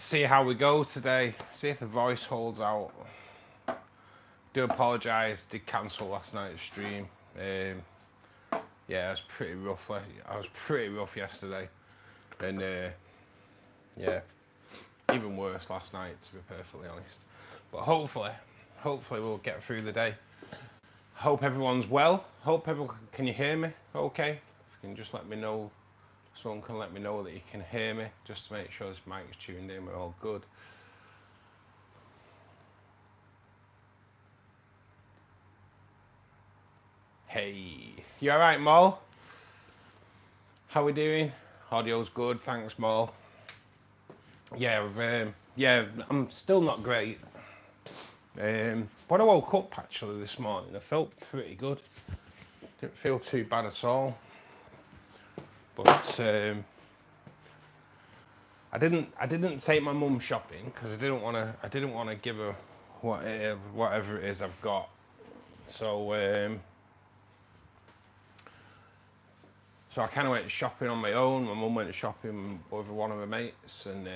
see how we go today. See if the voice holds out. Do apologise. Did cancel last night's stream. Yeah, it was pretty rough. I was pretty rough yesterday, and yeah, even worse last night, to be perfectly honest. But hopefully we'll get through the day. Hope everyone's well. Hope everyone can you hear me? Okay. If you can just let me know. Someone can let me know that you can hear me, just to make sure this mic is tuned in. We're all good. Hey, you all right, Mal? How we doing? Audio's good, thanks, Mal. Yeah, I'm still not great. When I woke up actually this morning, I felt pretty good. Didn't feel too bad at all. But I didn't take my mum shopping because I didn't want to give her whatever it is I've got. So I kind of went shopping on my own. My mum went shopping with one of her mates, and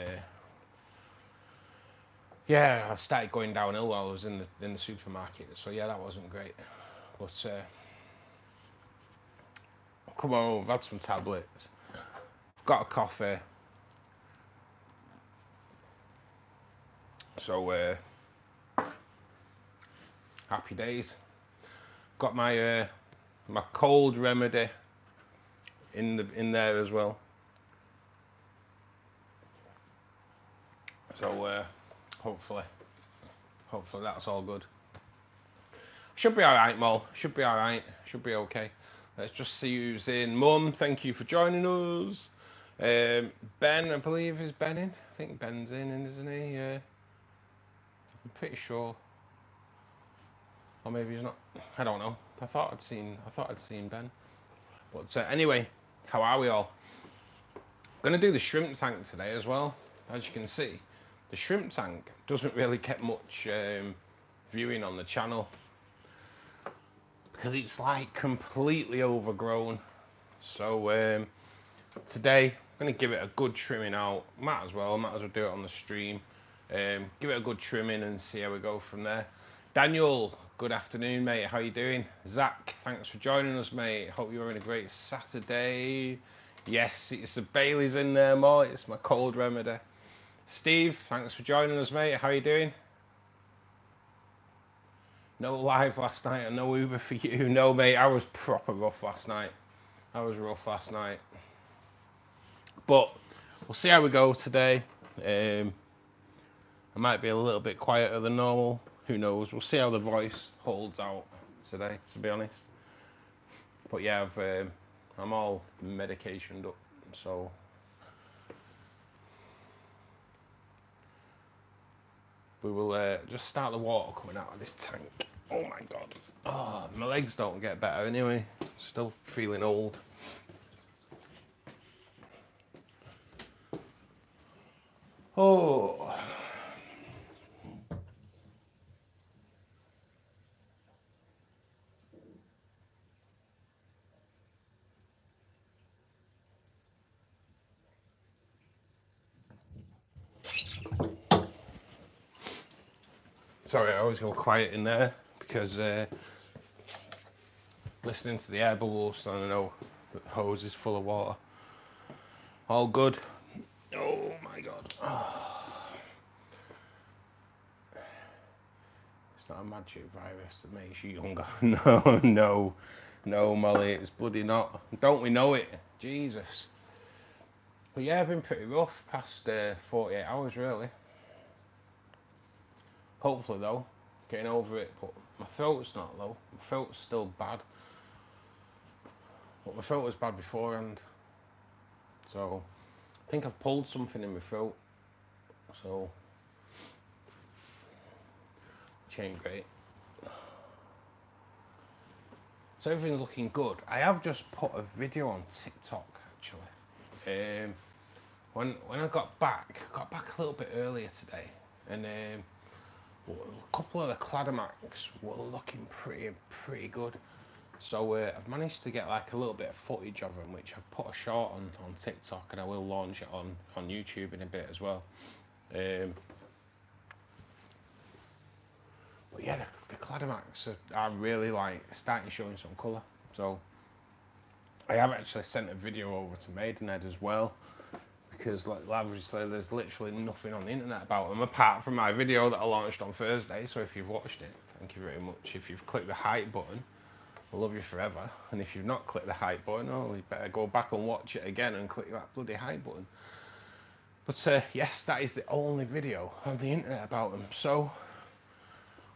yeah, I started going downhill while I was in the supermarket. So yeah, that wasn't great. But come on, I've had some tablets. I've got a coffee. So happy days. Got my my cold remedy in there as well. So hopefully that's all good. Should be all right, Mol. Should be all right. Should be okay. Let's just see who's in. Mum, thank you for joining us. Ben, I believe, is Ben in? I think Ben's in, isn't he? I'm pretty sure. Or maybe he's not. I don't know. I thought I'd seen Ben. But anyway, how are we all? I'm gonna do the shrimp tank today as well. As you can see, the shrimp tank doesn't really get much viewing on the channel because it's like completely overgrown. So today I'm gonna give it a good trimming out. Might as well do it on the stream. Give it a good trimming and see how we go from there. Daniel, good afternoon, mate. How you doing? Zach, thanks for joining us, mate. Hope you're having a great Saturday. Yes, it's the Bailey's in there, more. It's my cold remedy. Steve, thanks for joining us, mate. How you doing? No live last night and no Uber for you. No, mate, I was proper rough last night. But we'll see how we go today. I might be a little bit quieter than normal. Who knows? We'll see how the voice holds out today, to be honest. But yeah, I'm all medicationed up, so we will just start the water coming out of this tank. Oh my god. Oh, my legs don't get better anyway. Still feeling old. Oh. Sorry, I always go quiet in there because listening to the air bubbles, I know that the hose is full of water. All good. Oh my god. Oh. It's not a magic virus that makes you younger. No, Molly, it's bloody not. Don't we know it? Jesus. But yeah, I've been pretty rough past 48 hours, really. Hopefully, though, getting over it. But my throat's not, though. My throat's still bad. But my throat was bad beforehand. So, I think I've pulled something in my throat. So, which ain't great. So everything's looking good. I have just put a video on TikTok, actually. When I got back a little bit earlier today, and a couple of the Cladomax were looking pretty good. So I've managed to get like a little bit of footage of them, which I've put a short on TikTok, and I will launch it on YouTube in a bit as well. But yeah, the Cladomax are really like starting showing some colour. So I have actually sent a video over to Maidenhead as well, because like obviously there's literally nothing on the internet about them apart from my video that I launched on Thursday. So if you've watched it, thank you very much. If you've clicked the hype button, I love you forever. And if you've not clicked the hype button, oh, you better go back and watch it again and click that bloody hype button. But yes, that is the only video on the internet about them. So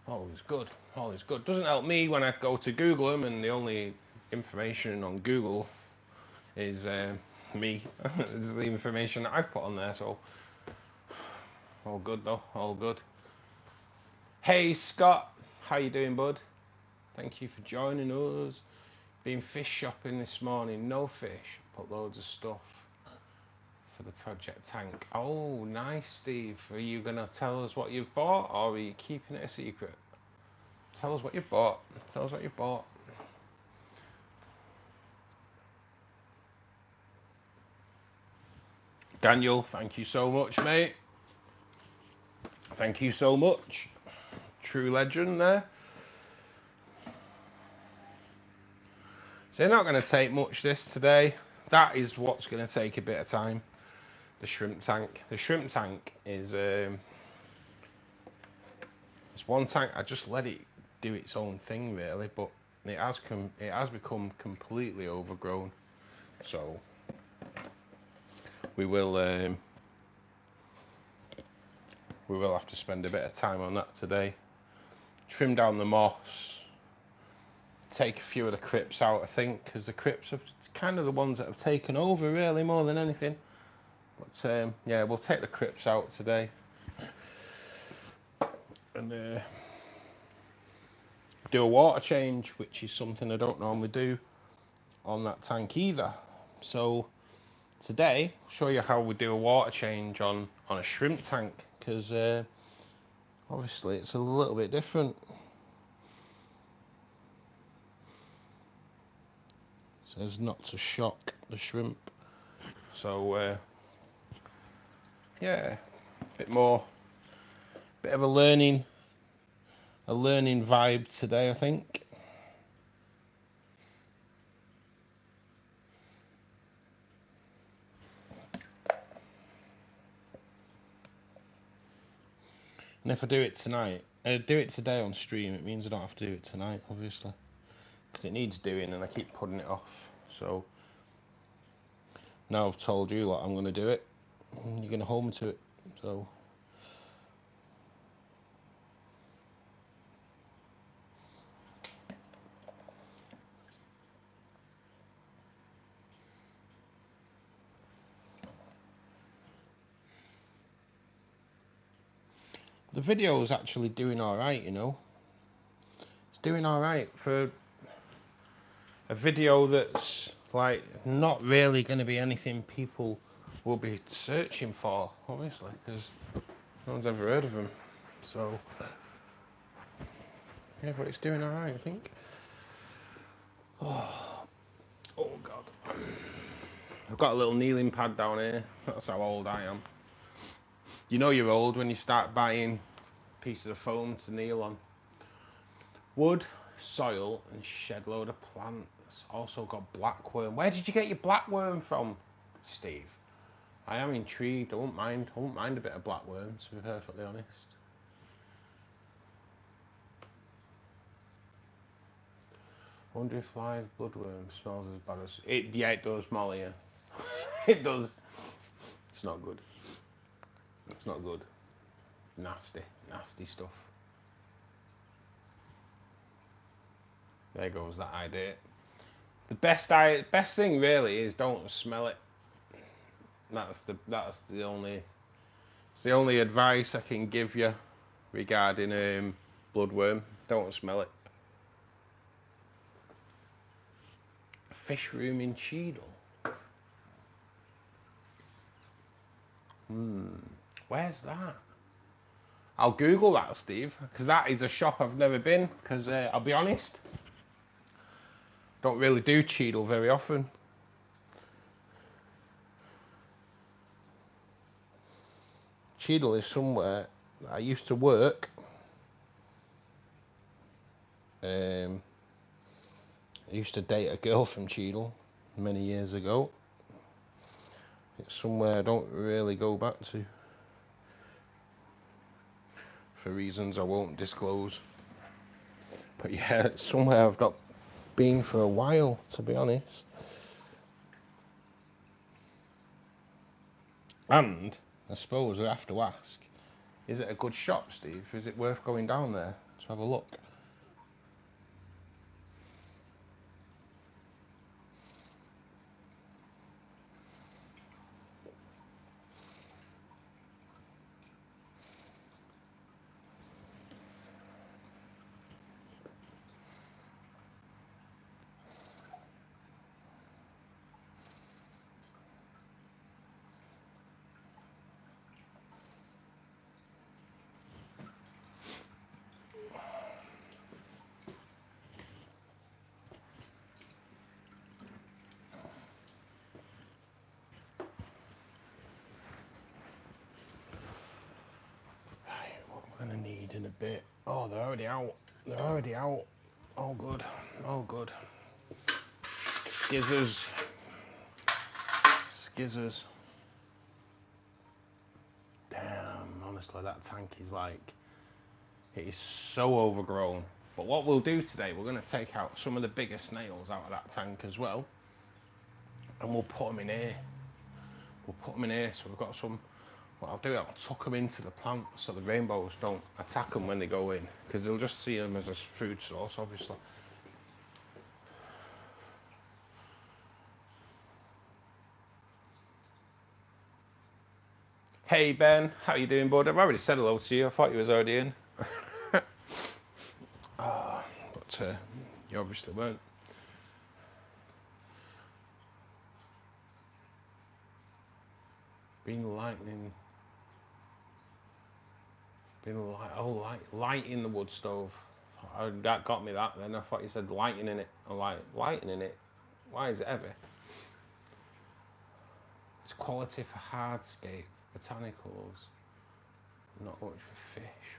all is good, all is good. Doesn't help me when I go to Google them and the only information on Google is me. This is the information that I've put on there, so all good though, all good. Hey Scott, how you doing, bud? Thank you for joining us. Been fish shopping this morning, no fish, but loads of stuff for the project tank. Oh, nice, Steve. Are you gonna tell us what you've bought, or are you keeping it a secret? Tell us what you bought. Tell us what you bought. Daniel, thank you so much, mate. Thank you so much. True legend there. So they're not going to take much this today. That is what's going to take a bit of time. The shrimp tank. The shrimp tank is it's one tank. I just let it do its own thing really, but it has become completely overgrown. So we will have to spend a bit of time on that today. Trim down the moss. Take a few of the crypts out, I think, because the crypts are kind of the ones that have taken over really more than anything. But yeah, we'll take the crypts out today and do a water change, which is something I don't normally do on that tank either. So today I'll show you how we do a water change on a shrimp tank, because obviously it's a little bit different. So as not to shock the shrimp. So yeah, bit of a learning vibe today, I think. And if I do it tonight, do it today on stream, it means I don't have to do it tonight, obviously, because it needs doing and I keep putting it off. So now I've told you, like, I'm going to do it, and you're going to hold me to it. So the video is actually doing all right, you know. It's doing all right for a video that's like not really going to be anything people will be searching for, obviously, because no one's ever heard of them. So yeah, but it's doing all right, I think. Oh God. I've got a little kneeling pad down here. That's how old I am. You know you're old when you start buying pieces of foam to kneel on. Wood, soil, and shed load of plants. Also got blackworm. Where did you get your blackworm from, Steve? I am intrigued. I won't mind a bit of blackworm, to be perfectly honest. I wonder if live bloodworm smells as bad as it. Yeah, it does, Molly. Yeah. It does. It's not good. It's not good. Nasty stuff. There goes that idea. The best thing really is don't smell it. That's the only advice I can give you regarding bloodworm. Don't smell it. Fish room in Cheadle. Where's that? I'll Google that, Steve, because that is a shop I've never been. Because I'll be honest, don't really do Cheadle very often. Cheadle is somewhere that I used to work. I used to date a girl from Cheadle many years ago. It's somewhere I don't really go back to, for reasons I won't disclose. But yeah, it's somewhere I've not been for a while, to be honest. And I suppose I have to ask, is it a good shop, Steve? Is it worth going down there to have a look? Gonna need in a bit. Oh, they're already out. They're already out. All good. All good. Skizzers. Skizzers. Damn, honestly, that tank is like, it is so overgrown. But what we'll do today, we're gonna take out some of the bigger snails out of that tank as well, and we'll put them in here. We'll put them in here, so we've got some. What I'll do, I'll tuck them into the plant so the rainbows don't attack them when they go in, because they'll just see them as a food source, obviously. Hey Ben, how you doing, bud? I've already said hello to you. I thought you was already in. But you obviously weren't. Been lightning. Been light. Oh, light in the wood stove. That got me that. Then I thought you said lighting in it. I'm like, lighting in it. Why is it heavy? It's quality for hardscape botanicals. Not much for fish.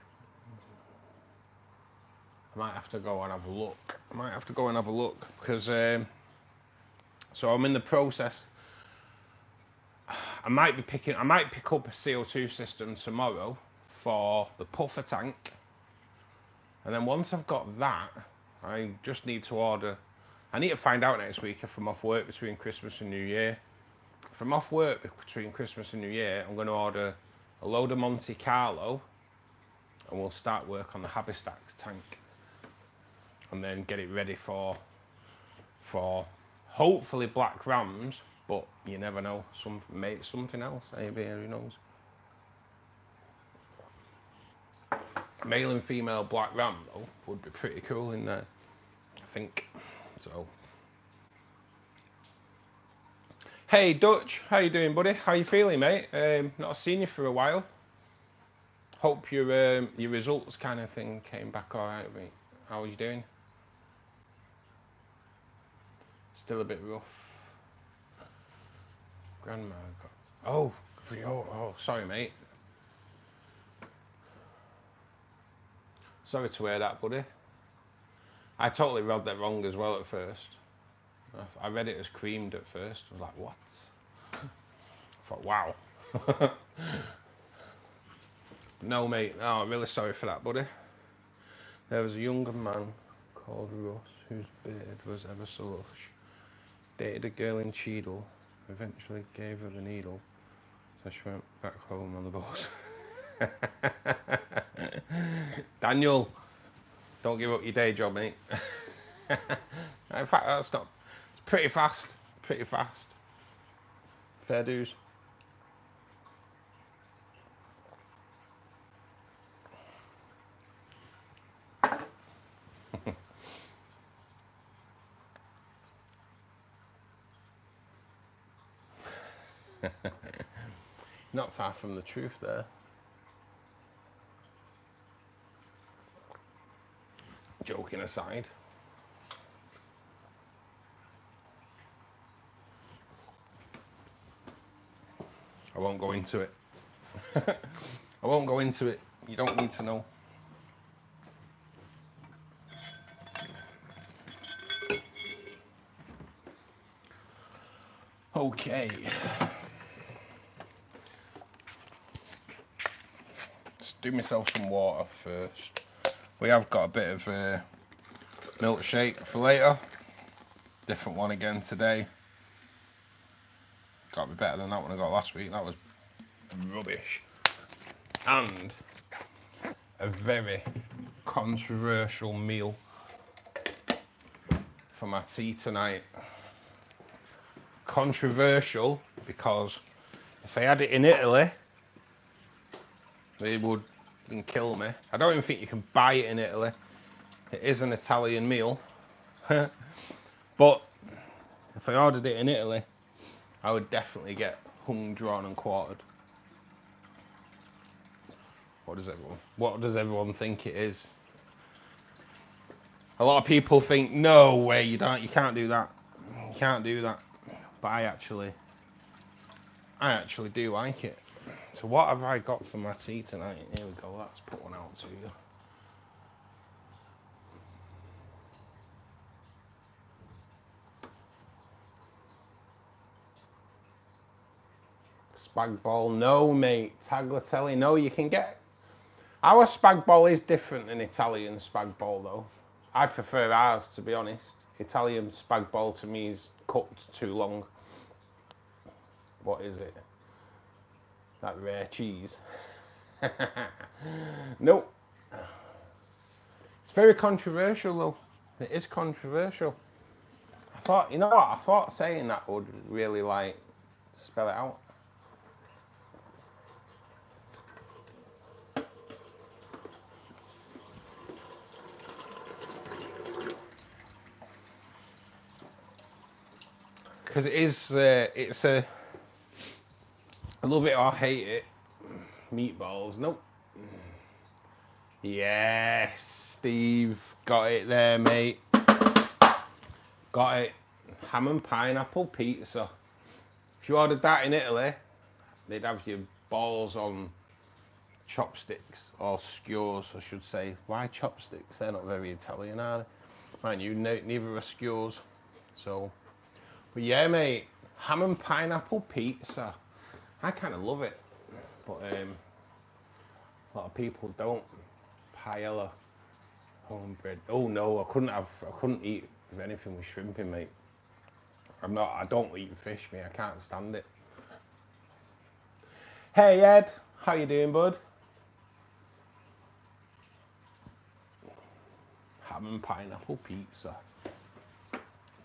I might have to go and have a look. Because so I'm in the process. I might pick up a CO2 system tomorrow for the puffer tank, and then once I've got that, I just need to order. I need to find out next week if I'm off work between Christmas and New Year. If I'm off work between Christmas and New Year, I'm going to order a load of Monte Carlo, and we'll start work on the Habistax tank, and then get it ready for hopefully black rams, but you never know. Something else, maybe, who knows. Male and female black ram though would be pretty cool in there, I think. So, hey Dutch, how you doing, buddy? How you feeling, mate? Not seen you for a while. Hope your results kind of thing came back all right, mate. How are you doing? Still a bit rough. Grandma got. Oh, sorry, mate. Sorry to hear that, buddy. I totally read that wrong as well at first. I read it as creamed at first. I was like, what? I thought, wow. No, mate. No, I'm really sorry for that, buddy. There was a younger man called Russ whose beard was ever so lush. Dated a girl in Cheadle. Eventually gave her the needle. So she went back home on the bus. Daniel, don't give up your day job, mate. In fact, that's not. It's pretty fast. Pretty fast. Fair dues. Not far from the truth there. Joking aside. I won't go into it. I won't go into it. You don't need to know. Okay. Let's do myself some water first. We have got a bit of a milkshake for later. Different one again today. Got to be better than that one I got last week. That was rubbish. And a very controversial meal for my tea tonight. Controversial because if I had it in Italy, they would kill me. I don't even think you can buy it in Italy. It is an Italian meal. But if I ordered it in Italy, I would definitely get hung, drawn and quartered. What does everyone think it is? A lot of people think, no way, you can't do that. You can't do that. But I actually do like it. So what have I got for my tea tonight? Here we go, let's put one out to you. Spag bol, no mate. Tagliatelle, no, you can get. Our spag bol is different than Italian spag bol though. I prefer ours, to be honest. Italian spag bol to me is cooked too long. What is it? That rare cheese. Nope. It's very controversial though. It is controversial. I thought, you know what? I thought saying that would really like spell it out. Because it is, it's a, I love it or I hate it. Meatballs, nope. Yes, Steve, got it there, mate. Got it. Ham and pineapple pizza. If you ordered that in Italy, they'd have your balls on chopsticks, or skewers, I should say. Why chopsticks? They're not very Italian, are they? Mind you, neither are skewers. So, but yeah, mate, ham and pineapple pizza. I kind of love it, but a lot of people don't. Paella, homebread. Oh no, I couldn't eat with anything with shrimp in, mate. I don't eat fish, mate. I can't stand it. Hey Ed, how you doing, bud? Ham and pineapple pizza.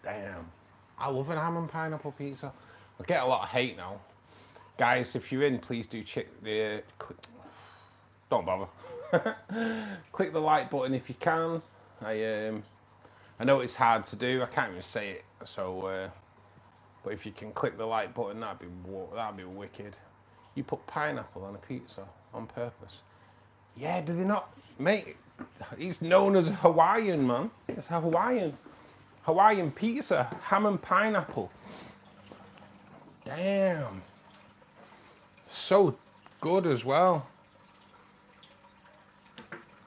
Damn, I love a ham and pineapple pizza. I get a lot of hate now. Guys, if you're in, please do check the... Don't bother. Click the like button if you can. I know it's hard to do. I can't even say it. So, but if you can click the like button, that'd be wicked. You put pineapple on a pizza on purpose. Yeah, do they not, mate? He's known as a Hawaiian, man. It's a Hawaiian pizza, ham and pineapple. Damn. So good as well.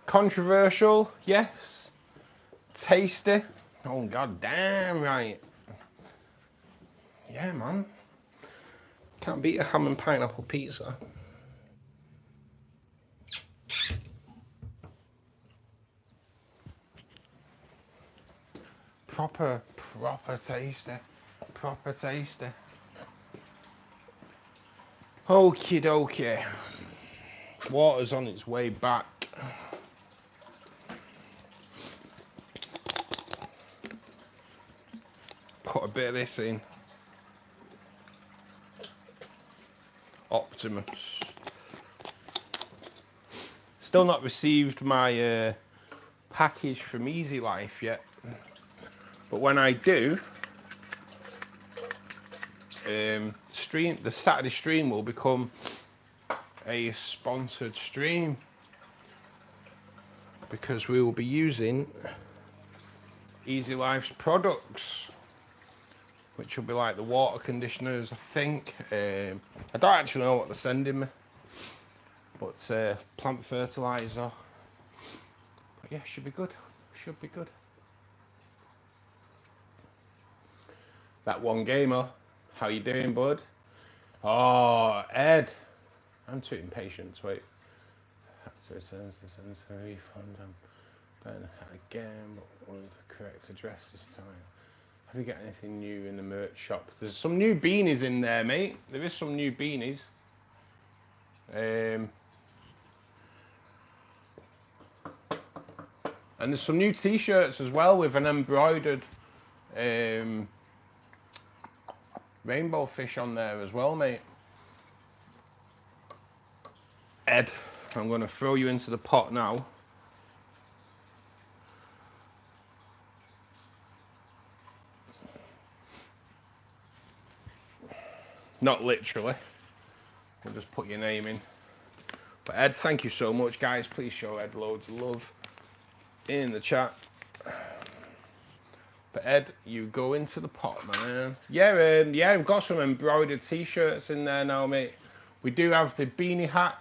Controversial, yes. Tasty. Oh god damn right. Yeah, man. Can't beat a ham and pineapple pizza. Proper tasty. Proper tasty. Okie dokie. Water's on its way back. Put a bit of this in. Optimus. Still not received my package from Easy Life yet. But when I do, the Saturday stream will become a sponsored stream because we will be using Easy Life's products, which will be like the water conditioners, I think. I don't actually know what they're sending me. But plant fertiliser. But yeah, should be good. Should be good. That one gamer. How you doing, bud? Oh, Ed. I'm too impatient to wait. To return to send for a refund. I'm again, but with the correct address this time. Have you got anything new in the merch shop? There's some new beanies in there, mate. There is some new beanies. And there's some new t-shirts as well with an embroidered rainbow fish on there as well, mate. Ed, I'm going to throw you into the pot now. Not literally. We'll just put your name in. But Ed, thank you so much, guys. Please show Ed loads of love in the chat. But Ed, you go into the pot, man. Yeah, yeah, we've got some embroidered t-shirts in there now, mate. We do have the beanie hat,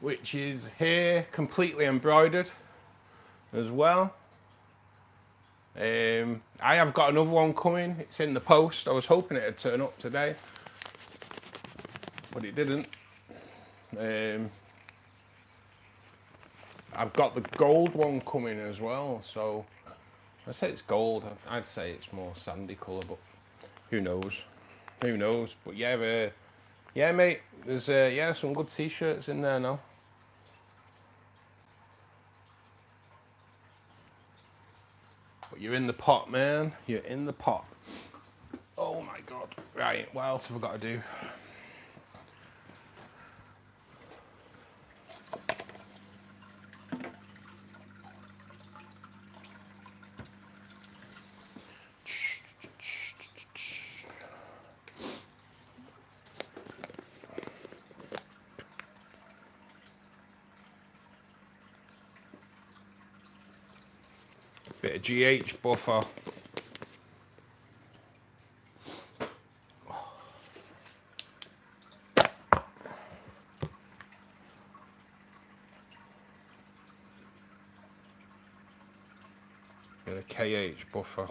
which is here, completely embroidered as well. I have got another one coming. It's in the post. I was hoping it'd turn up today, but it didn't. I've got the gold one coming as well, so I say it's gold. I'd say it's more sandy colour, but who knows? Who knows? But yeah, yeah, mate. There's yeah, some good t-shirts in there now. But you're in the pot, man. You're in the pot. Oh my god. Right, what else have I got to do? Bit of GH buffer. Bit of KH buffer.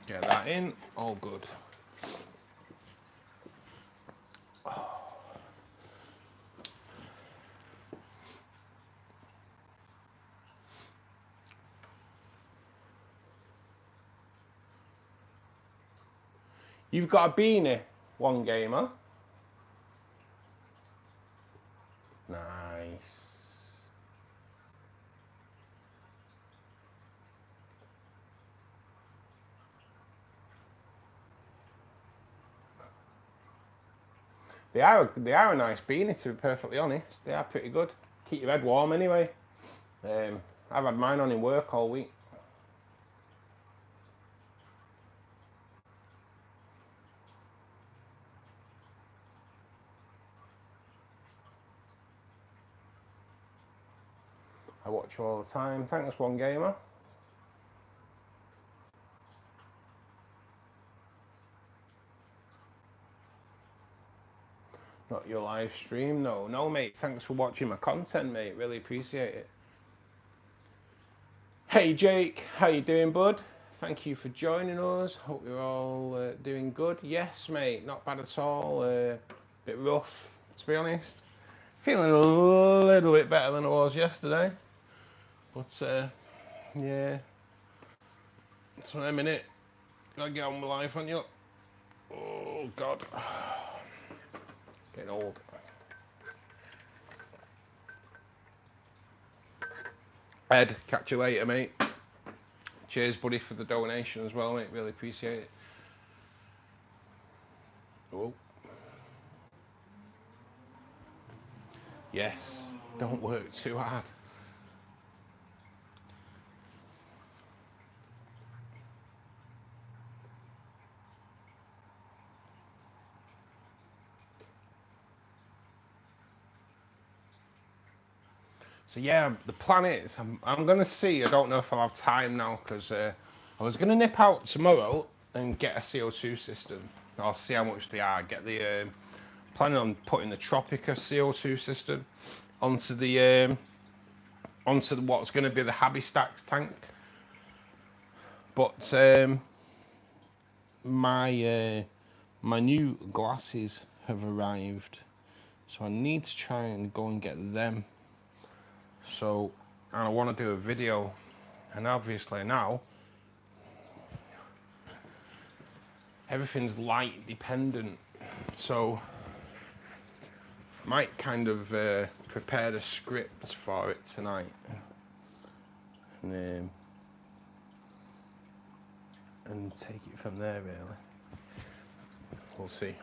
Get that in, all good. You've got a beanie, one gamer. Nice. They are a nice beanie, to be perfectly honest. They are pretty good. Keep your head warm anyway. I've had mine on in work all week. I watch you all the time. Thanks, one gamer. Not your live stream, no, mate. Thanks for watching my content, mate. Really appreciate it. Hey, Jake, how you doing, bud? Thank you for joining us. Hope you're all doing good. Yes, mate, not bad at all. Bit rough, to be honest. Feeling a little bit better than I was yesterday. But yeah, so in a minute, gotta get on with life, aren't you? Oh God, getting old. Ed, catch you later, mate. Cheers, buddy, for the donation as well, mate. Really appreciate it. Oh. Yes, don't work too hard. So yeah, the plan is I'm gonna see. I don't know if I'll have time now because I was gonna nip out tomorrow and get a CO2 system. I'll see how much they are. Get the planning on putting the Tropica CO2 system onto the what's going to be the Habby Stacks tank. But my new glasses have arrived, so I need to try and go and get them. So, and I want to do a video, and obviously now everything's light dependent, so I might kind of prepare a script for it tonight, and take it from there. Really, we'll see.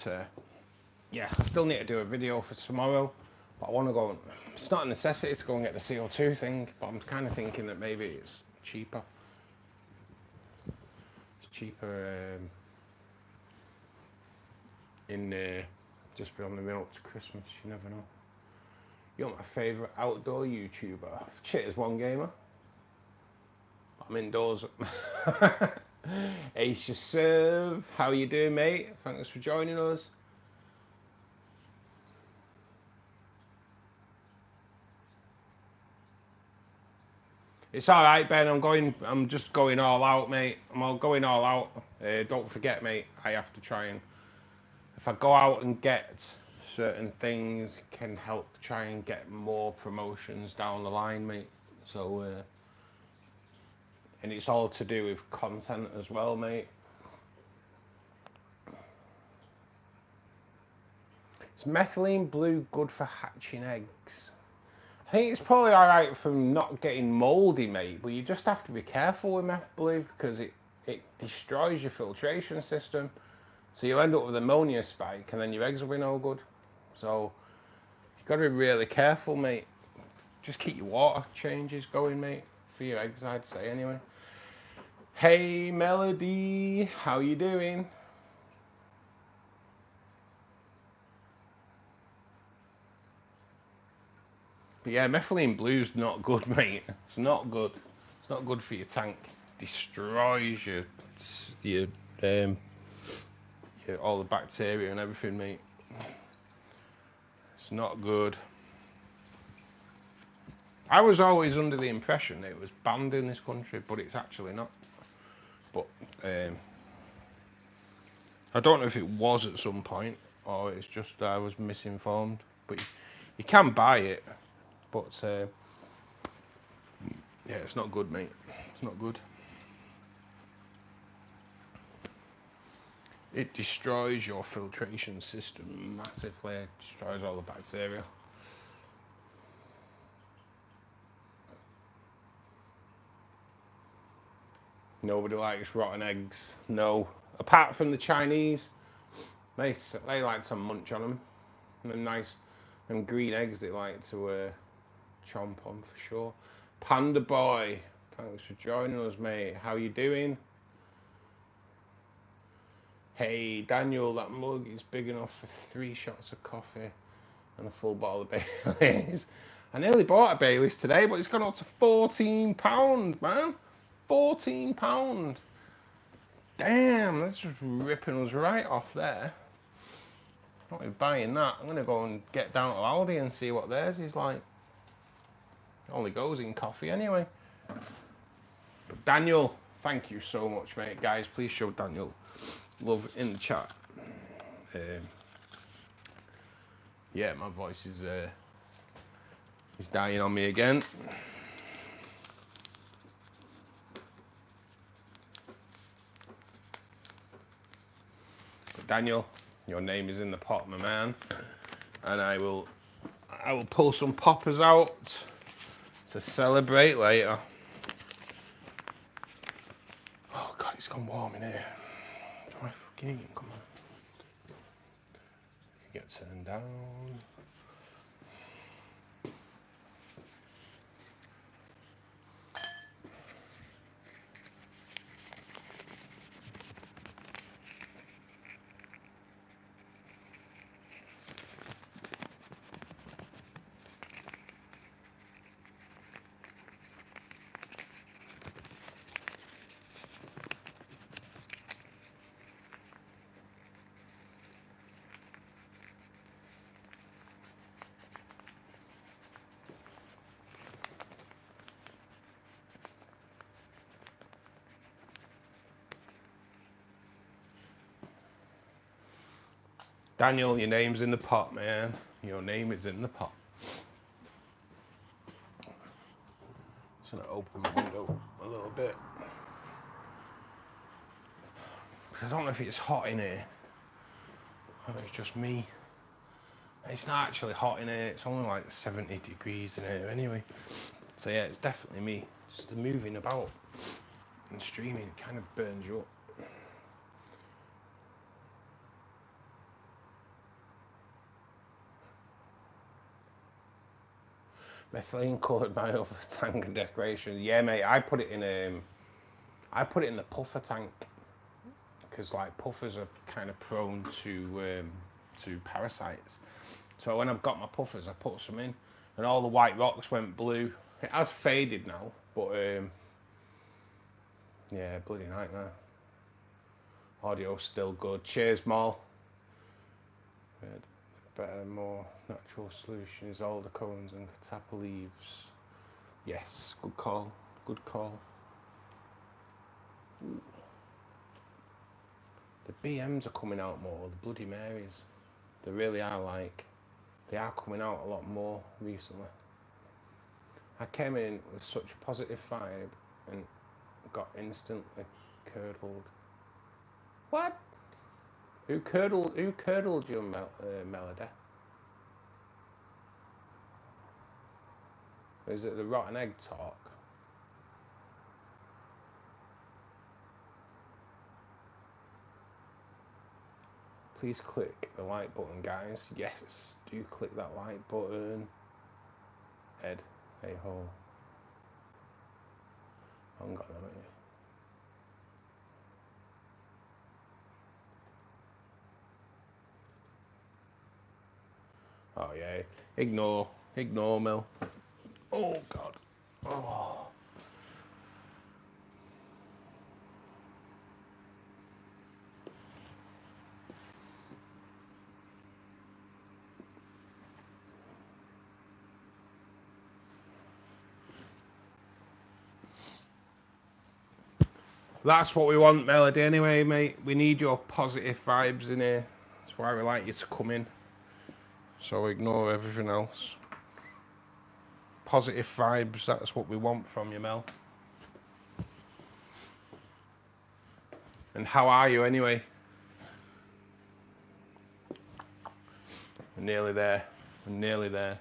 But, yeah, I still need to do a video for tomorrow, but I want to go. It's not a necessity to go and get the CO2 thing, but I'm kind of thinking that maybe it's cheaper. It's cheaper in just beyond the middle to Christmas. You never know. You're my favourite outdoor YouTuber. Cheers, One Gamer. I'm indoors. Ace your serve. How you doing, mate? Thanks for joining us. It's all right, Ben. I'm just going all out, mate. I'm going all out. Don't forget, mate. I have to try and, if I go out and get certain things, can help try and get more promotions down the line, mate. So, and it's all to do with content as well, mate. Is methylene blue good for hatching eggs? I think it's probably alright from not getting mouldy, mate, but you just have to be careful with meth blue because it destroys your filtration system. So you'll end up with ammonia spike and then your eggs will be no good. So you've got to be really careful, mate. Just keep your water changes going, mate, for your eggs, I'd say anyway. Hey, Melody, how you doing? But yeah, methylene blue's not good, mate. It's not good. It's not good for your tank. Destroys your all the bacteria and everything, mate. It's not good. I was always under the impression that it was banned in this country, but it's actually not. But I don't know if it was at some point or it's just I was misinformed. But you can buy it, but yeah, it's not good, mate. It's not good. It destroys your filtration system massively. It destroys all the bacteria. Nobody likes rotten eggs. No. Apart from the Chinese. They like to munch on them. And them green eggs they like to chomp on for sure. Panda Boy, thanks for joining us, mate. How you doing? Hey, Daniel, that mug is big enough for 3 shots of coffee and a full bottle of Baileys. I nearly bought a Baileys today, but it's gone up to £14, man. £14. Damn, that's just ripping us right off there. Not even buying that. I'm gonna go and get down to Aldi and see what theirs is like. It only goes in coffee anyway. But Daniel, thank you so much, mate. Guys, please show Daniel love in the chat. Yeah, my voice is dying on me again. But Daniel, your name is in the pot, my man, and I will pull some poppers out to celebrate later. Oh God, it's gone warm in here. My fucking come on. Get turned down. Daniel, your name's in the pot, man. Your name is in the pot. Just gonna open the window a little bit. I don't know if it's hot in here. I think it's just me. It's not actually hot in here. It's only like 70 degrees in here anyway. So yeah, it's definitely me. Just the moving about and streaming kind of burns you up. Methylene coloured my other tank and decoration. Yeah, mate. I put it in the puffer tank because like puffers are kind of prone to parasites. So when I've got my puffers, I put some in, and all the white rocks went blue. It has faded now, but yeah, bloody nightmare. Audio's still good. Cheers, Mal. Better, more natural solution is all the cones and catappa leaves. Yes, good call. Good call. Ooh. The BMs are coming out more, the Bloody Marys. They really are like, they are coming out a lot more recently. I came in with such a positive vibe and got instantly curdled. What? Who curdled you, Melody? Or is it the rotten egg talk? Please click the like button, guys. Yes, do click that like button. Ed, hey ho. I haven't got that many. Oh yeah, ignore Mel. Oh God. Oh. That's what we want, Melody, anyway, mate. We need your positive vibes in here. That's why we like you to come in. So ignore everything else. Positive vibes, that's what we want from you, Mel. And how are you, anyway? We're nearly there. We're nearly there.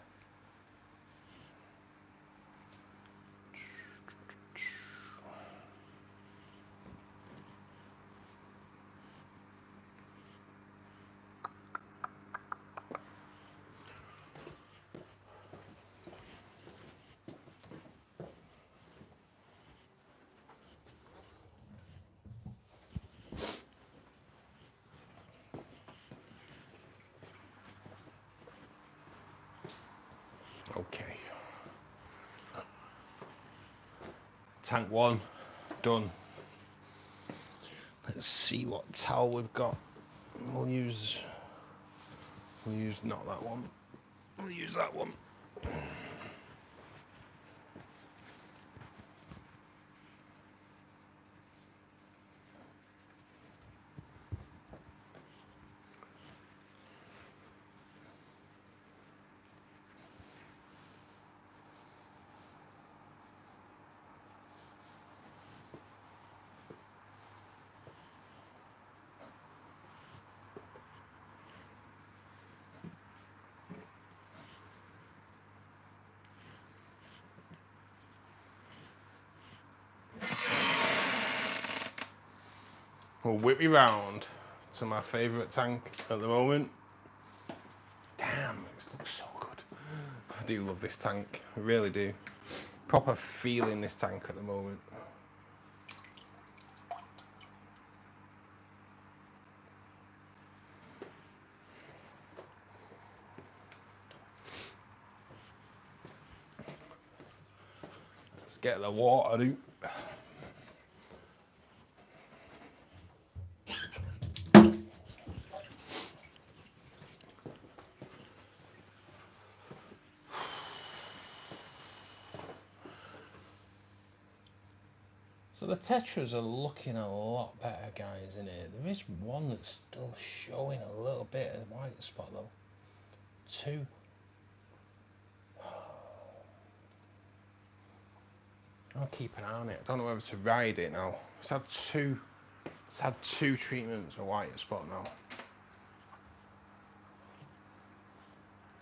Okay. Tank 1 done. Let's see what towel we've got. We'll use not that one. We'll use that one. We'll whip you round to my favourite tank at the moment. Damn, this looks so good. I do love this tank, I really do. Proper feeling this tank at the moment. Let's get the water out. So the tetras are looking a lot better, guys, in here. There is one that's still showing a little bit of white spot though. Two. I'll keep an eye on it. I don't know whether to ride it now. It's had two treatments of white spot now. I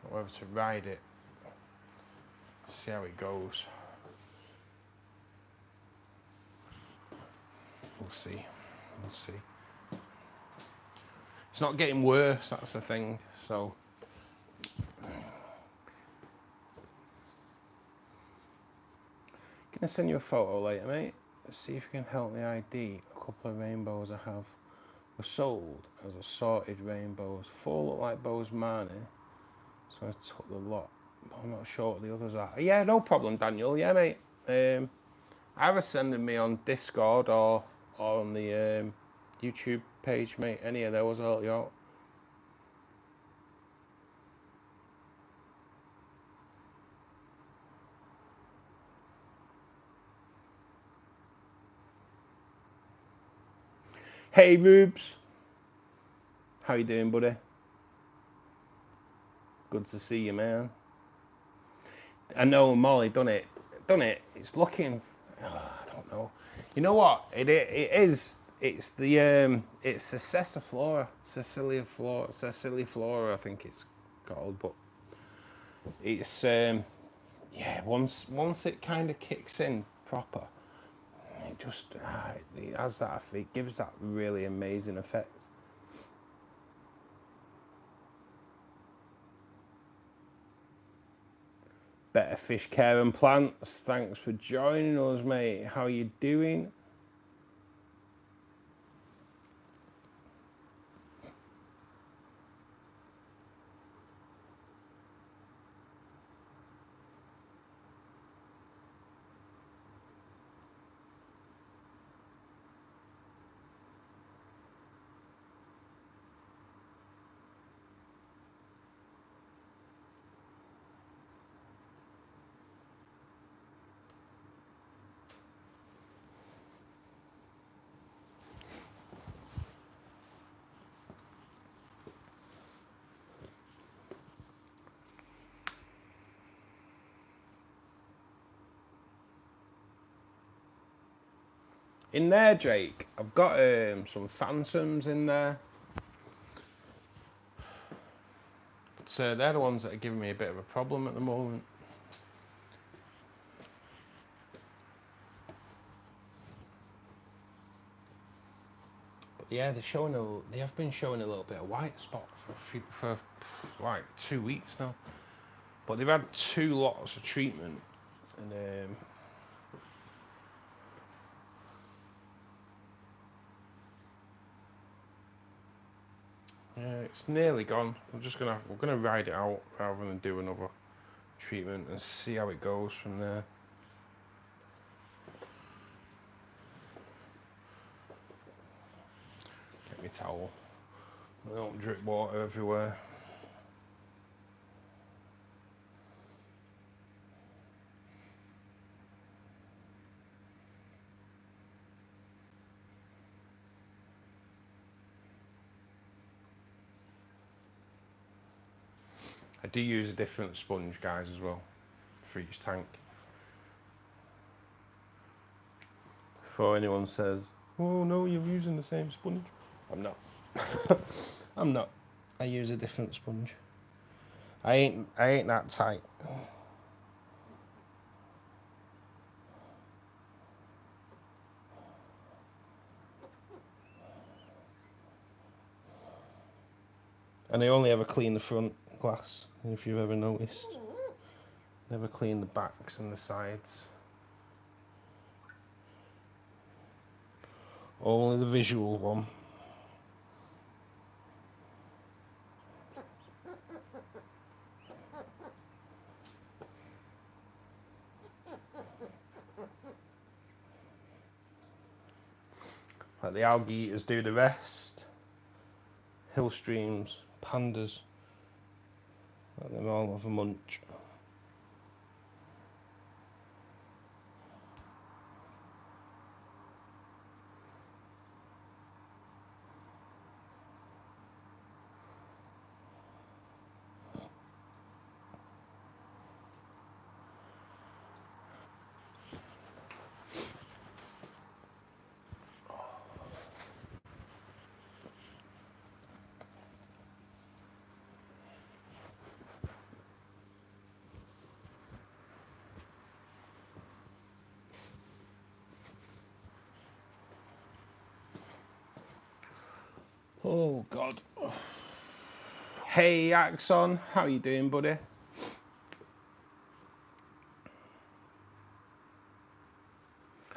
don't know whether to ride it. See how it goes. We'll see. We'll see. It's not getting worse, that's the thing. So gonna send you a photo later, mate. Let's see if you can help me ID a couple of rainbows I have. Were sold as assorted rainbows. 4 look like Bosemani, so I took the lot. But I'm not sure what the others are. Yeah, no problem, Daniel. Yeah, mate. Either sending me on Discord or on the YouTube page, mate. Any of those will help you out. Hey, Rubes. How you doing, buddy? Good to see you, man. I know Molly done it. It's looking. I don't know. You know what? It is. It's the it's the Ceciliflora, I think it's called. But it's yeah. Once it kind of kicks in proper, it just it has that. It gives that really amazing effect. Better Fish Care and Plants, thanks for joining us, mate. How you doing? In there, Jake, I've got some phantoms in there. But they're the ones that are giving me a bit of a problem at the moment. But yeah, they have been showing a little bit of white spot for like 2 weeks now. But they've had 2 lots of treatment, and yeah, it's nearly gone. We're gonna ride it out rather than do another treatment and see how it goes from there. Get me towel. I don't drip water everywhere. I do use a different sponge, guys, as well, for each tank. Before anyone says, oh no, you're using the same sponge. I'm not. I'm not. I use a different sponge. I ain't that tight. And I only ever clean the front glass, if you've ever noticed. Never clean the backs and the sides. Only the visual one. Let the algae eaters do the rest. Hill streams, pandas. Let them all have a munch. Oh God. Hey Axon, how you doing, buddy?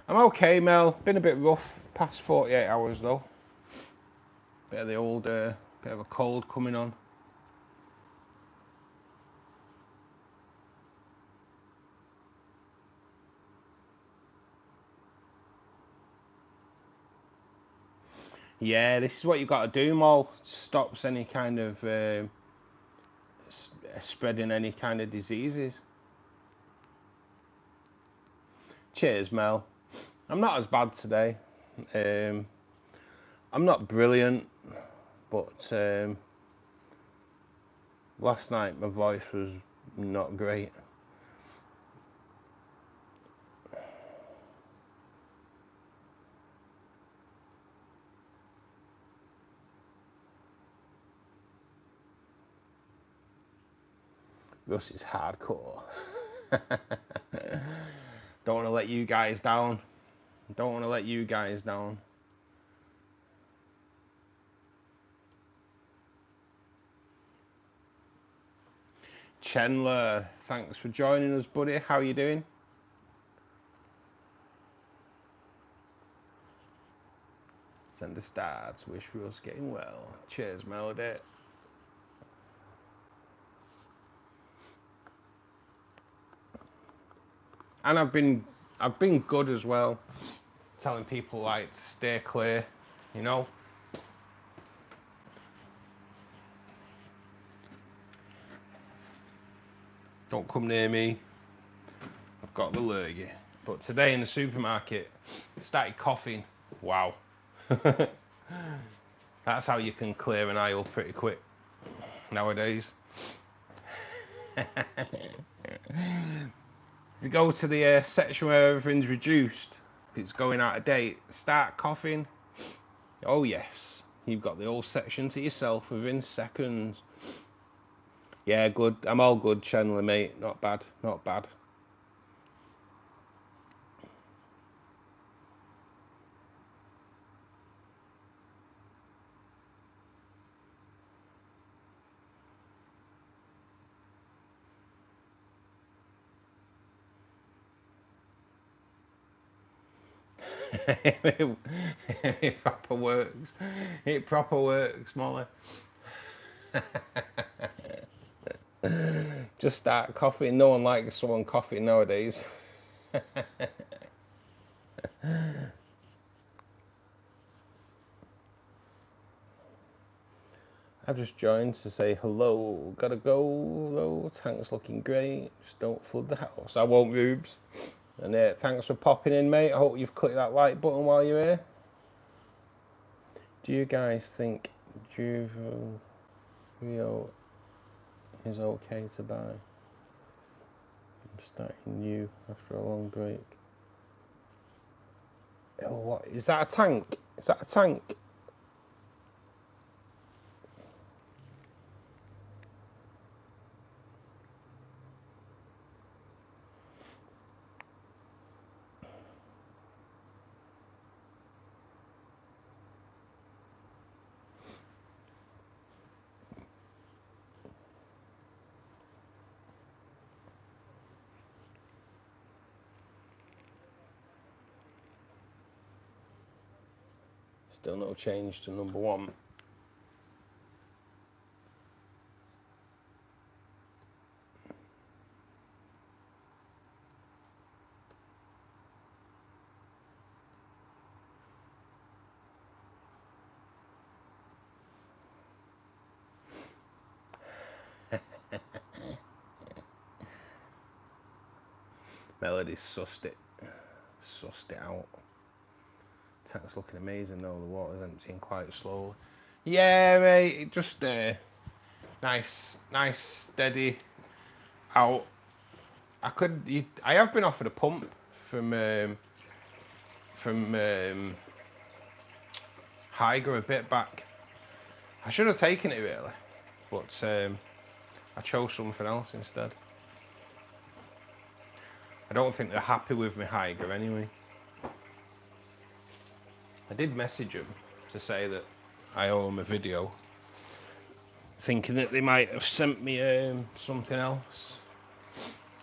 I'm okay, Mel. Been a bit rough past 48 hours though. Bit of the old, bit of a cold coming on. Yeah, this is what you got to do, Mol. Stops any kind of spreading any kind of diseases. Cheers, Mel. I'm not as bad today. I'm not brilliant, but last night my voice was not great. Russ is hardcore. Don't want to let you guys down. Don't want to let you guys down. Chandler, thanks for joining us, buddy. How you doing? Send the stars. Wish Russ getting well. Cheers, Melody. And I've been good as well, telling people like to stay clear, you know. Don't come near me. I've got the lurgy. But today in the supermarket, I started coughing. Wow. That's how you can clear an aisle pretty quick nowadays. If you go to the section where everything's reduced, if it's going out of date, start coughing. Oh yes, you've got the whole section to yourself within seconds. Yeah, good. I'm all good, Chandler, mate. Not bad, not bad. It proper works. It proper works, Molly. Just start coughing. No one likes someone coughing nowadays. I've just joined to say hello. Gotta go though. Tank's looking great. Just don't flood the house. I won't, Rubes. And thanks for popping in, mate. I hope you've clicked that like button while you're here. Do you guys think Juvo Rio is okay to buy? I'm starting new after a long break. Oh, what is that? A tank? Is that a tank? Still no change to number one. Melody sussed it out. Tank's looking amazing though. The water's emptying quite slowly. Yeah, mate. Just nice, steady out. I have been offered a pump from Higer a bit back. I should have taken it really, but I chose something else instead. I don't think they're happy with me Higer anyway. I did message them to say that I owe them a video, thinking that they might have sent me something else,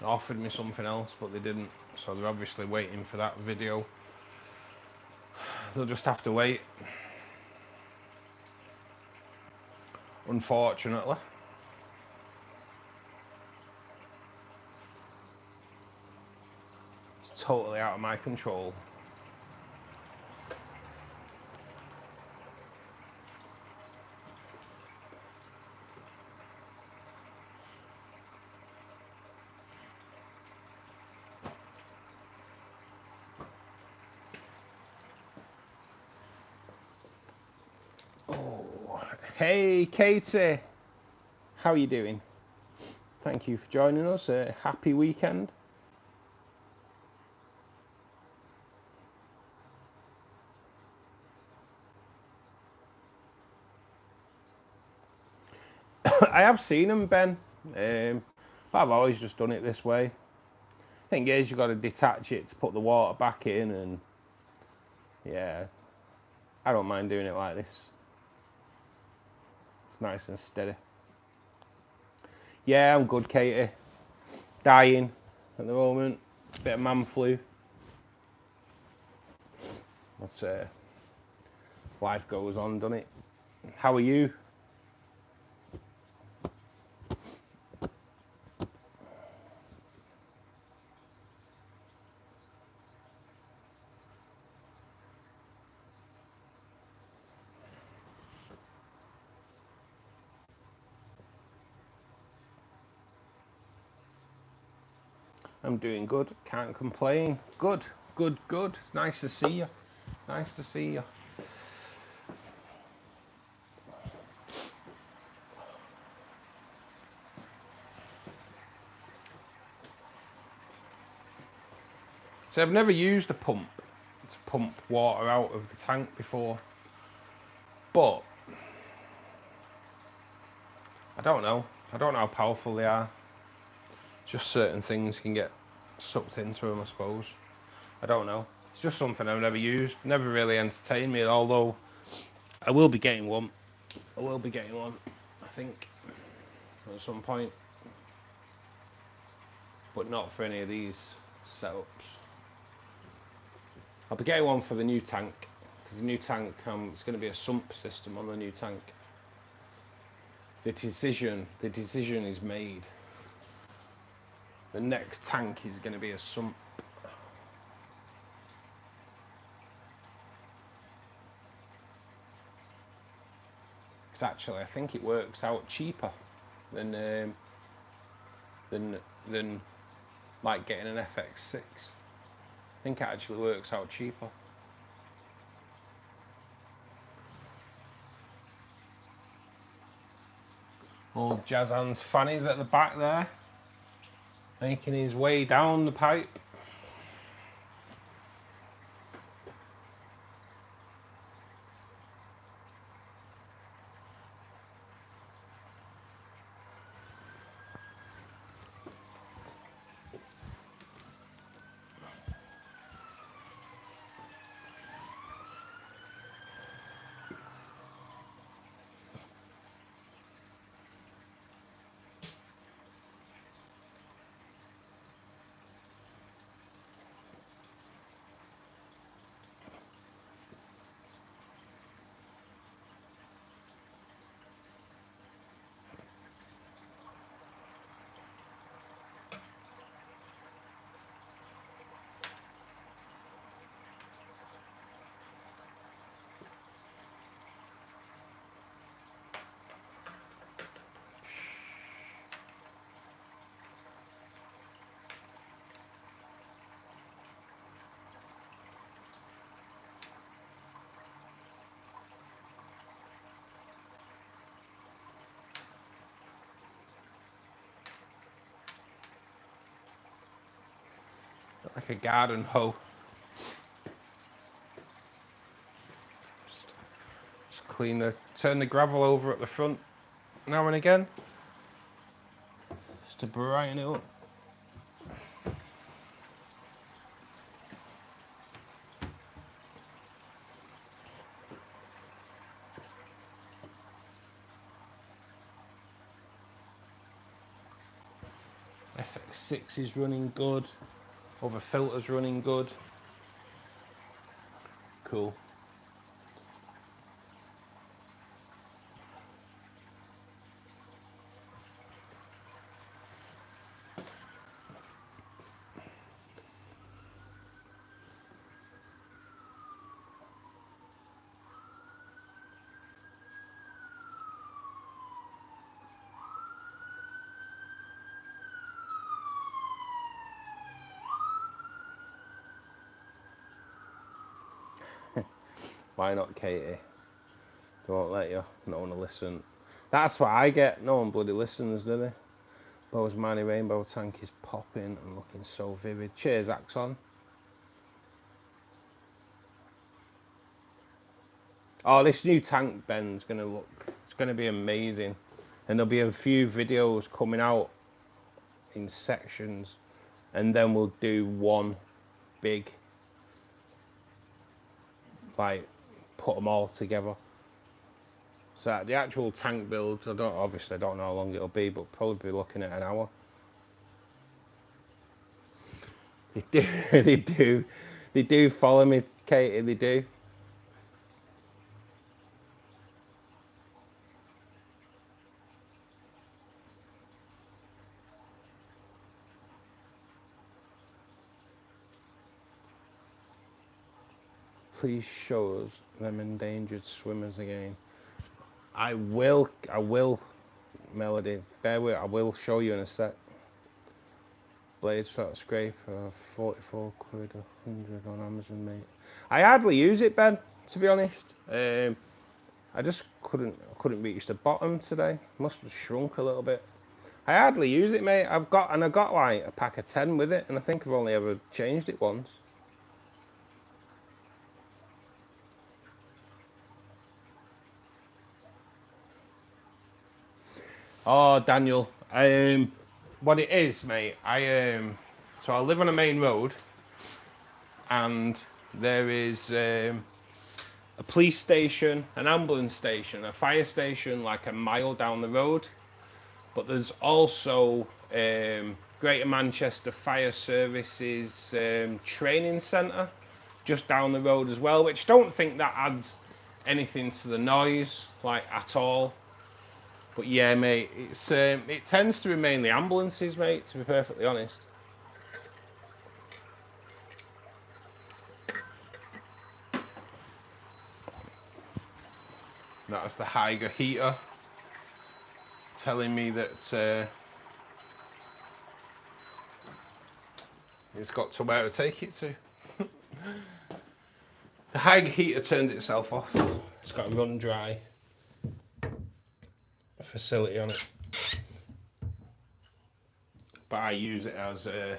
offered me something else, but they didn't. So they're obviously waiting for that video. They'll just have to wait, unfortunately. It's totally out of my control. Oh, hey Katie, how are you doing? Thank you for joining us. Happy weekend. I have seen them, Ben, but I've always just done it this way. Thing is, you've got to detach it to put the water back in, and yeah, I don't mind doing it like this. It's nice and steady. Yeah, I'm good, Katie. Dying at the moment. Bit of man flu. But life goes on, doesn't it? How are you? I'm doing good. Can't complain. Good, good, good. It's nice to see you. It's nice to see you. So I've never used a pump to pump water out of the tank before, but I don't know how powerful they are. Just certain things can get sucked into them, I suppose. I don't know. It's just something I've never used. Never really entertained me, although I will be getting one. I will be getting one, I think, at some point. But not for any of these setups. I'll be getting one for the new tank, because the new tank, it's going to be a sump system on the new tank. The decision is made. The next tank is going to be a sump. Because actually, I think it works out cheaper than like getting an FX6. I think it actually works out cheaper. Old Jazan's Fanny's at the back there, making his way down the pipe. Like a garden hoe. Just turn the gravel over at the front now and again, just to brighten it up. X6 is running good. Other filters running good. Cool. Why not, Katie? They won't let you. No one will listen. That's what I get. No one bloody listens, do they? Bo's Manny Rainbow tank is popping and looking so vivid. Cheers, Axon. Oh, this new tank, Ben's gonna look. It's gonna be amazing, and there'll be a few videos coming out in sections, and then we'll do one big, like, put them all together. So the actual tank build, I don't know how long it'll be, but probably be looking at an hour. They do follow me, Katie. They do. Please show us them endangered swimmers again. I will, Melody. Bear with, I will show you in a sec. Blade sort of scraper, 44 quid, 100 on Amazon, mate. I hardly use it, Ben, to be honest. I just couldn't reach the bottom today. Must have shrunk a little bit. I hardly use it, mate. I got like a pack of 10 with it, and I think I've only ever changed it once. Oh, Daniel. What it is, mate, so I live on a main road, and there is a police station, an ambulance station, a fire station like a mile down the road, but there's also Greater Manchester Fire Services training centre just down the road as well, which I don't think that adds anything to the noise, like, at all. But yeah, mate, it tends to be mainly ambulances, mate, to be perfectly honest. That's the Haiger heater telling me that it's got to where to take it to. The Haiger heater turns itself off. It's got a run dry facility on it. But I use it as an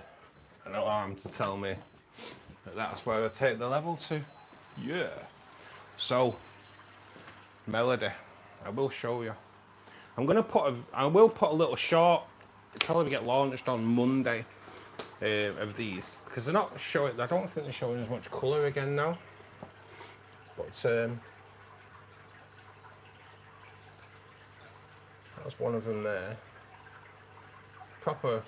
alarm to tell me that that's where I take the level to. Yeah. So, Melody, I will show you. I will put a little short. It'll probably get launched on Monday of these, because they're not showing. I don't think they're showing as much colour again now. But that's one of them there. Proper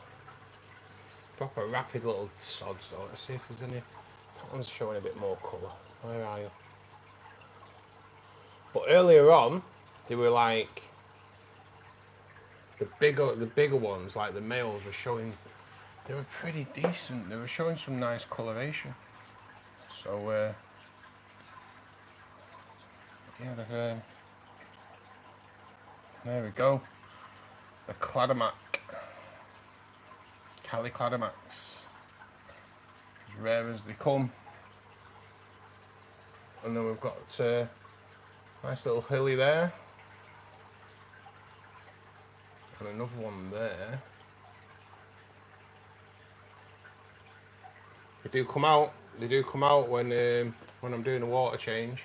rapid little sods. So let's see if there's any. That one's showing a bit more colour. Where are you? But earlier on, they were like the bigger ones, like the males, were showing. They were pretty decent. They were showing some nice coloration. So yeah, there we go. The Cladomac, Cali Cladomacs, as rare as they come. And then we've got a nice little hilly there, and another one there. They do come out when I'm doing a water change.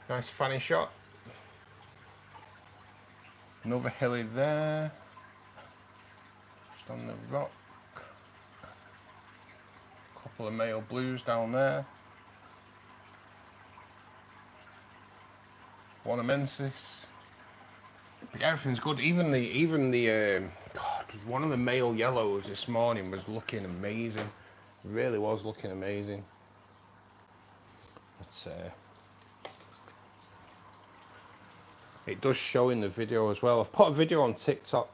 Nice fanny shot. Another hilly there, just on the rock. Couple of male blues down there. One immensis. Everything's good. Even the God, One of the male yellows this morning was looking amazing. It really was looking amazing. But it does show in the video as well. I've put a video on TikTok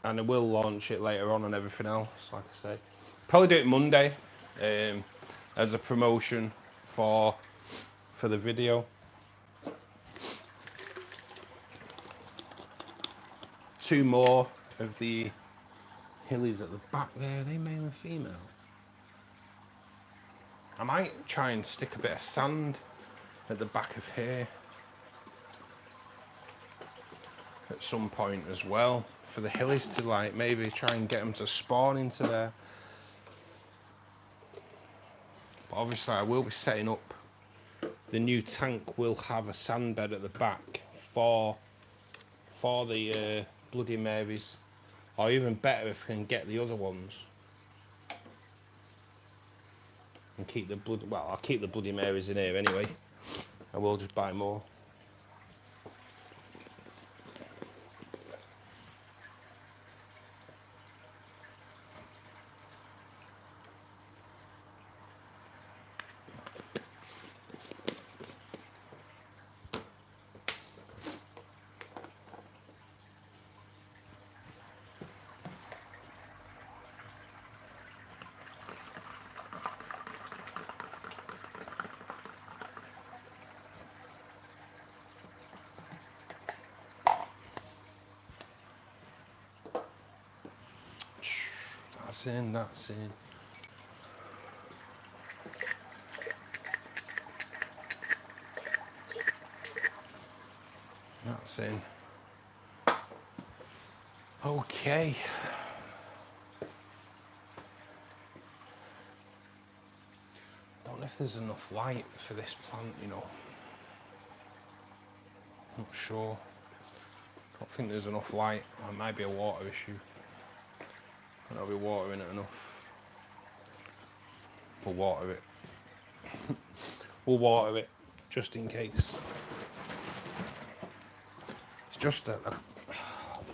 and I will launch it later on and everything else, like I say. Probably do it Monday as a promotion for the video. Two more of the hillies at the back there. Are they male and female? I might try and stick a bit of sand at the back of here at some point as well for the hillies to like maybe try and get them to spawn into there. But obviously I will be setting up the new tank. Will have a sand bed at the back for the Bloody Marys, or even better if I can get the other ones and keep the well, I'll keep the Bloody Marys in here anyway. I will just buy more. That's in, that's in. That's in. Okay. Don't know if there's enough light for this plant, you know. Not sure. Don't think there's enough light. It might be a water issue. I'll be watering it enough. We'll water it. We'll water it just in case. It's just the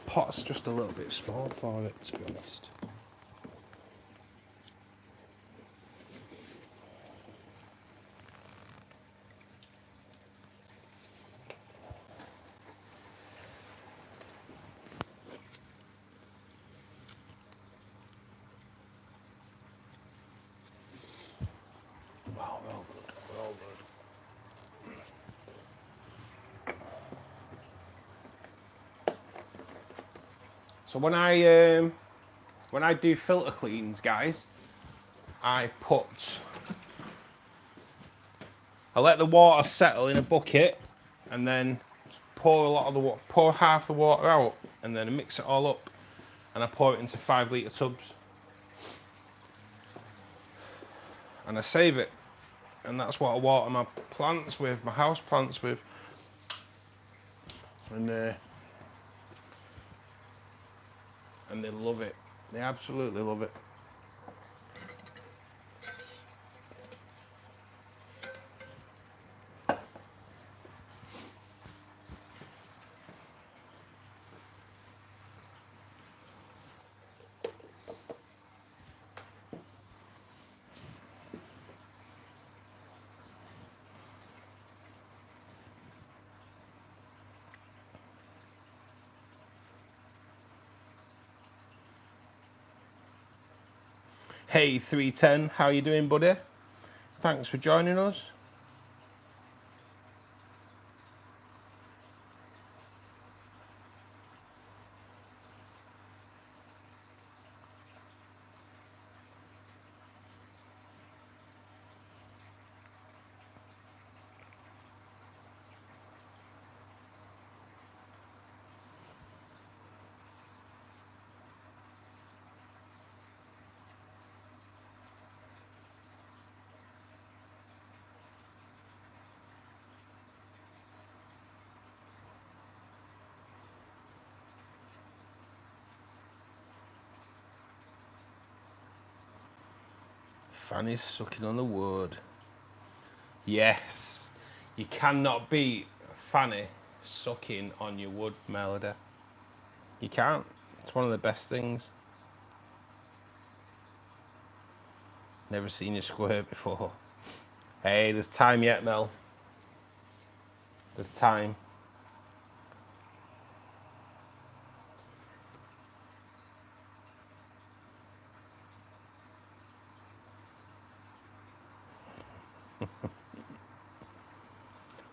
pot's just a little bit small for it, to be honest. Well good, well good. So when I do filter cleans, guys, I let the water settle in a bucket, and then pour half the water out, and then I mix it all up, and I pour it into 5 litre tubs, and I save it, and that's what I water my plants with, my house plants with, and they love it. They absolutely love it. Hey 310, how you doing, buddy? Thanks for joining us. Fanny's sucking on the wood. Yes, you cannot beat Fanny sucking on your wood, Melody. You can't. It's one of the best things. Never seen you squirt before. Hey, there's time yet, Mel. There's time.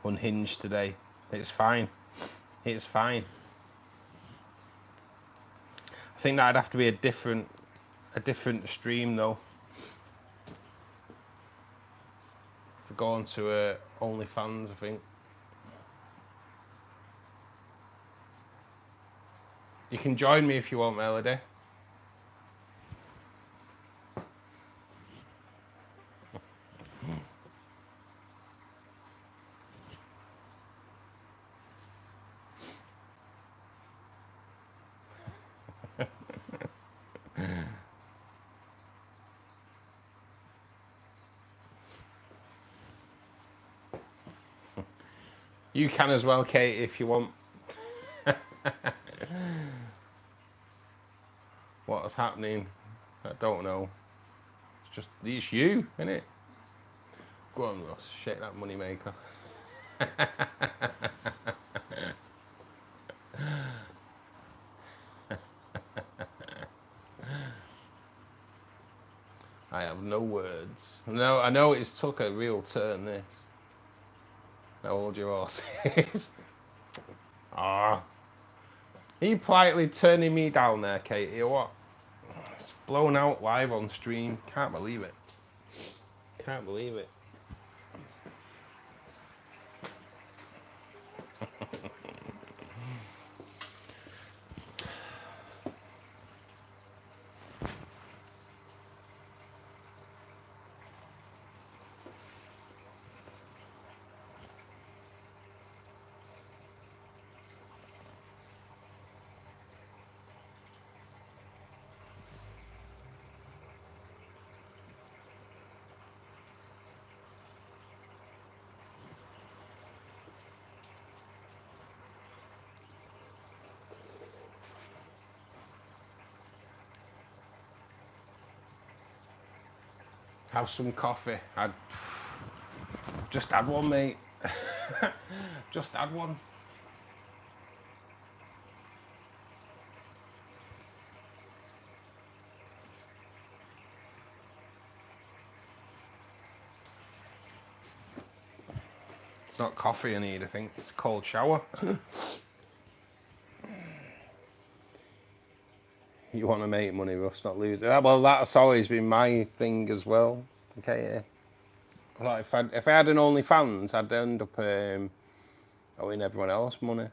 Unhinged today. It's fine. It's fine. I think that'd have to be a different stream though. To go on to OnlyFans, I think. You can join me if you want, Melody. You can as well, Kate, if you want. What's happening? I don't know. It's you, isn't it? Go on, Ross. Shake that money maker. I have no words. No, I know it's took a real turn, this. How old your horse is. Ah. Are you politely turning me down there, Katie, or what? It's blown out live on stream. Can't believe it. Can't believe it. Have some coffee. I'd just had one, mate. Just had one. It's not coffee I need, I think. It's a cold shower. You want to make money, Russ, not lose it. Well, that's always been my thing as well. Okay, yeah. Like if I had an OnlyFans, I'd end up owing everyone else money.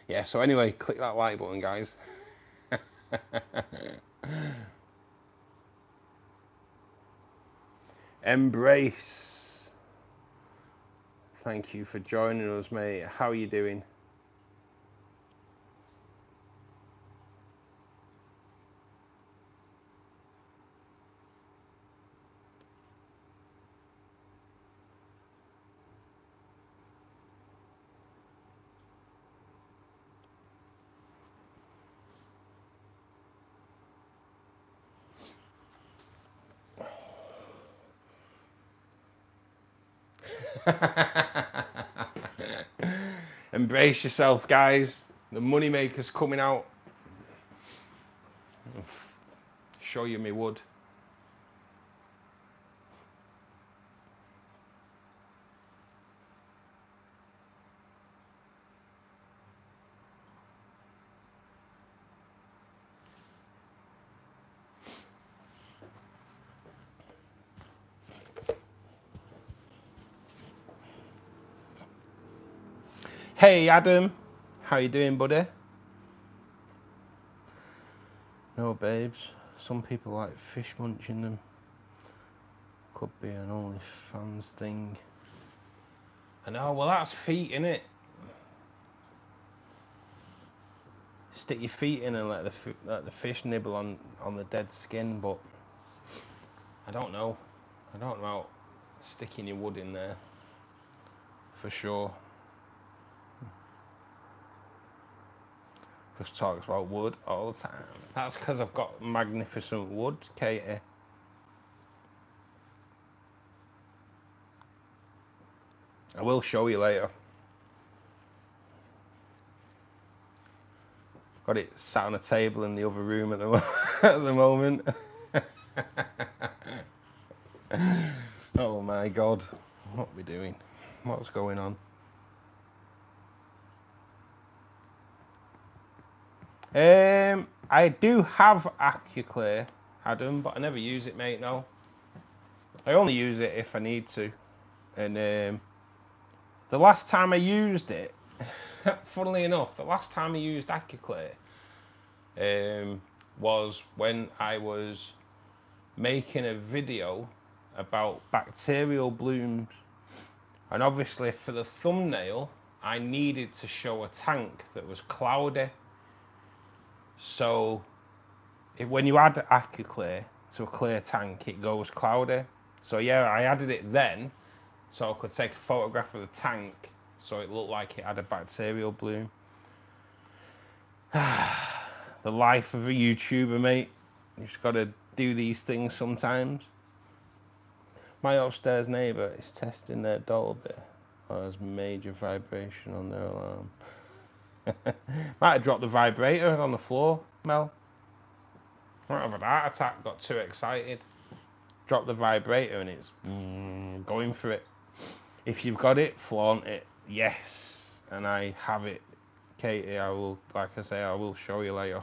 Yeah, so anyway, click that like button, guys. Embrace. Thank you for joining us, mate. How are you doing? Embrace yourself, guys. The moneymaker's coming out. Show you me wood. Hey Adam, how you doing, buddy? No, babes. Some people like fish munching them. Could be an OnlyFans thing. I know. Well, that's feet, innit? Stick your feet in and let the fish nibble on the dead skin. But I don't know. I don't know. sticking your wood in there for sure. Just talks about wood all the time. That's because I've got magnificent wood, Katie. I will show you later. Got it sat on a table in the other room at the moment. Oh my god, what are we doing? What's going on? I do have AccuClear, Adam, but I never use it, mate. No, I only use it if I need to. And the last time I used it, funnily enough, the last time I used AccuClear was when I was making a video about bacterial blooms, and obviously for the thumbnail I needed to show a tank that was cloudy. So when you add AccuClear to a clear tank, it goes cloudy. So yeah, I added it then so I could take a photograph of the tank so it looked like it had a bacterial bloom. The life of a YouTuber, mate. You just got to do these things sometimes. My upstairs neighbour is testing their Dolby. Oh, there's major vibration on their alarm. Might have dropped the vibrator on the floor, Mel. Might have had a heart attack, got too excited. Dropped the vibrator and it's going for it. If you've got it, flaunt it. Yes, and I have it. Katie, I will, like I say, I will show you later.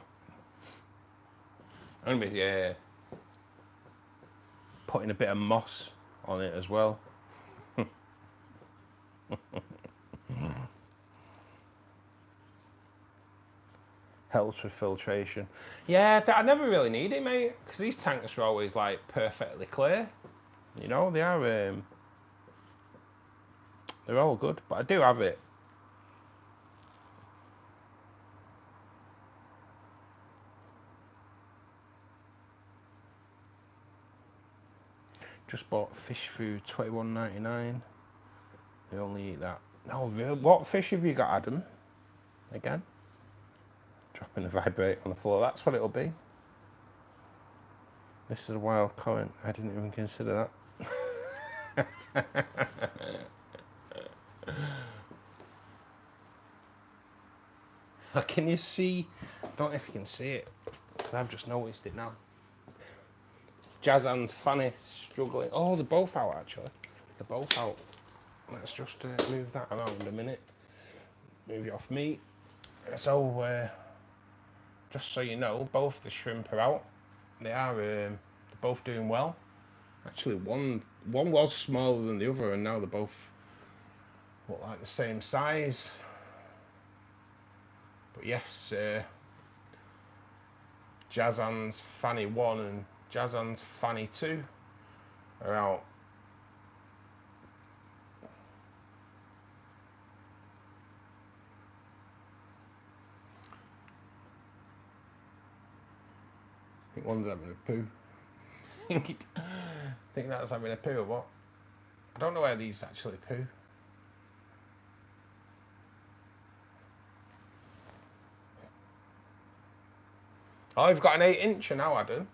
I'm gonna be putting a bit of moss on it as well. Helps with filtration. Yeah, I never really need it, mate, because these tanks are always like perfectly clear. You know, they are. They're all good, but I do have it. Just bought fish food, $21.99. They only eat that. Oh, what fish have you got, Adam? Again? Dropping the vibrate on the floor. That's what it'll be. This is a wild comment. I didn't even consider that. Can you see? I don't know if you can see it, because I've just noticed it now. Jazan's Fanny struggling. Oh, they're both out, actually. They're both out. Let's just move that around a minute. Move it off me. So, just so you know, both the shrimp are out. They are they're both doing well. Actually, one was smaller than the other, and now they're both look like the same size. But yes, Jazan's Fanny 1 and Jazan's Fanny 2 are out. I think one's having a poo. I think that's having a poo or what? I don't know where these actually poo. Oh, I've got an 8-incher now, Adam.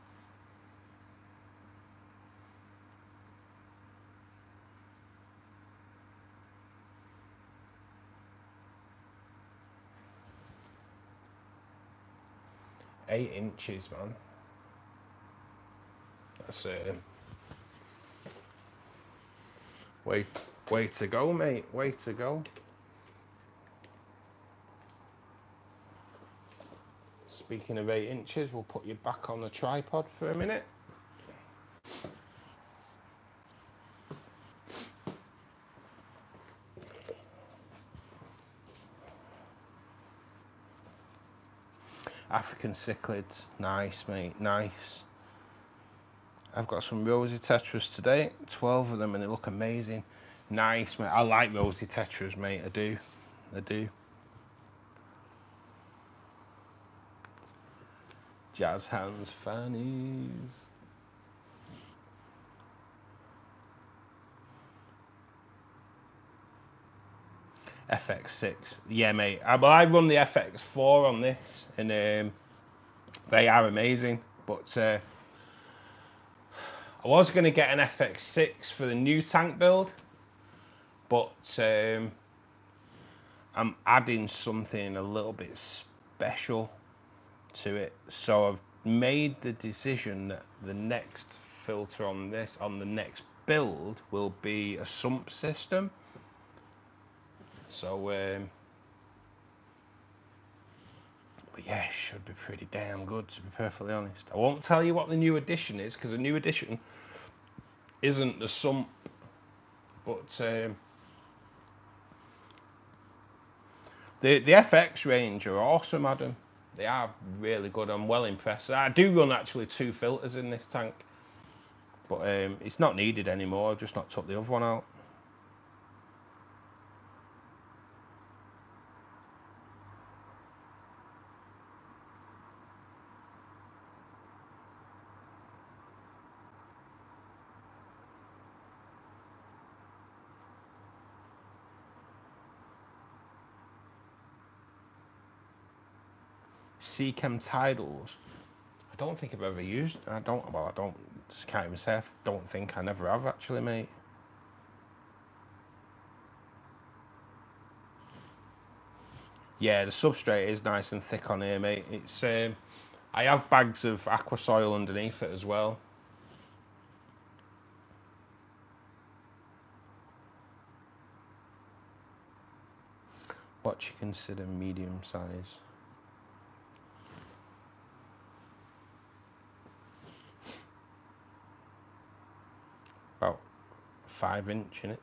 Eight inches, man. That's way to go, mate. Way to go. Speaking of 8 inches, we'll put you back on the tripod for a minute. African cichlids, nice, mate, nice. I've got some rosy tetras today, 12 of them, and they look amazing. Nice, mate. I like rosy tetras, mate. I do. Jazz hands, fannies. FX6. Yeah, mate. Well, I run the FX4 on this, and they are amazing. But I was going to get an FX6 for the new tank build, but I'm adding something a little bit special to it. So I've made the decision that the next filter on the next build, will be a sump system. So but yeah, it should be pretty damn good, to be perfectly honest. I won't tell you what the new addition is, because the new addition isn't the sump, but the FX range are awesome, Adam. They are really good. I'm well impressed. I do run actually 2 filters in this tank, but it's not needed anymore. I've just not took the other one out. Seachem Tidals. I don't think I've ever used. I just can't even say. I don't think I never have actually, mate. Yeah, the substrate is nice and thick on here, mate. It's I have bags of aqua soil underneath it as well. What you consider medium size? About 5-inch in it.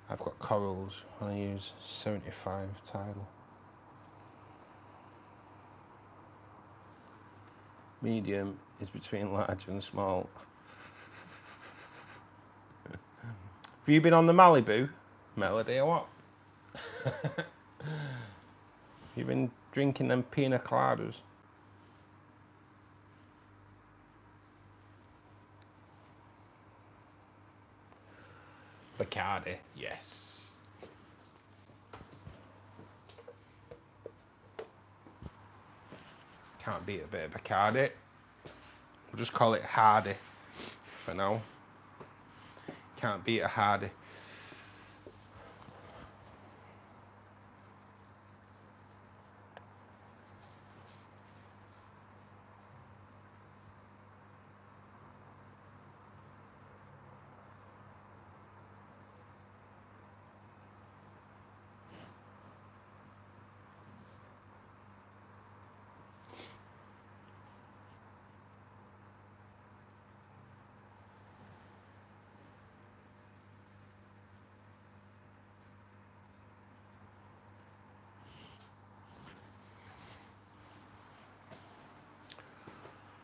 I've got corals. I use 75 tidal. Medium is between large and small. Have you been on the Malibu, Melody, or what? You've been drinking them pina coladas? Bacardi, yes. Can't beat a bit of Bacardi. We'll just call it Hardy for now. Can't beat a Hardy.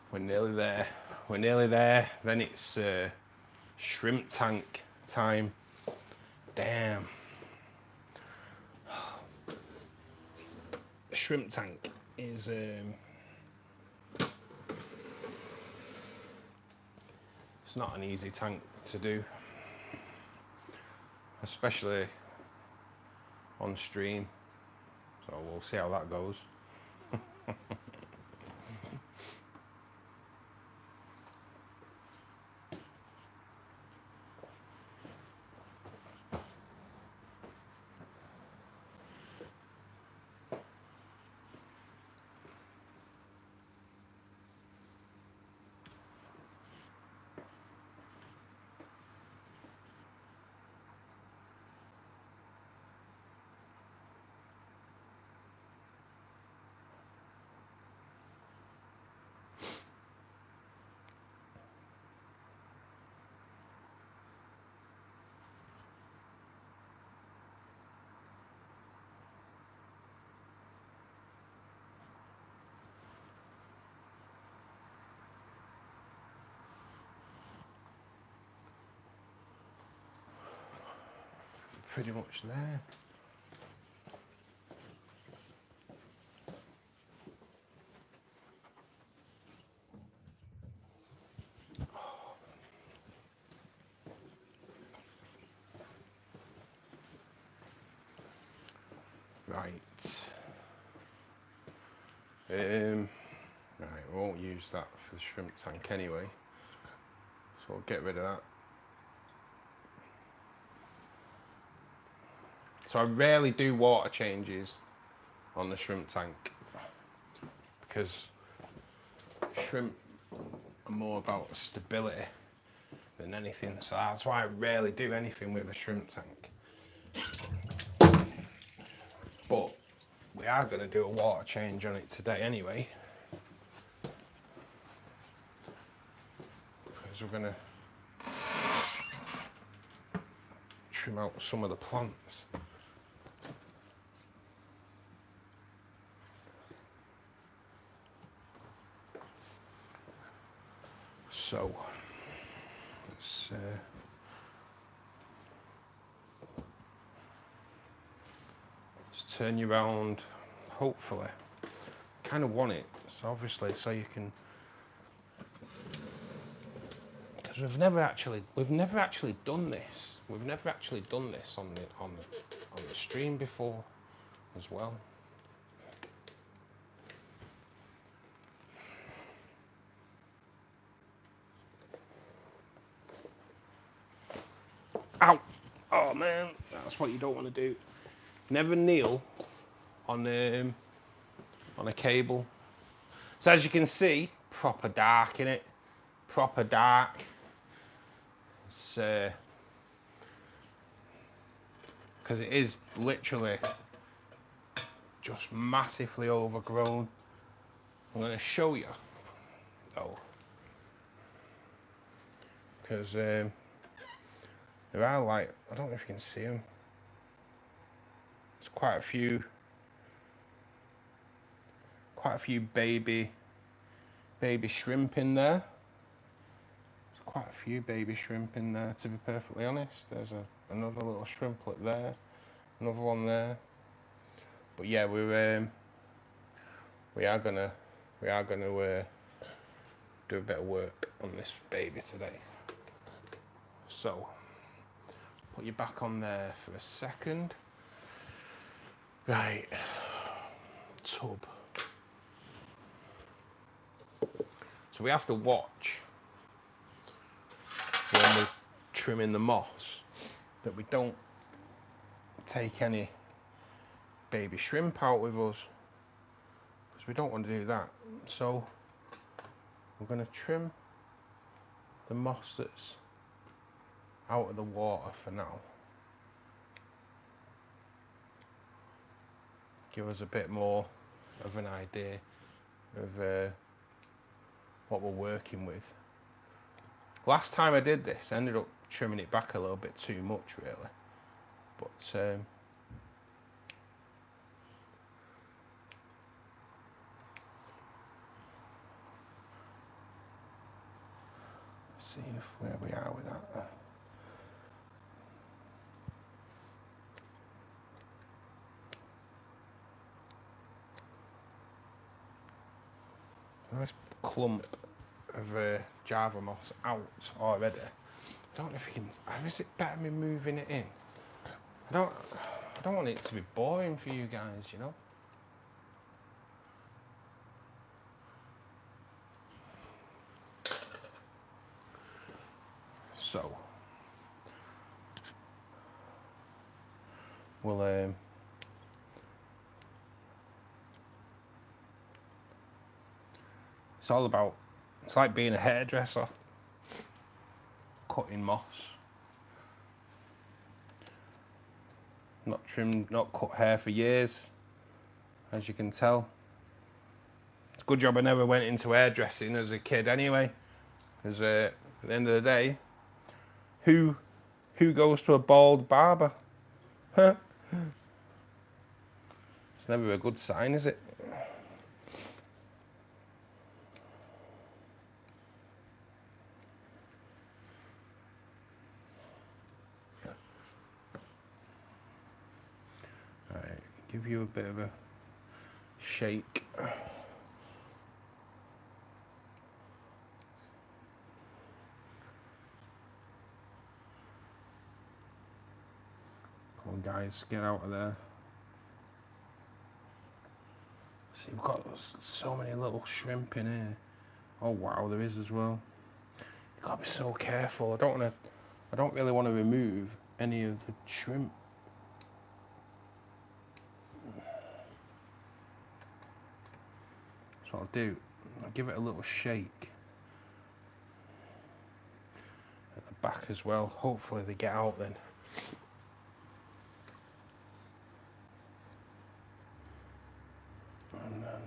We're nearly there. We're nearly there. Then it's shrimp tank time. Damn. Shrimp tank is it's not an easy tank to do, especially on stream. So we'll see how that goes. Pretty much there. Right, we won't use that for the shrimp tank anyway, so we'll get rid of that. So I rarely do water changes on the shrimp tank because shrimp are more about stability than anything, so that's why I rarely do anything with a shrimp tank. But we are going to do a water change on it today anyway, because we're going to trim out some of the plants. So let's turn you around. Hopefully, kind of want it. So obviously, so you can, because we've never actually done this. We've never actually done this on the stream before, as well. Ow! Oh man, that's what you don't want to do. Never kneel on a cable. So as you can see, proper dark in it. Proper dark. It's because it is literally just massively overgrown. I'm going to show you though, because there are, like, I don't know if you can see them. There's quite a few baby shrimp in there. There's quite a few baby shrimp in there, to be perfectly honest. There's another little shrimplet there, another one there. But yeah, we are gonna do a bit of work on this baby today. So put you back on there for a second. Right, tub. So we have to watch when we're trimming the moss that we don't take any baby shrimp out with us, because we don't want to do that. So we're going to trim the moss that's out of the water for now. Give us a bit more of an idea of what we're working with. Last time I did this, I ended up trimming it back a little bit too much, really. But let's see where we are with that. Nice clump of Java moss out already. I don't know if you can. Is it better me moving it in? I don't want it to be boring for you guys, you know. So we'll it's all about, it's like being a hairdresser, cutting moss. Not trimmed, not cut hair for years, as you can tell. It's a good job I never went into hairdressing as a kid anyway, because at the end of the day, who goes to a bald barber? Huh? It's never a good sign, is it? Right, give you a bit of a shake. Come on guys, get out of there. See, we've got so many little shrimp in here. Oh wow, there is as well. You've got to be so careful. I don't really want to remove any of the shrimp. So what I'll do, I'll give it a little shake at the back as well. Hopefully they get out then. And then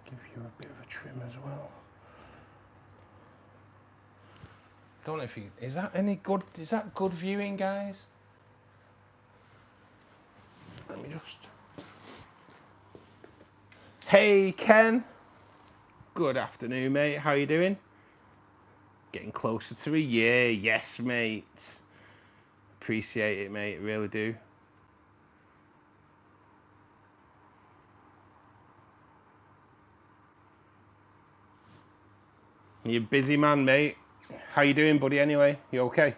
give you a bit of a trim as well. Don't know if you, is that good viewing, guys? Let me just. Hey Ken, good afternoon mate, how you doing? Getting closer to a year, yes mate. Appreciate it mate, really do. You busy man mate? How you doing buddy anyway? You okay?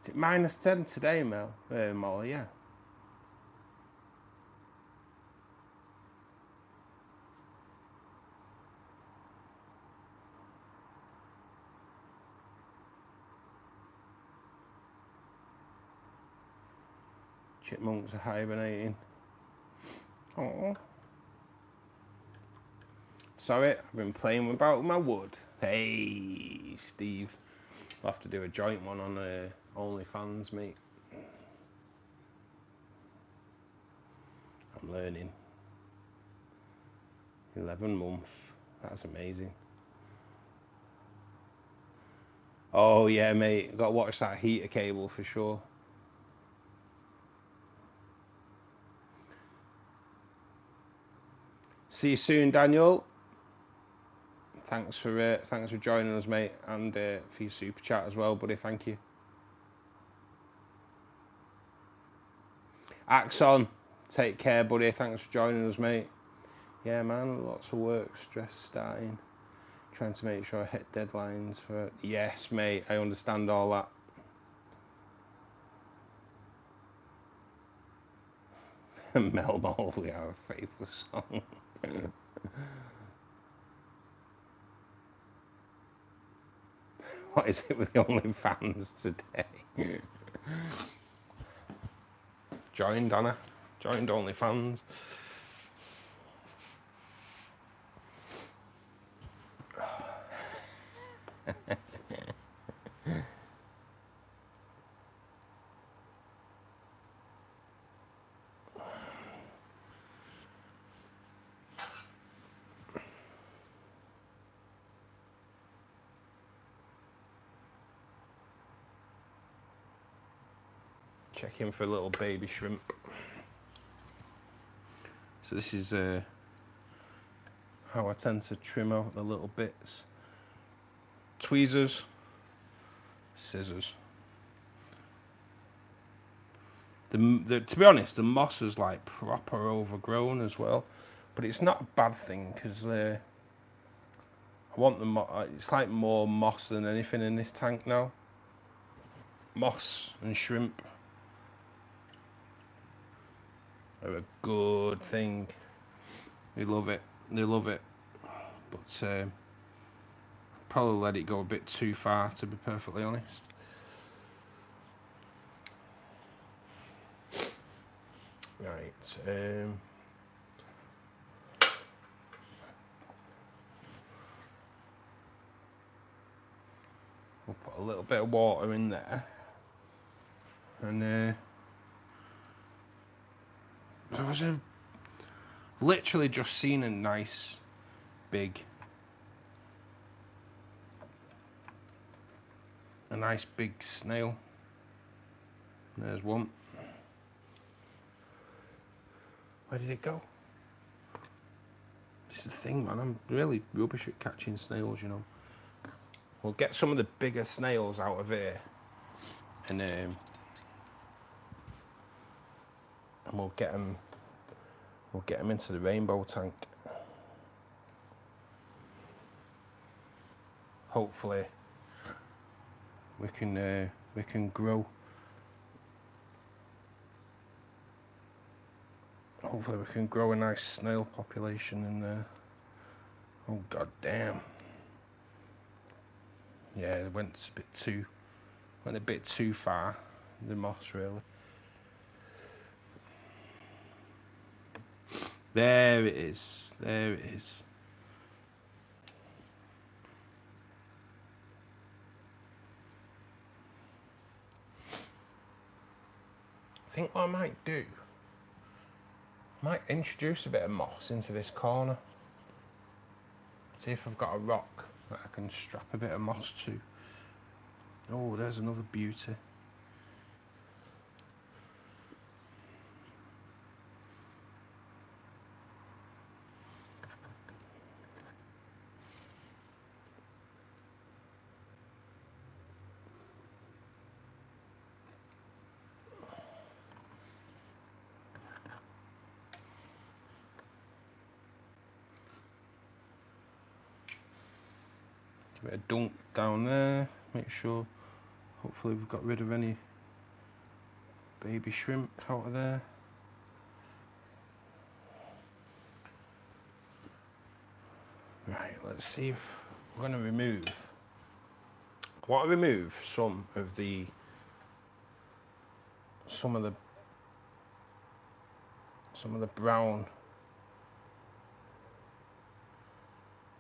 Is it -10 today, Molly? Yeah. Chipmunks are hibernating. Oh. Sorry, I've been playing about my wood. Hey, Steve. I'll have to do a joint one on OnlyFans, mate. I'm learning. 11 months. That's amazing. Oh yeah, mate. Got to watch that heater cable for sure. See you soon, Daniel. Thanks for joining us, mate, and for your super chat as well, buddy. Thank you. Axon, take care, buddy. Thanks for joining us, mate. Yeah, man, lots of work, stress starting. Trying to make sure I hit deadlines for... Yes, mate, I understand all that. Melmole, we are a faithless song. What is it with the OnlyFans today? Joined, Anna. Joined OnlyFans. Checking for a little baby shrimp. So this is how I tend to trim out the little bits. Tweezers, scissors. To be honest, the moss is like proper overgrown as well, but it's not a bad thing because I want the it's like more moss than anything in this tank now. Moss and shrimp are a good thing. They love it. They love it. But probably let it go a bit too far, to be perfectly honest. Right. We'll put a little bit of water in there, and there was literally just seen a nice big snail. There's one. Where did it go? This is the thing, man. I'm really rubbish at catching snails, you know. We'll get some of the bigger snails out of here, and and we'll get them into the rainbow tank. Hopefully we can grow. Hopefully we can grow a nice snail population in there. Oh god damn. Yeah, it went a bit too far, the moss really. There it is. There it is. I think what I might do, I might introduce a bit of moss into this corner. See if I've got a rock that I can strap a bit of moss to. Oh, there's another beauty. Give it a dunk down there, make sure, hopefully we've got rid of any baby shrimp out of there. Right, let's see if we're going to remove, I want to remove some of the brown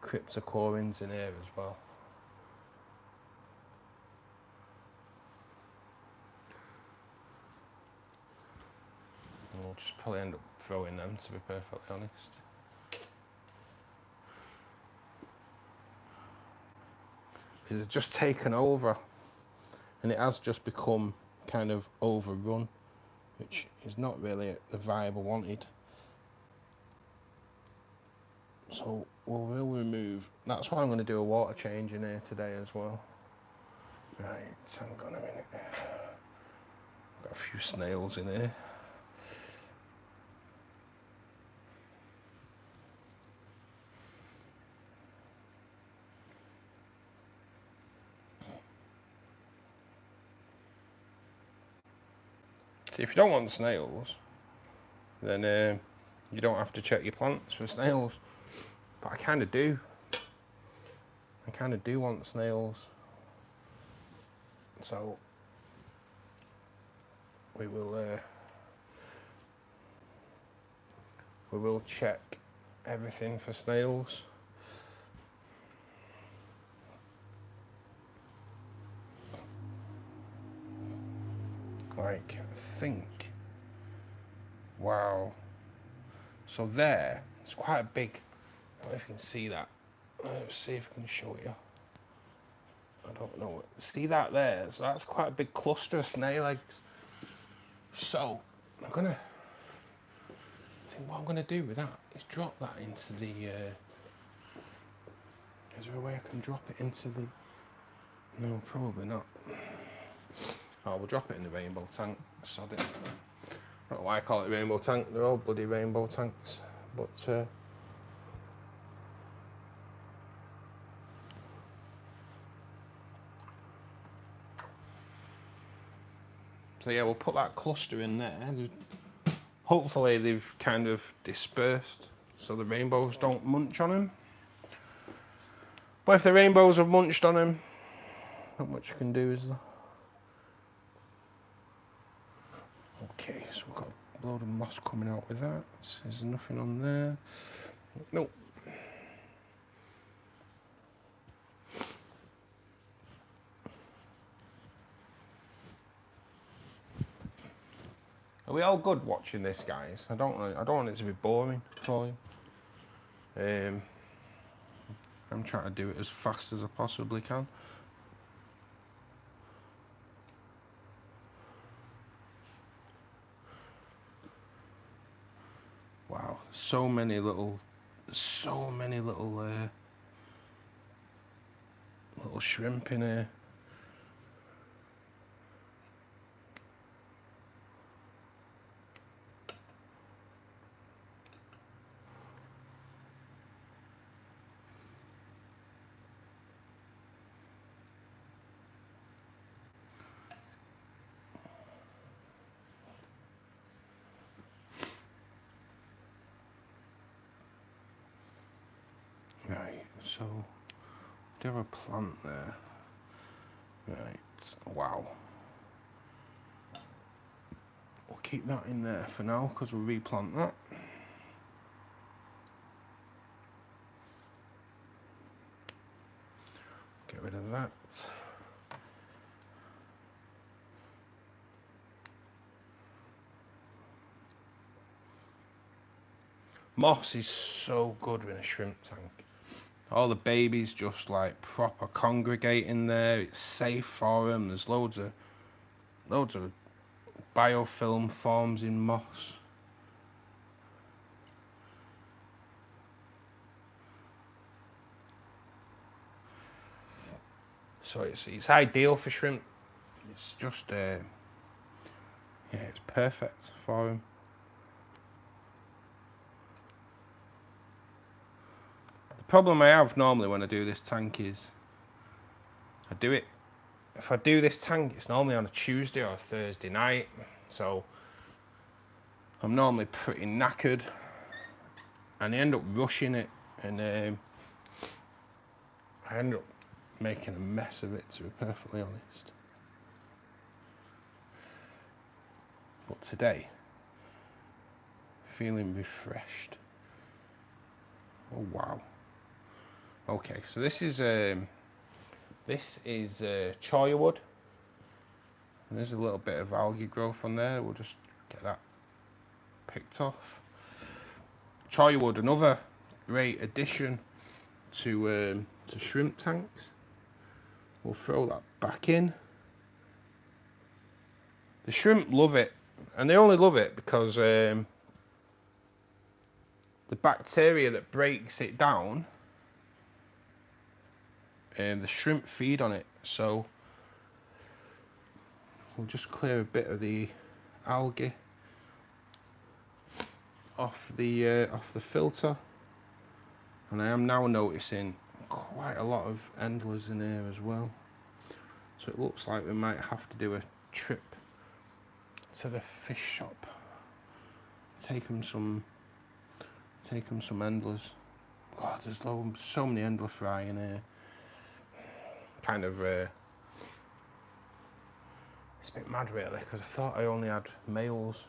cryptocoryns in here as well. We'll just probably end up throwing them, to be perfectly honest. Because it's just taken over, and it has just become kind of overrun, which is not really the vibe I wanted. So we'll remove, that's why I'm going to do a water change in here today as well. Right, hang on a minute. Got a few snails in here. See, if you don't want snails, then you don't have to check your plants for snails. But I kind of do. I kind of do want snails. So we will check everything for snails. Like, I think, wow. So there, it's quite a big, I don't know if you can see that. Let's see if I can show you. I don't know. See that there? So that's quite a big cluster of snail eggs. So I think what I'm gonna do with that is drop that into the. Is there a way I can drop it into the? No, probably not. Oh, we'll drop it in the rainbow tank. Sod it. I don't know why I call it rainbow tank. They're all bloody rainbow tanks. But so yeah, we'll put that cluster in there. Hopefully they've kind of dispersed so the rainbows don't munch on them. But if the rainbows have munched on them, not much you can do, is there? Okay, so we've got a load of moss coming out with that. There's nothing on there. Nope. Are we all good watching this, guys? I don't want it to be boring for you. I'm trying to do it as fast as I possibly can. Wow, so many little little shrimp in here. So do have a plant there. Right, wow. We'll keep that in there for now because we'll replant that. Get rid of that. Moss is so good in a shrimp tank. All the babies just like proper congregate in there. It's safe for them. There's loads of biofilm forms in moss. So it's ideal for shrimp. It's just yeah, it's perfect for them. The problem I have normally when I do this tank is if I do this tank, it's normally on a Tuesday or a Thursday night, so I'm normally pretty knackered and I end up rushing it, and I end up making a mess of it, to be perfectly honest. But today, feeling refreshed. Oh wow. Okay, so this is choya wood. And there's a little bit of algae growth on there. We'll just get that picked off. Choya wood, another great addition to shrimp tanks. We'll throw that back in. The shrimp love it, and they only love it because the bacteria that breaks it down, the shrimp feed on it. So we'll just clear a bit of the algae off the filter, and I am now noticing quite a lot of endlers in here as well. So it looks like we might have to do a trip to the fish shop, take them some endlers. God, there's so many endler fry in here. Kind of it's a bit mad really, because I thought I only had males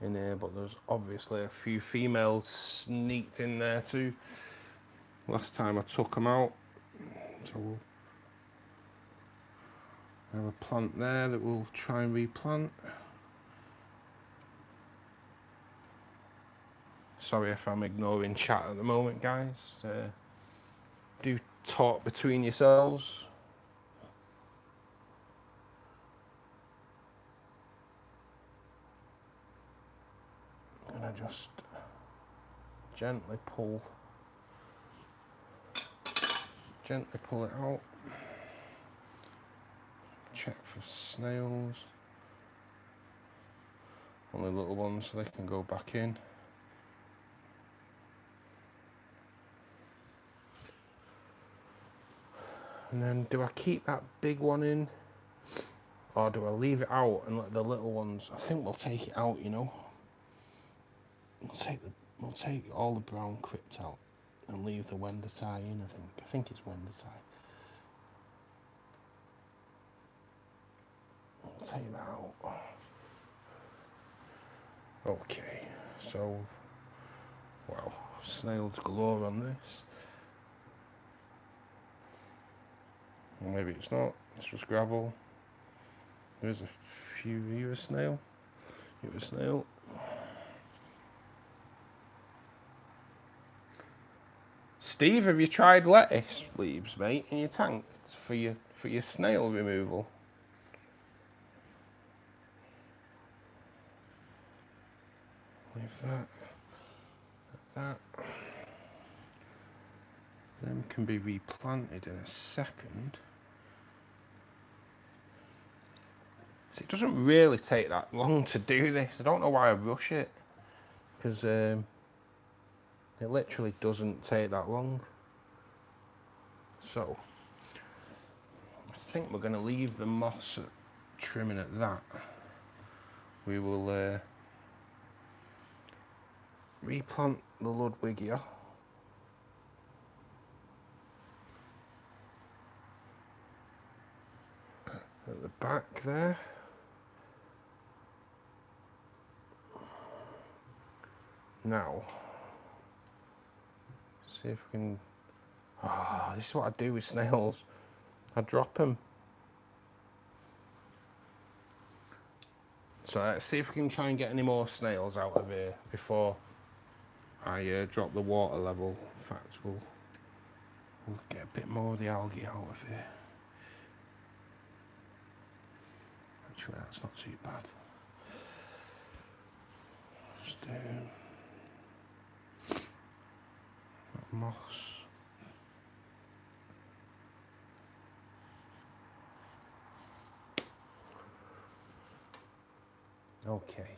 in here, but there's obviously a few females sneaked in there too last time I took them out. So we'll have a plant there that we'll try and replant. Sorry if I'm ignoring chat at the moment, guys. Do talk between yourselves. And I just gently pull it out. Check for snails. Only little ones, so they can go back in. And then do I keep that big one in, or do I leave it out and let the little ones? I think we'll take it out, you know. We'll take all the brown crypt out and leave the Wendertai in. I think it's Wendertai. We'll take that out. Okay, so wow, snails galore on this. Or maybe it's not. It's just gravel. There's a few. You a snail? You a snail? Steve, have you tried lettuce leaves, mate, in your tank for your snail removal? Leave that. Them can be replanted in a second. So it doesn't really take that long to do this. I don't know why I rush it, because it literally doesn't take that long. So I think we're going to leave the moss trimming at that. We will replant the Ludwigia. at the back there. Now, see if we can. Ah, this is what I do with snails. I drop them. So let's see if we can try and get any more snails out of here before I drop the water level. In fact, we'll get a bit more of the algae out of here. Actually, that's not too bad. Just moss. Okay.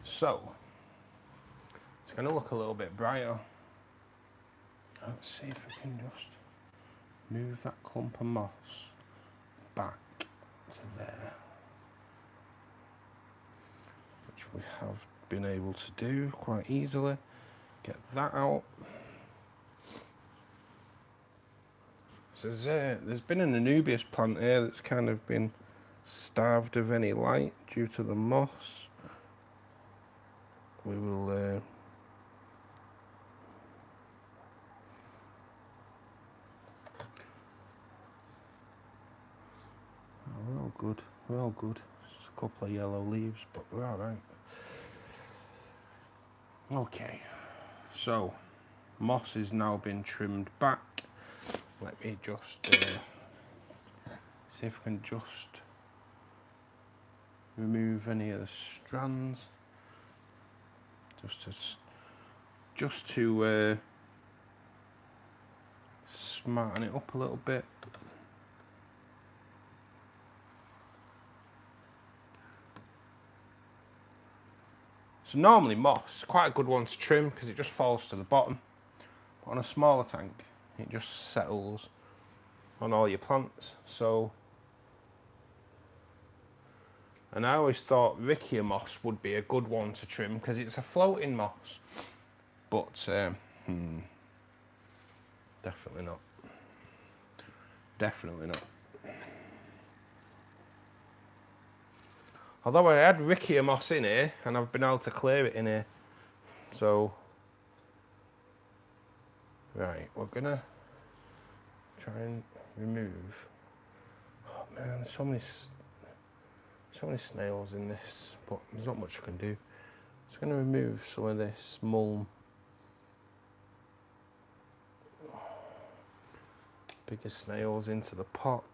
So it's going to look a little bit brighter. Let's see if we can just move that clump of moss back to there, which we have been able to do quite easily. Get that out. So there's been an Anubias plant here that's kind of been starved of any light due to the moss. We will we're all good. We're all good. Just a couple of yellow leaves, but we're all right. Okay, so moss is now been trimmed back. Let me just see if I can just remove any of the strands, just to smarten it up a little bit. So normally moss, quite a good one to trim because it just falls to the bottom. But on a smaller tank, it just settles on all your plants. So, and I always thought Riccia moss would be a good one to trim because it's a floating moss. But definitely not. Definitely not. Although I had Riccia moss in here and I've been able to clear it in here. So, right, we're gonna try and remove. Oh man, there's so many snails in this, but there's not much I can do. Just gonna remove some of this mulm. Bigger snails into the pot.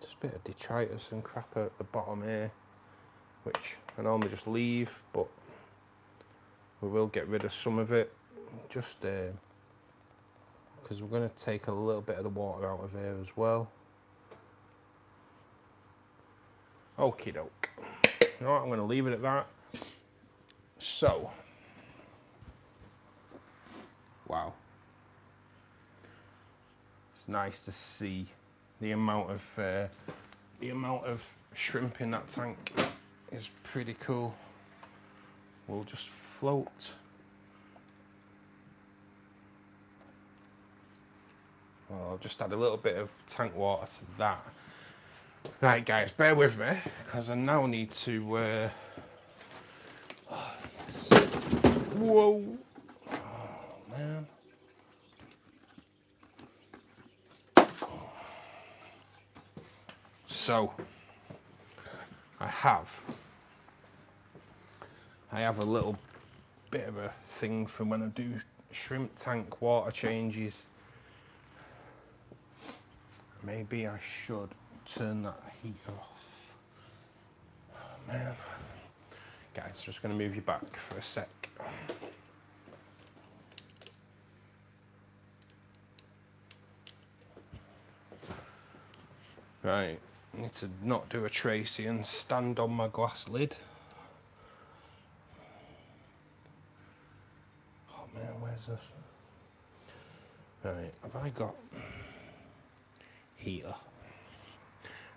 Just a bit of detritus and crap at the bottom here, which I normally just leave, but we will get rid of some of it, just because we're going to take a little bit of the water out of here as well. Okie doke. You know what, I'm going to leave it at that. So, wow, it's nice to see the amount of shrimp in that tank is pretty cool. We'll just float. Well, I'll just add a little bit of tank water to that. Right guys, bear with me, because I now need to whoa, oh man. So I have a little bit of a thing for when I do shrimp tank water changes. Maybe I should turn that heat off. Oh man. Guys, just going to move you back for a sec. Right, I need to not do a Tracy and stand on my glass lid. Oh man, where's this? Right, have I got heater?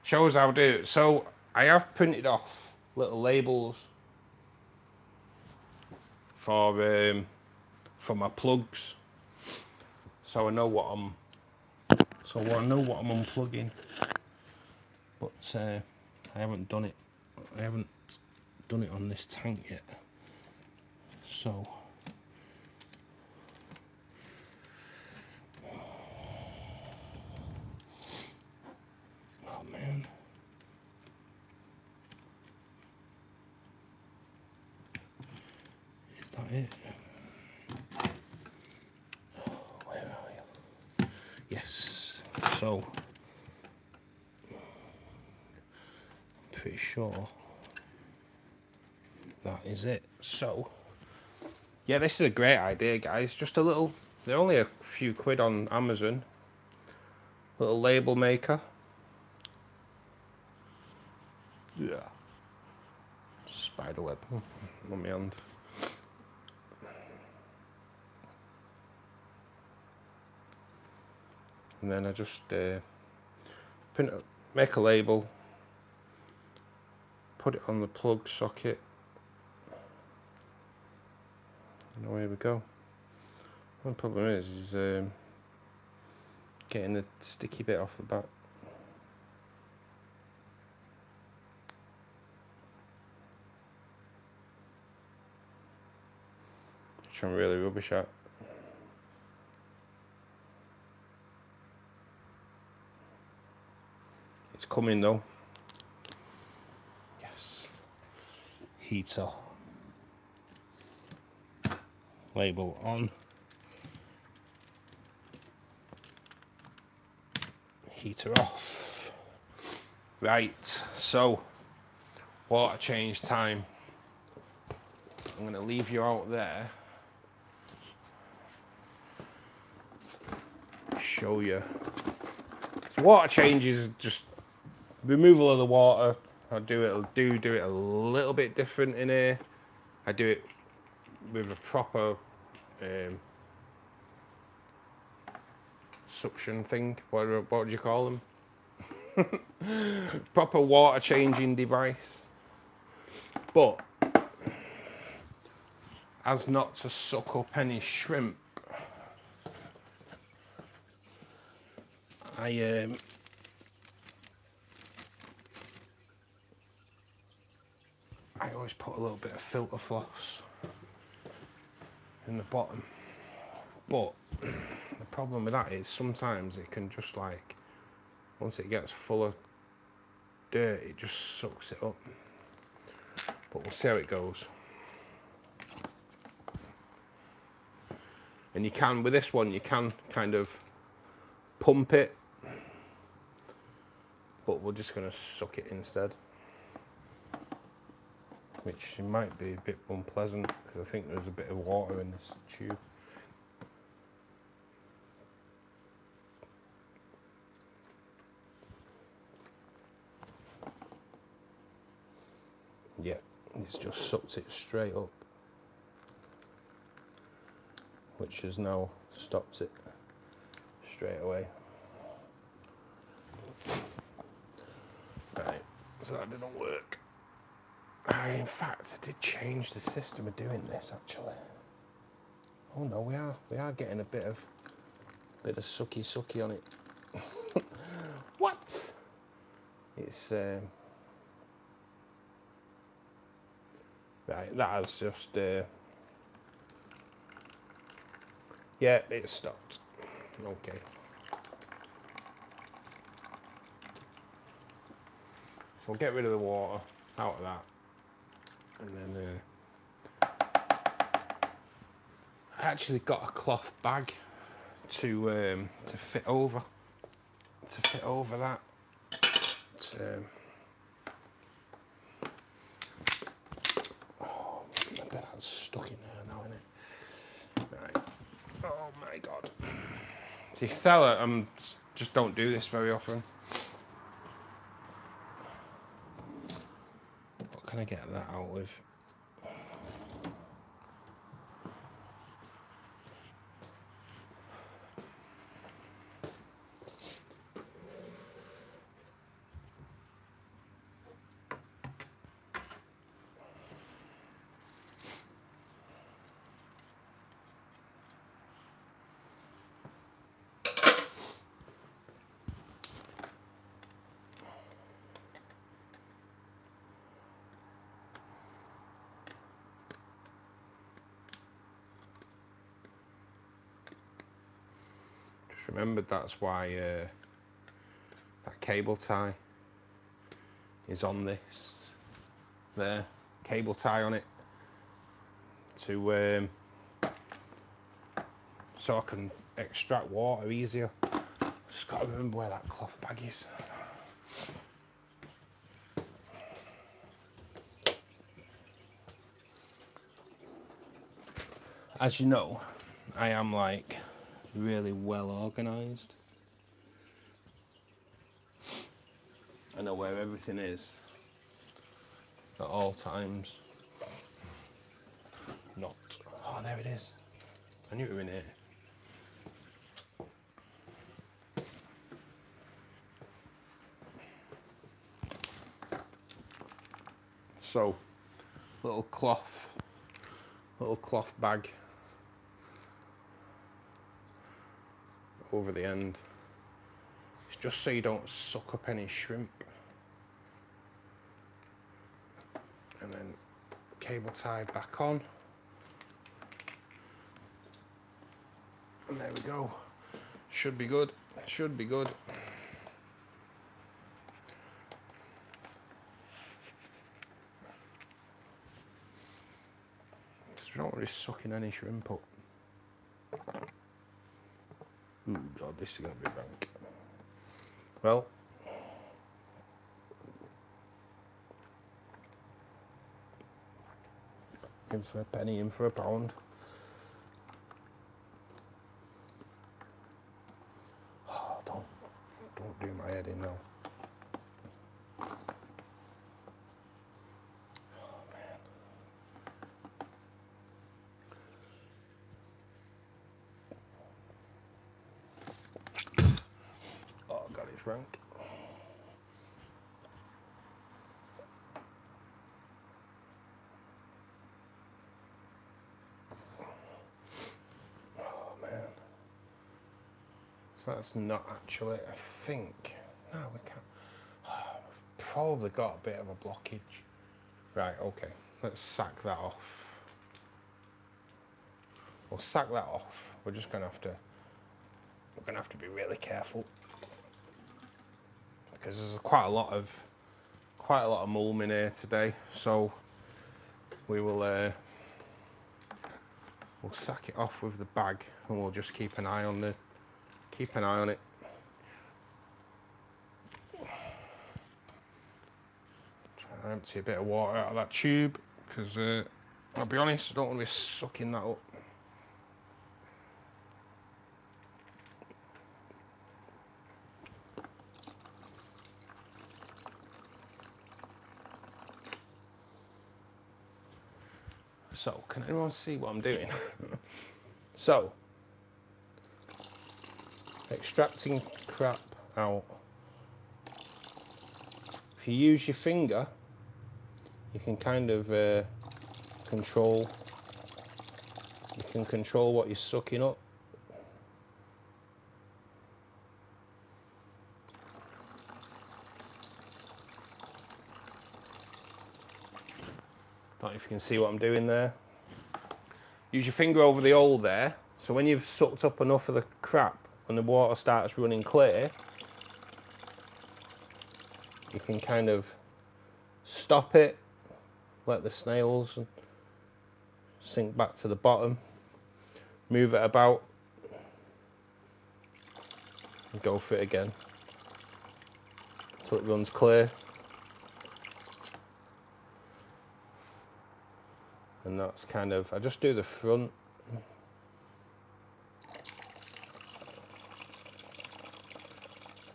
Shows how to do it. So I have printed off little labels for my plugs, so I know what I'm unplugging. But I haven't done it. I haven't done it on this tank yet. So oh man. Is that it? Where are you? Yes. So I'm pretty sure that is it. So yeah, this is a great idea, guys. Just a little, they're only a few quid on Amazon. Little label maker. Yeah. Spider web on my hand. And then I just print, make a label, put it on the plug socket, and away we go. The problem is getting the sticky bit off the back. Which I'm really rubbish at. It's coming though. Yes. Heater. Label on. Heater off. Right, so water change time. I'm going to leave you out there. Show you. So water change is just removal of the water. I do it a little bit different in here. I do it with a proper suction thing. What do you call them? Proper water changing device. But as not to suck up any shrimp, I always put a little bit of filter floss in the bottom. But the problem with that is sometimes it can just, like, once it gets full of dirt, it just sucks it up. But we'll see how it goes. And you can, with this one, you can kind of pump it, but we're just going to suck it instead, which might be a bit unpleasant because I think there's a bit of water in this tube. Yeah, it's just sucked it straight up, which has now stopped it straight away. Right, so that didn't work. In fact, I did change the system of doing this actually. Oh no, we are getting a bit of sucky on it. What? It's right. That has just yeah, it stopped. Okay. So we'll get rid of the water out of that, and then I actually got a cloth bag to fit over that. Oh, I bet that's stuck in there now, isn't it? Right. Oh my god. So you can tell that just don't do this very often. What can I get that out with? remembered that's why that cable tie is on this. There, cable tie on it to so I can extract water easier. Just got to remember where that cloth bag is. As you know, I am like really well organised. I know where everything is at all times. Not. Oh, there it is. I knew it was in here. So, little cloth bag over the end. It's just so you don't suck up any shrimp. And then cable tie back on. And there we go. Should be good. Should be good. Just don't want to be sucking any shrimp up. Ooh, God, this is going to be rank. Well, in for a penny, in for a pound. Oh, don't do my head in now. Oh, man. Oh, God, it's rank. So that's not actually, I think, no, we can't. Oh, we've probably got a bit of a blockage. Right, okay, let's sack that off. We'll sack that off. We're just gonna have to be really careful because there's quite a lot of mulm in here today. So we will we'll sack it off with the bag, and we'll just keep an eye on it. Try and empty a bit of water out of that tube because I'll be honest, I don't want to be sucking that up. So, can anyone see what I'm doing? So, extracting crap out. If you use your finger, you can kind of control what you're sucking up. I don't know if you can see what I'm doing there. Use your finger over the hole there, so when you've sucked up enough of the crap and the water starts running clear, you can kind of stop it, let the snails sink back to the bottom, move it about, and go for it again until it runs clear. And that's kind of, I just do the front.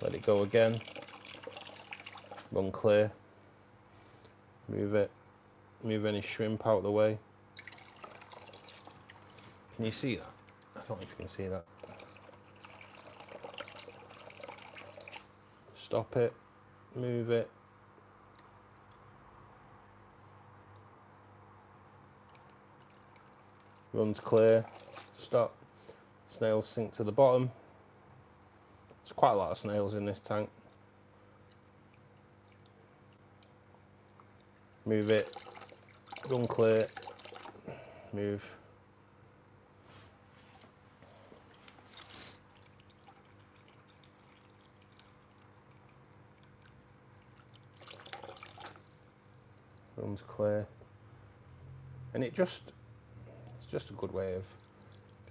Let it go again. Run clear. Move it. Move any shrimp out of the way. Can you see that? I don't know if you can see that. Stop it. Move it. Runs clear, stop, snails sink to the bottom. There's quite a lot of snails in this tank. Move it, run clear, move. runs clear, and it's just a good way of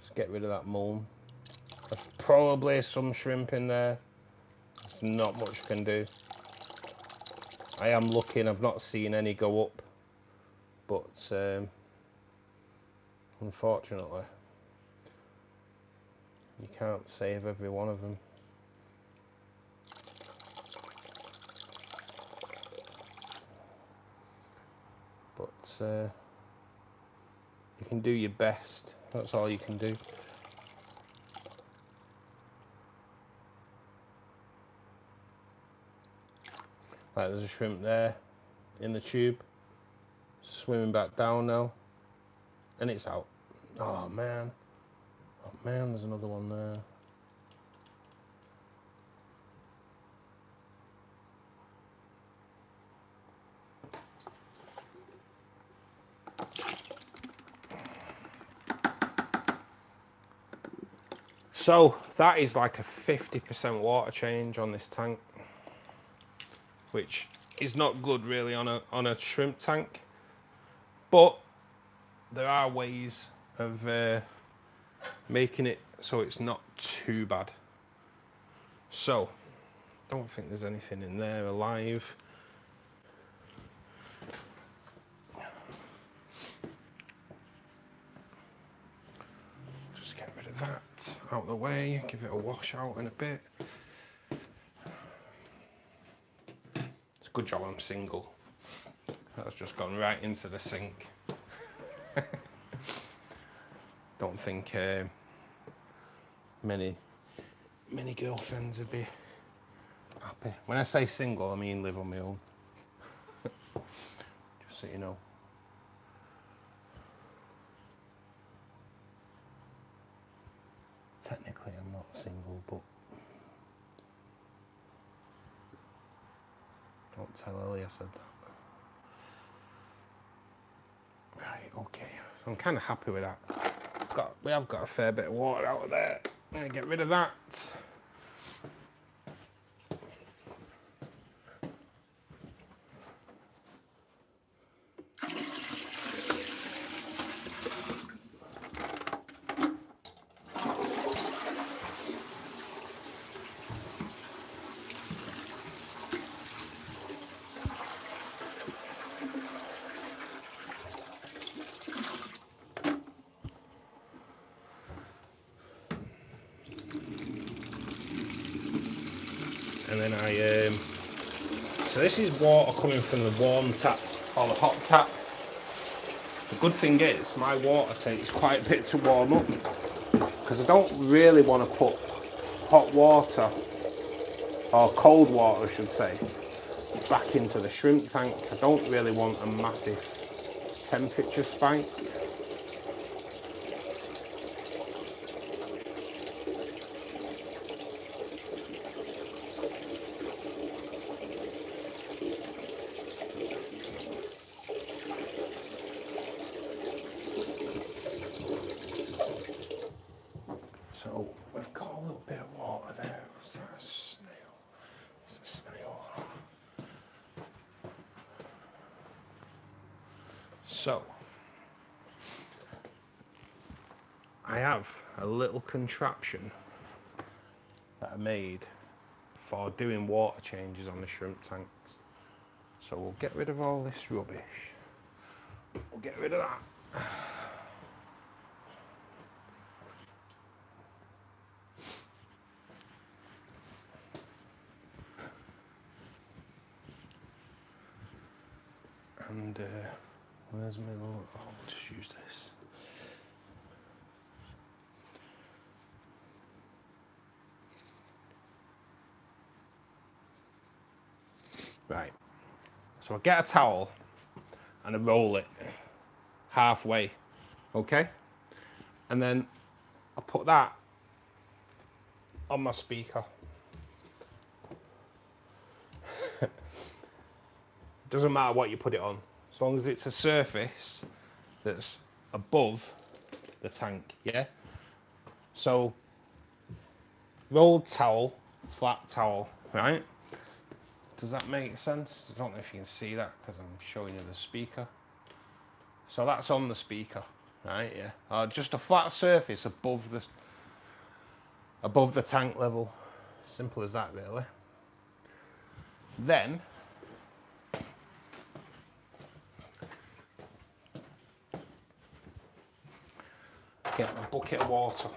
just get rid of that mulm. There's probably some shrimp in there. There's not much I can do. I am looking, I've not seen any go up, but unfortunately you can't save every one of them. But you can do your best, that's all you can do. Like, there's a shrimp there in the tube, swimming back down now, and it's out. Oh man, there's another one there. So that is like a 50% water change on this tank, which is not good really on a shrimp tank, but there are ways of making it so it's not too bad. So don't think there's anything in there alive. Just get rid of that out of the way, give it a wash out in a bit. It's a good job I'm single. That's just gone right into the sink. Don't think many girlfriends would be happy. When I say single, I mean live on my own. Just so you know. Technically I'm not single, but don't tell Ellie I said that. Right, okay. I'm kind of happy with that. We have got a fair bit of water out of there. I'm going to get rid of that. And then so this is water coming from the warm tap or the hot tap. The good thing is my water takes quite a bit to warm up, because I don't really want to put hot water, or cold water I should say, back into the shrimp tank. I don't really want a massive temperature spike. So we've got a little bit of water there. What's that? A snail? It's a snail. So I have a little contraption that I made for doing water changes on the shrimp tanks. So we'll get rid of all this rubbish. We'll get rid of that. And where's my little, oh, I'll just use this. Right, so I get a towel and I roll it halfway, okay? And then I put that on my speaker. Doesn't matter what you put it on, as long as it's a surface that's above the tank, yeah? So, rolled towel, flat towel, right? Does that make sense? I don't know if you can see that because I'm showing you the speaker. So that's on the speaker, right? Yeah. Just a flat surface above the tank level. Simple as that, really. Then get my bucket of water.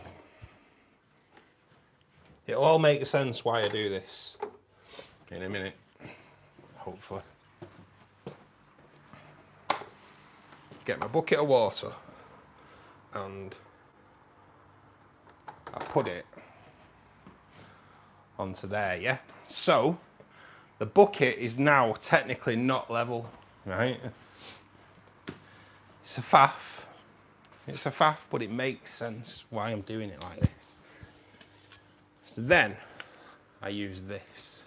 It'll all make sense why I do this in a minute, hopefully. Get my bucket of water and I put it onto there, yeah? So the bucket is now technically not level, right? It's a faff. It's a faff, but it makes sense why I'm doing it like this. So then I use this.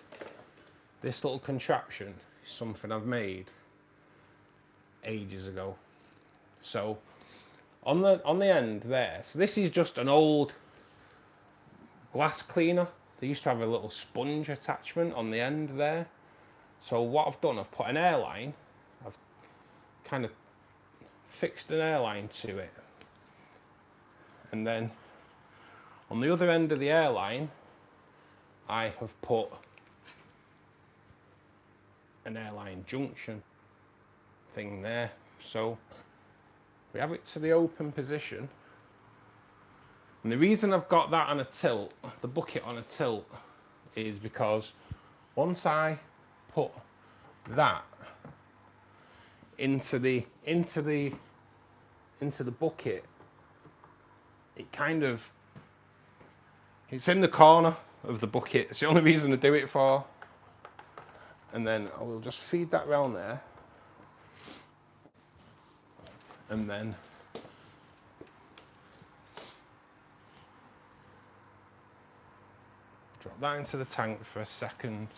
This little contraption is something I've made ages ago. So on the end there, so this is just an old glass cleaner. They used to have a little sponge attachment on the end there. So what I've done, I've put an airline, I've kind of fixed an airline to it. And then on the other end of the airline, I have put an airline junction thing there. So we have it to the open position. And the reason I've got that on a tilt, the bucket on a tilt, is because once I put that into the bucket, it's in the corner of the bucket. It's the only reason to do it for. And then I will just feed that round there. And then drop that into the tank for a second.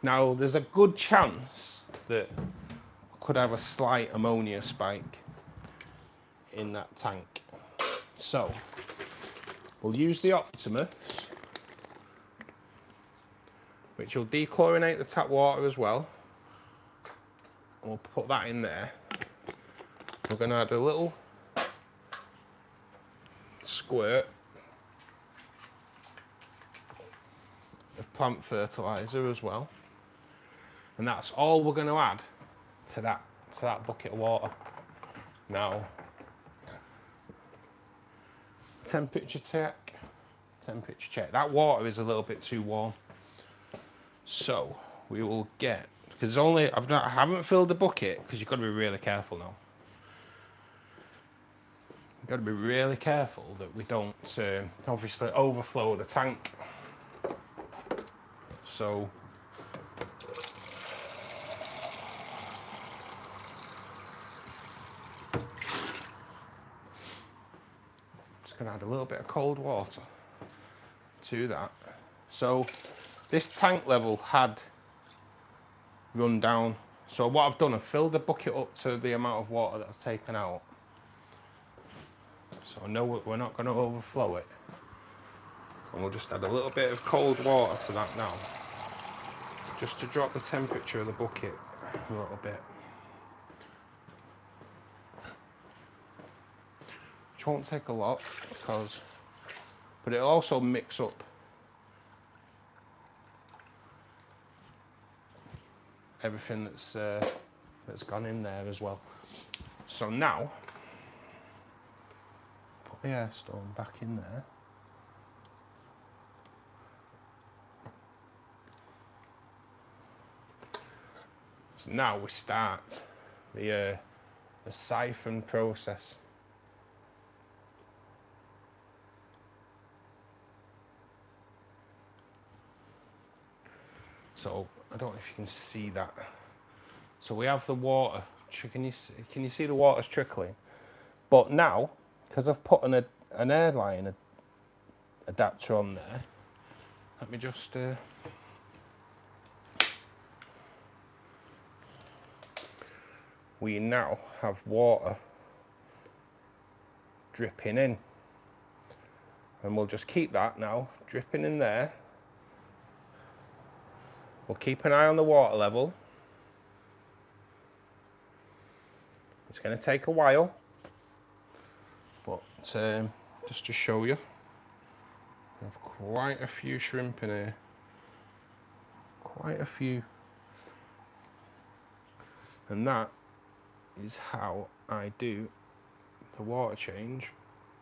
Now there's a good chance that I could have a slight ammonia spike in that tank. So we'll use the Optimus, which will dechlorinate the tap water as well. And we'll put that in there. We're going to add a little squirt of plant fertilizer as well. And that's all we're going to add to that bucket of water. Now, temperature check. That water is a little bit too warm. So we will get, because I haven't filled the bucket, because you've got to be really careful now. You've got to be really careful that we don't obviously overflow the tank. So just going to add a little bit of cold water to that. So this tank level had run down. So what I've done, I've filled the bucket up to the amount of water that I've taken out. So I know we're not going to overflow it. And we'll just add a little bit of cold water to that now, just to drop the temperature of the bucket a little bit. Which won't take a lot, but it'll also mix up everything that's gone in there as well. So now, put the air stone back in there. So now we start the siphon process. So I don't know if you can see that. So we have the water. Can you see the water's trickling? But now, because I've put an airline adapter on there, let me just we now have water dripping in, and we'll just keep that now dripping in there We'll keep an eye on the water level. It's going to take a while, but just to show you, I have quite a few shrimp in here. Quite a few. And that is how I do the water change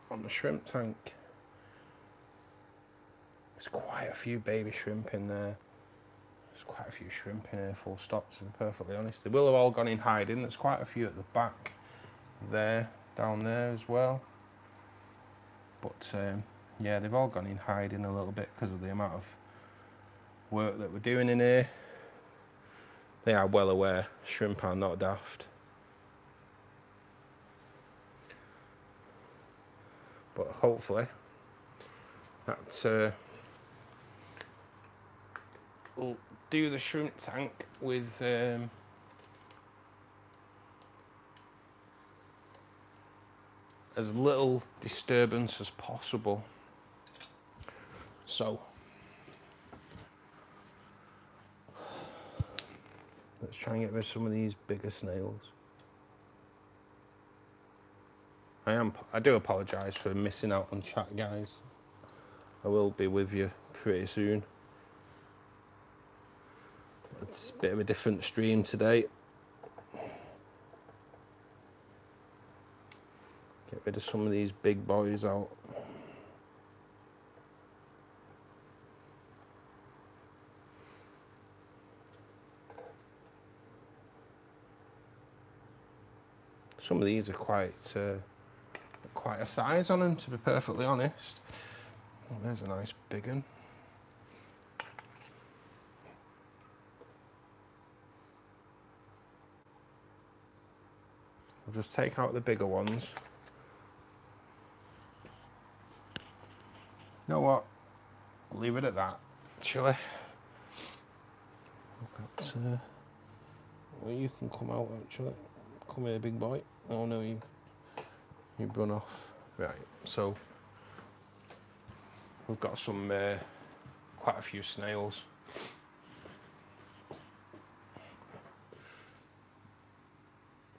on the shrimp tank. There's quite a few baby shrimp in there. There's quite a few shrimp in here, full stop, to be perfectly honest. They will have all gone in hiding. There's quite a few at the back there, down there as well. But yeah, they've all gone in hiding a little bit because of the amount of work that we're doing in here. They are well aware shrimp are not daft. But hopefully that will do the shrimp tank with as little disturbance as possible. So let's try and get rid of some of these bigger snails. I do apologise for missing out on chat, guys. I will be with you pretty soon. It's a bit of a different stream today. Get rid of some of these big boys out. Some of these are quite a size on them, to be perfectly honest. Oh, there's a nice big one. I'll just take out the bigger ones. You know what? I'll leave it at that, actually. Well, you can come out, actually. Come here, big boy. Oh no, you run off. Right, so we've got some quite a few snails.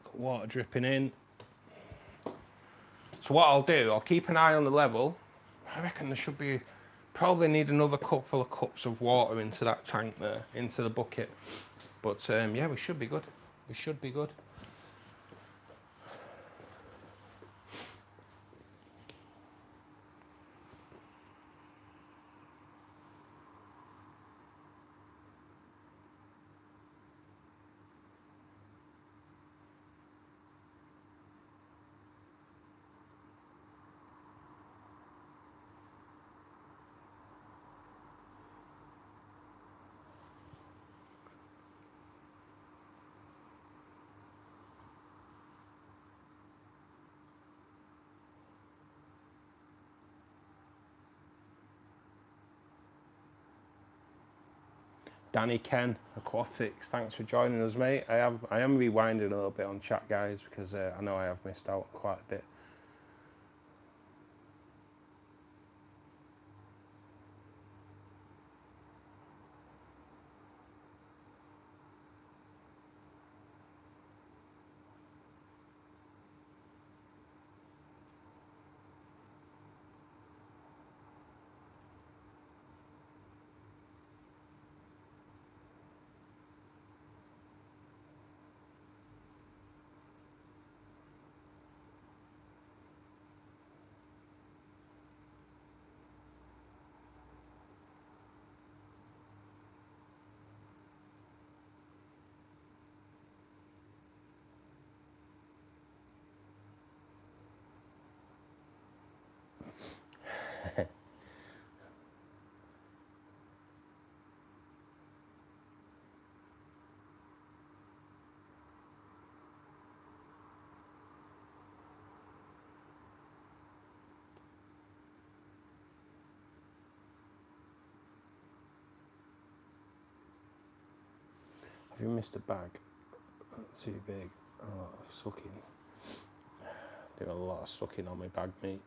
Got water dripping in. So what I'll do, I'll keep an eye on the level. I reckon there should be, probably need another couple of cups of water into that tank there, into the bucket. But yeah, we should be good. We should be good. Danny Ken Aquatics, thanks for joining us, mate. I am rewinding a little bit on chat, guys, because I know I have missed out quite a bit. Have you missed a bag? Too big. A lot of sucking. Do a lot of sucking on my bag, mate.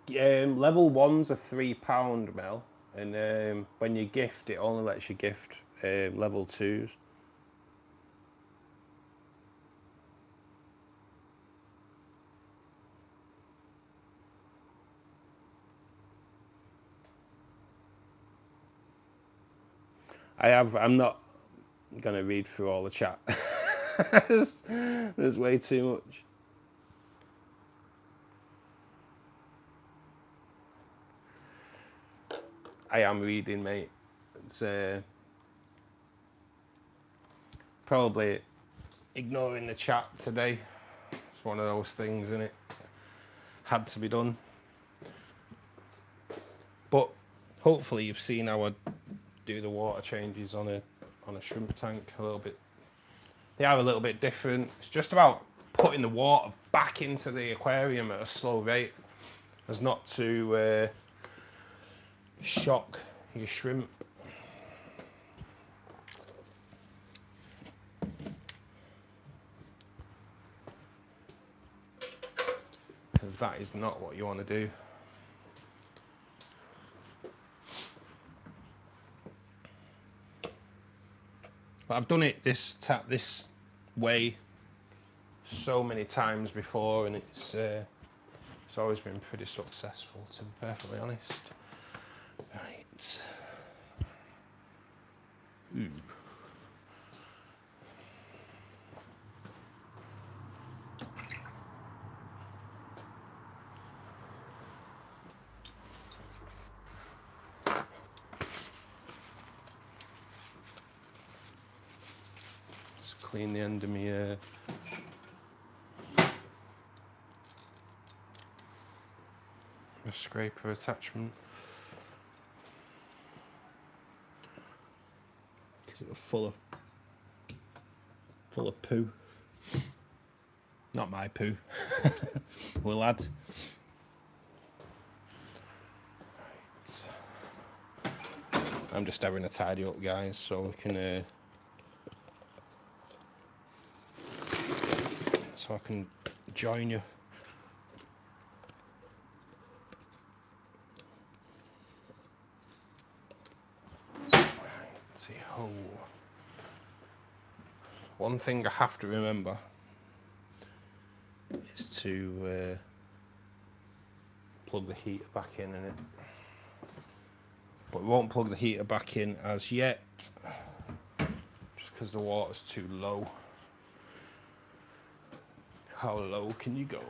Level 1's a £3 Mel, and when you gift, it only lets you gift level 2's. I'm not gonna read through all the chat. There's way too much. I am reading, mate. It's probably ignoring the chat today. It's one of those things, isn't it? Had to be done. But hopefully you've seen how I do the water changes on a shrimp tank a little bit. They are a little bit different. It's just about putting the water back into the aquarium at a slow rate, as not to shock your shrimp. Because that is not what you want to do. But I've done it this way so many times before, and it's always been pretty successful, to be perfectly honest. Right. Ooh. Just clean the end of my scraper attachment, because it was full of poo. Not my poo. We'll add. Right. I'm just having a tidy up, guys, so we can so I can join you. See, one thing I have to remember is to plug the heater back in it, but we won't plug the heater back in as yet, just because the water's too low. How low can you go?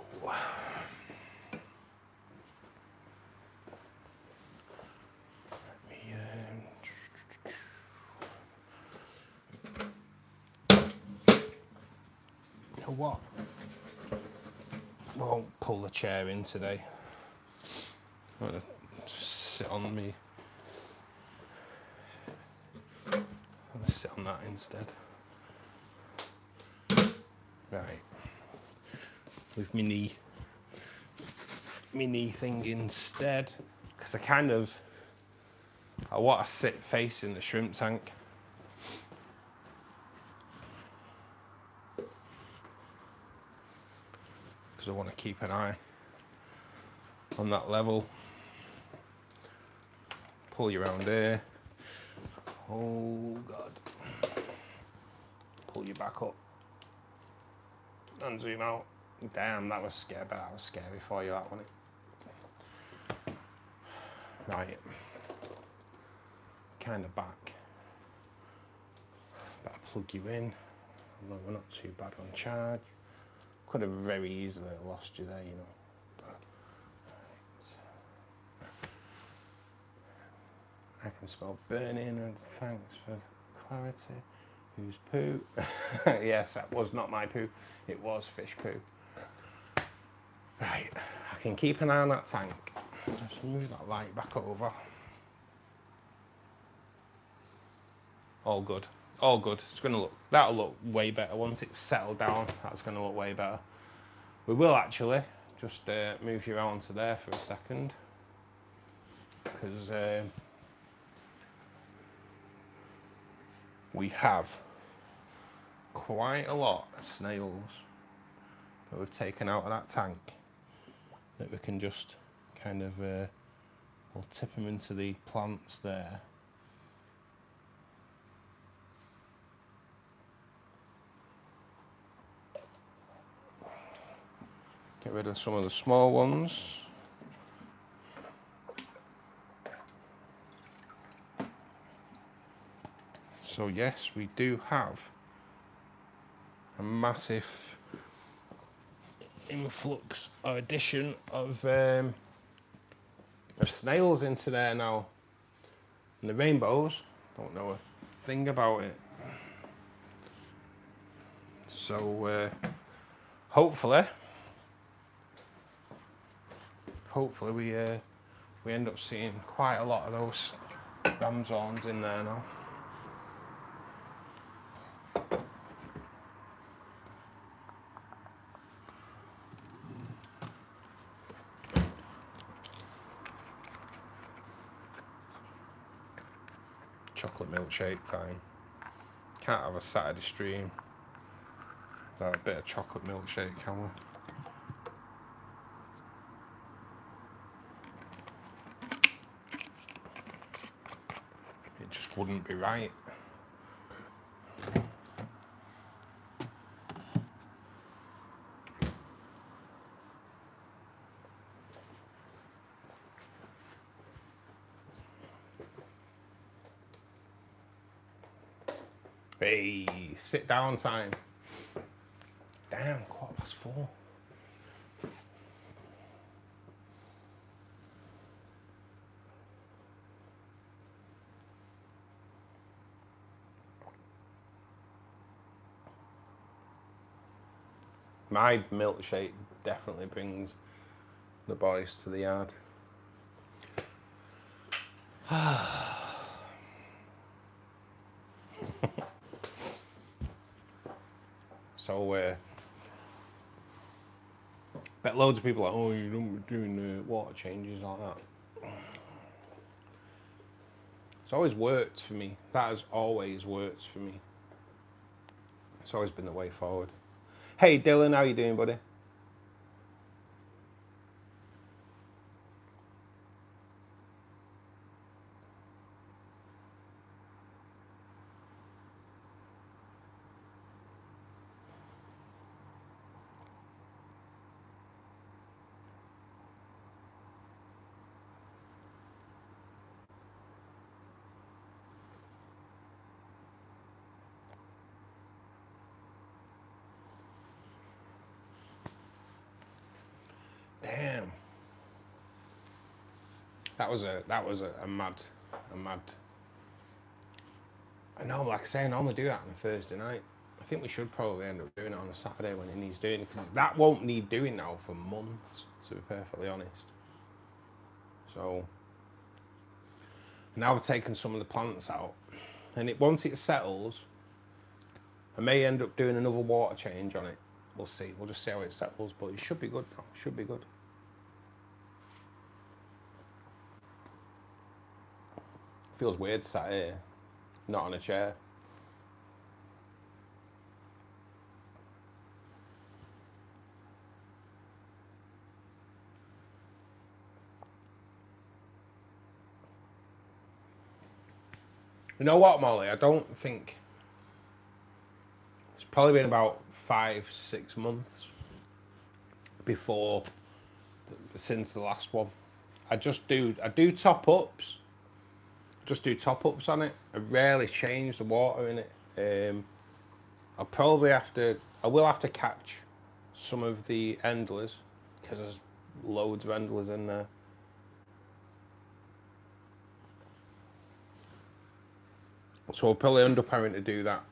You know what? I won't pull the chair in today. I'm gonna just sit on me. I'm gonna sit on that instead. Right. With my knee thing instead, because I want to sit facing the shrimp tank. Because I want to keep an eye on that level. Pull you around here. Oh God. Pull you back up. And zoom out. Damn, that was scary, but that was scary for you, that one. Right. Kind of back. Better plug you in. No, we're not too bad on charge. Could have very easily lost you there, you know. Right. I can smell burning, and thanks for clarity. Whose poo? Yes, that was not my poo. It was fish poo. Right, I can keep an eye on that tank. Just move that light back over. All good. All good. It's gonna look. That'll look way better once it's settled down. That's gonna look way better. We will actually just move you around to there for a second, because we have quite a lot of snails that we've taken out of that tank that we can just kind of we'll tip them into the plants there. Get rid of some of the small ones. So yes, we do have a massive influx or addition of snails into there now. And the rainbows, don't know a thing about it. So hopefully we end up seeing quite a lot of those ram's horns in there now. Chocolate milkshake time. Can't have a Saturday stream without a bit of chocolate milkshake, can we? It just wouldn't be right. Hey, sit down time. Damn, 4:15. My milkshake definitely brings the boys to the yard. So, bet loads of people are like, oh, you don't be doing water changes like that. It's always worked for me. That has always worked for me. It's always been the way forward. Hey Dylan, how you doing, buddy? Damn. That was a mad. I know, like I say, I normally do that on a Thursday night. I think we should probably end up doing it on a Saturday when it needs doing, because that won't need doing now for months, to be perfectly honest. So now I've taken some of the plants out, and once it settles, I may end up doing another water change on it. We'll see. We'll just see how it settles, but it should be good now. It should be good. Feels weird sat here, not on a chair. You know what, Molly? I don't think it's probably been about 5-6 months since the last one. I do top ups. Just do top ups on it. I rarely change the water in it. I will have to catch some of the endlers, because there's loads of endlers in there. So I'll probably end up having to do that.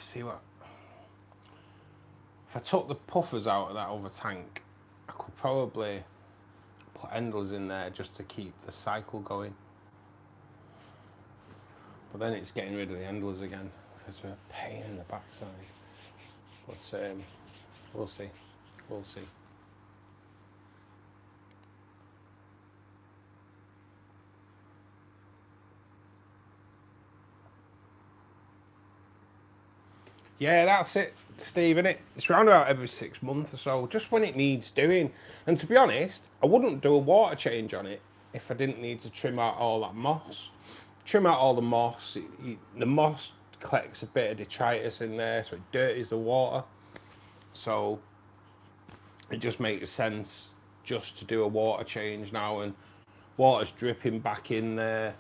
See what? If I took the puffers out of that other tank, I could probably put endlers in there just to keep the cycle going. But then it's getting rid of the endlers again, because they're a pain in the backside. But we'll see. We'll see. Yeah, that's it, Steve, innit? It's round about every 6 months or so, just when it needs doing. And to be honest, I wouldn't do a water change on it if I didn't need to trim out all that moss. Trim out all the moss. The moss collects a bit of detritus in there, so it dirties the water. So it just makes sense just to do a water change now, and water's dripping back in there.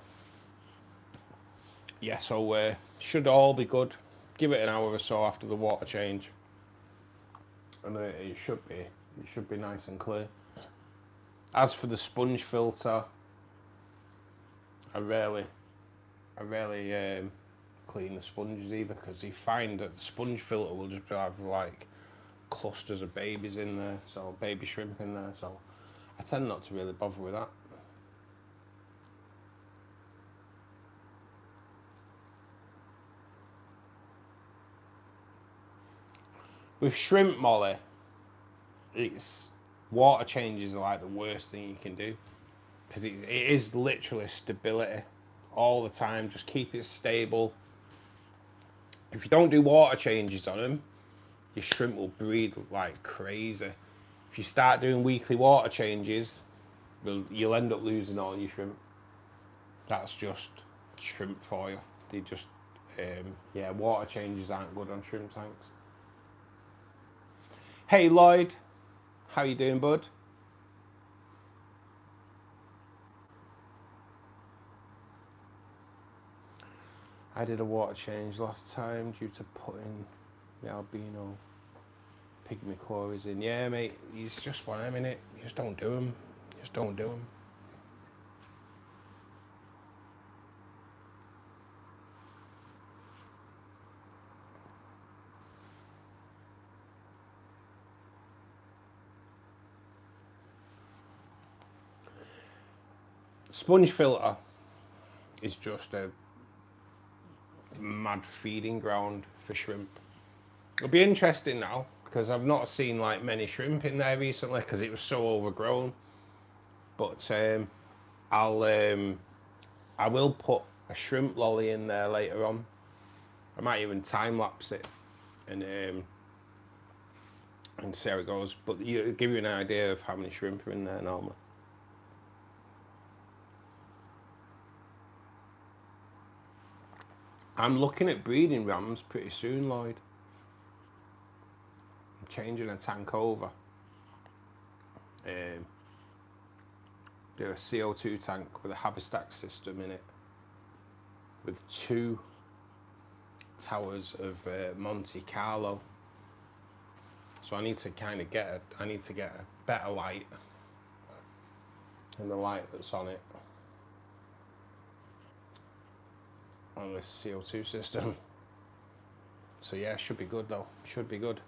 Yeah, so should all be good. Give it an hour or so after the water change, and it should be nice and clear. As for the sponge filter, I rarely clean the sponges either, because you find that the sponge filter will just have like clusters of babies in there, so baby shrimp in there, so I tend not to really bother with that. With shrimp, Molly, it's water changes are like the worst thing you can do, because it is literally stability all the time. Just keep it stable. If you don't do water changes on them, your shrimp will breed like crazy. If you start doing weekly water changes, you'll end up losing all your shrimp. That's just shrimp for you. They just, yeah, water changes aren't good on shrimp tanks. Hey Lloyd, how you doing, bud? I did a water change last time due to putting the albino pygmy quarries in. Yeah, mate, he's just one of them, innit? You just don't do them. Just don't do them. Sponge filter is just a mad feeding ground for shrimp. It'll be interesting now, because I've not seen like many shrimp in there recently because it was so overgrown. But I will put a shrimp lolly in there later on. I might even time lapse it and see how it goes. But it'll give you an idea of how many shrimp are in there normally. I'm looking at breeding rams pretty soon, Lloyd. I'm changing a tank over. Do a CO2 tank with a habistack system in it, with 2 towers of Monte Carlo. So I need to get a better light than the light that's on it on this CO2 system. So yeah, should be good though. Should be good.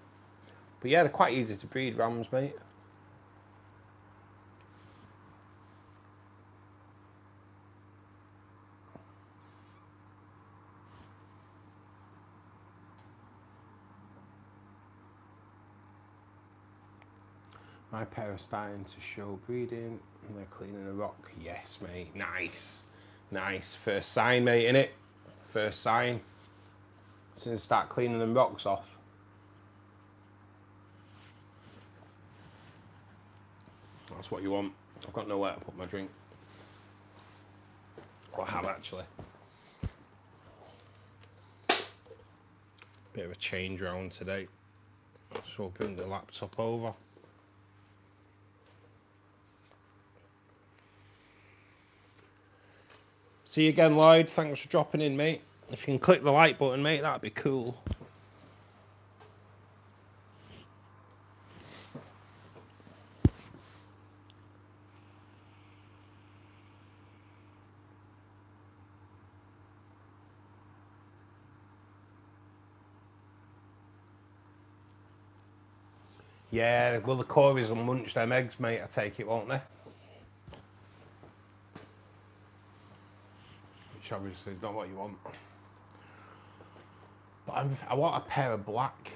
But yeah, they're quite easy to breed, rams, mate. My pair are starting to show breeding, and they're cleaning a rock. Yes, mate. Nice. Nice. First sign, mate, innit? First sign. As soon as I start cleaning them rocks off. That's what you want. I've got nowhere to put my drink. Or I have, actually. Bit of a change round today. So I'll bring the laptop over. See you again, Lloyd. Thanks for dropping in, mate. If you can click the like button, mate, that'd be cool. Yeah, well, the Corys will munch them eggs, mate, I take it, won't they? Which obviously is not what you want. But I want a pair of black.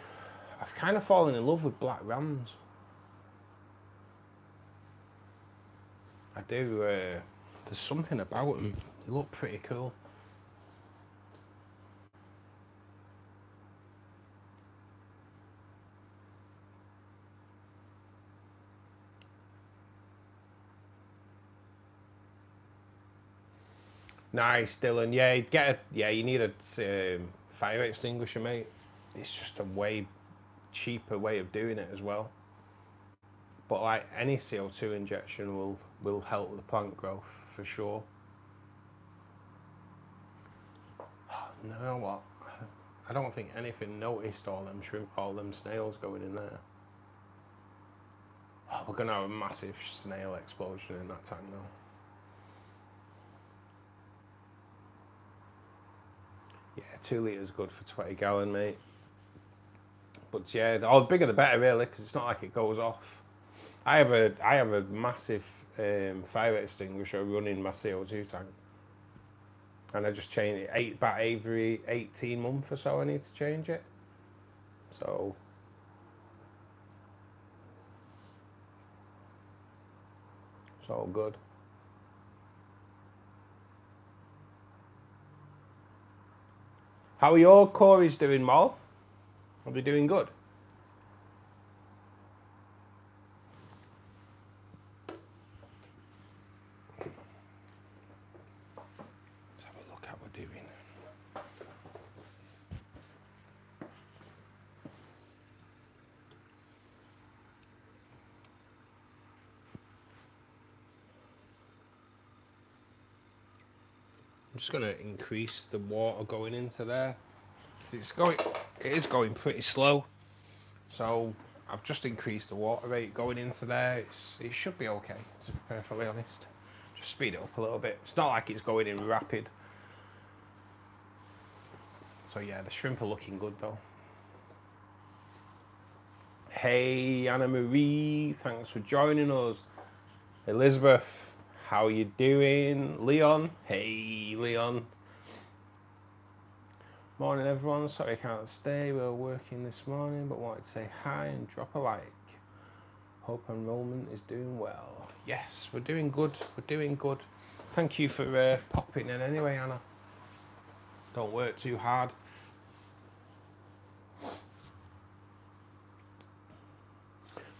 I've kind of fallen in love with black rams. I do. There's something about them. They look pretty cool. Nice, Dylan. Yeah, you need a fire extinguisher, mate. It's just a way cheaper way of doing it as well. But like any CO2 injection will help with the plant growth for sure. You know what? I don't think anything noticed all them shrimp, all them snails going in there. Oh, we're gonna have a massive snail explosion in that tank now. Yeah, 2 litres good for 20 gallon, mate. But yeah, the bigger the better, really, because it's not like it goes off. I have a massive fire extinguisher running my CO2 tank, and I just change it about every 18 months or so. I need to change it. So it's all good. How are your Corys doing, Mal? Are they doing good? Let's have a look how we're doing. I'm just going to increase the water going into there. It is going pretty slow, so I've just increased the water rate going into there. It should be okay, to be perfectly honest. Just speed it up a little bit. It's not like it's going in rapid. So yeah, the shrimp are looking good though. Hey Anna Marie, thanks for joining us. Elizabeth, how you doing? Leon, hey Leon. Morning everyone, sorry I can't stay, we were working this morning, but wanted to say hi and drop a like. Hope enrollment is doing well. Yes, we're doing good, we're doing good. Thank you for popping in anyway, Anna. Don't work too hard.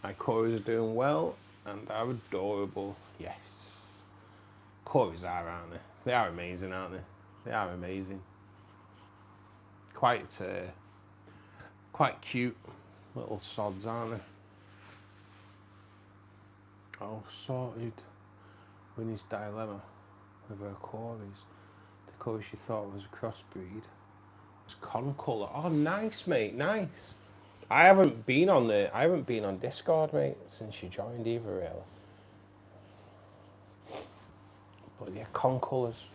My Corys are doing well and are adorable. Yes. Corys are, aren't they? They are amazing, aren't they? They are amazing. Quite cute little sods, aren't they? All sorted. Winnie's dilemma with her Corys. The Corey she thought was a crossbreed was concolor. Oh, nice, mate, nice. I haven't been on Discord, mate, since you joined either, really. But yeah, concolors.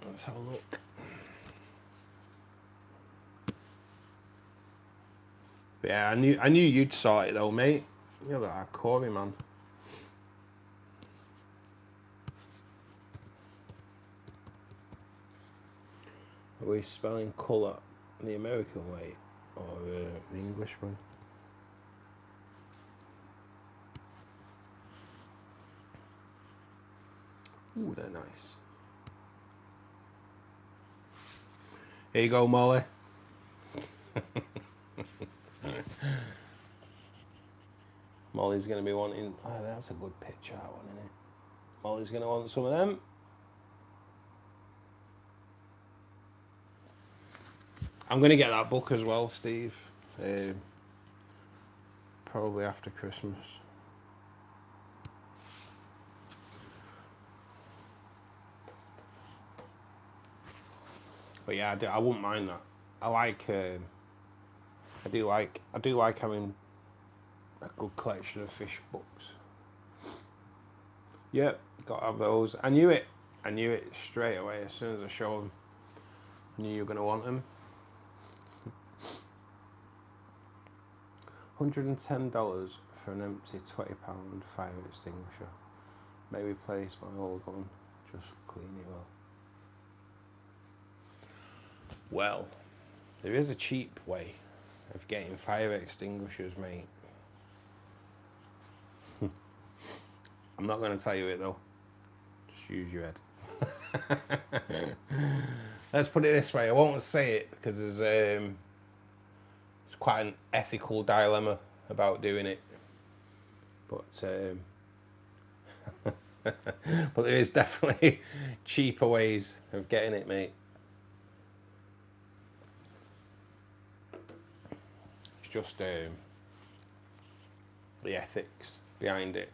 Let's have a look. But yeah, I knew you'd sort it though, mate. You're that Corey, man. Are we spelling colour the American way or the English one? Ooh, they're nice. Here you go, Molly. Molly's going to be wanting... Oh, that's a good picture, that one, isn't it? Molly's going to want some of them. I'm going to get that book as well, Steve. Probably after Christmas. But yeah, I wouldn't mind that. I do like having a good collection of fish books. Yep, got to have those. I knew it straight away as soon as I showed them. I knew you were going to want them. $110 for an empty £20 fire extinguisher. May replace my old one, just clean it well. Well, there is a cheap way of getting fire extinguishers, mate. I'm not going to tell you it though. Just use your head. Let's put it this way. I won't say it because there's it's quite an ethical dilemma about doing it. But But there is definitely cheaper ways of getting it, mate. It's just the ethics behind it.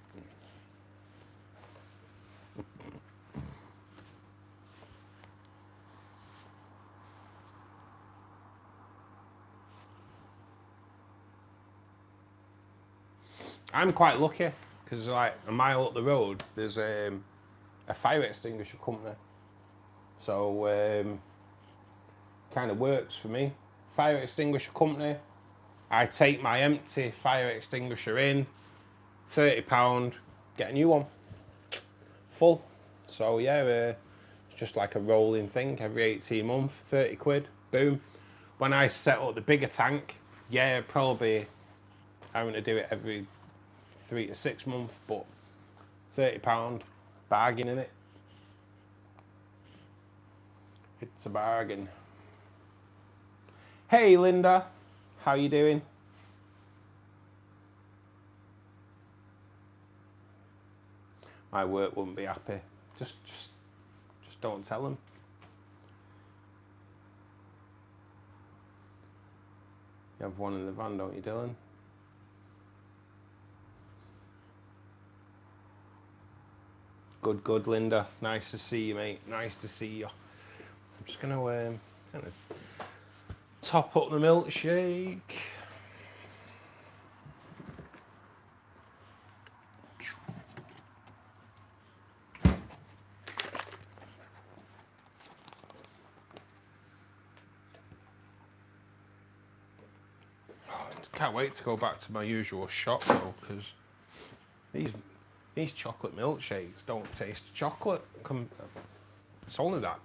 I'm quite lucky because like a mile up the road there's a fire extinguisher company, so kind of works for me. Fire extinguisher company, I take my empty fire extinguisher in, £30, get a new one, full. So yeah, it's just like a rolling thing every 18 months, 30 quid, boom. When I set up the bigger tank, yeah, probably having to do it every 3 to 6 months, but £30, bargain in it. It's a bargain. Hey Linda, how you doing? My work wouldn't be happy. Just don't tell them. You have one in the van, don't you, Dylan? Good, Linda. Nice to see you, mate. Nice to see you. I'm just gonna top up the milkshake. Can't wait to go back to my usual shop though, because these chocolate milkshakes don't taste chocolate. It's only that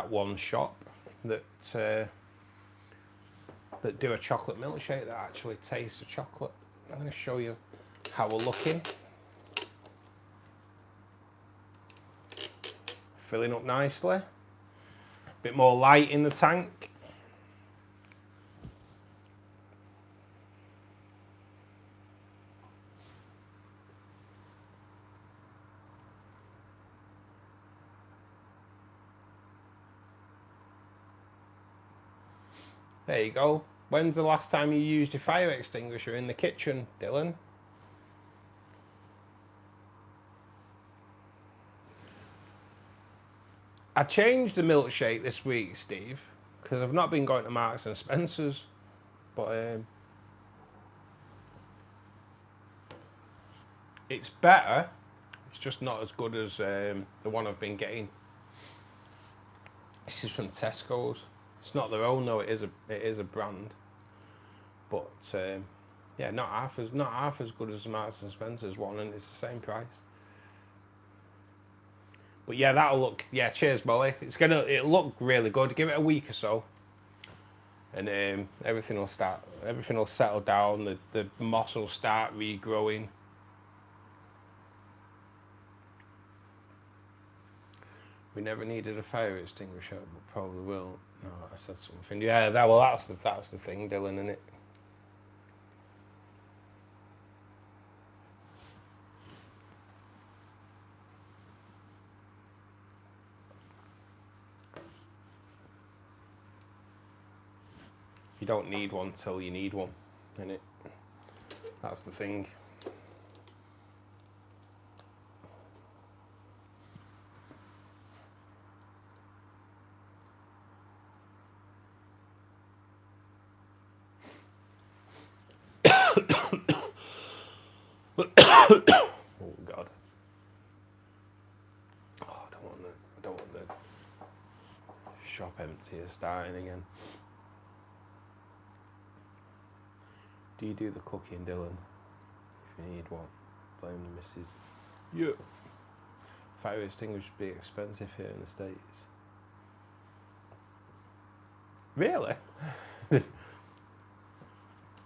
one shop that do a chocolate milkshake that actually tastes of chocolate. I'm going to show you how we're looking. Filling up nicely. A bit more light in the tank. There you go. When's the last time you used your fire extinguisher in the kitchen, Dylan? I changed the milkshake this week, Steve, because I've not been going to Marks and Spencer's, but it's better. It's just not as good as the one I've been getting. This is from Tesco's. It's not their own though. It is a brand, but yeah, not half as good as the Marks and Spencer's one, and it's the same price. But yeah, that'll look. Yeah, cheers, Molly. It'll look really good. Give it a week or so, and everything will settle down. The moss will start regrowing. We never needed a fire extinguisher, but probably will. No, I said something. Yeah, that's the thing, Dylan, isn't it? You don't need one till you need one, innit? That's the thing. Oh God. Oh, I don't want the shop empty or starting again. Do you do the cooking, Dylan? If you need one, blame the missus. Yeah. Fire extinguishers be expensive here in the States. Really?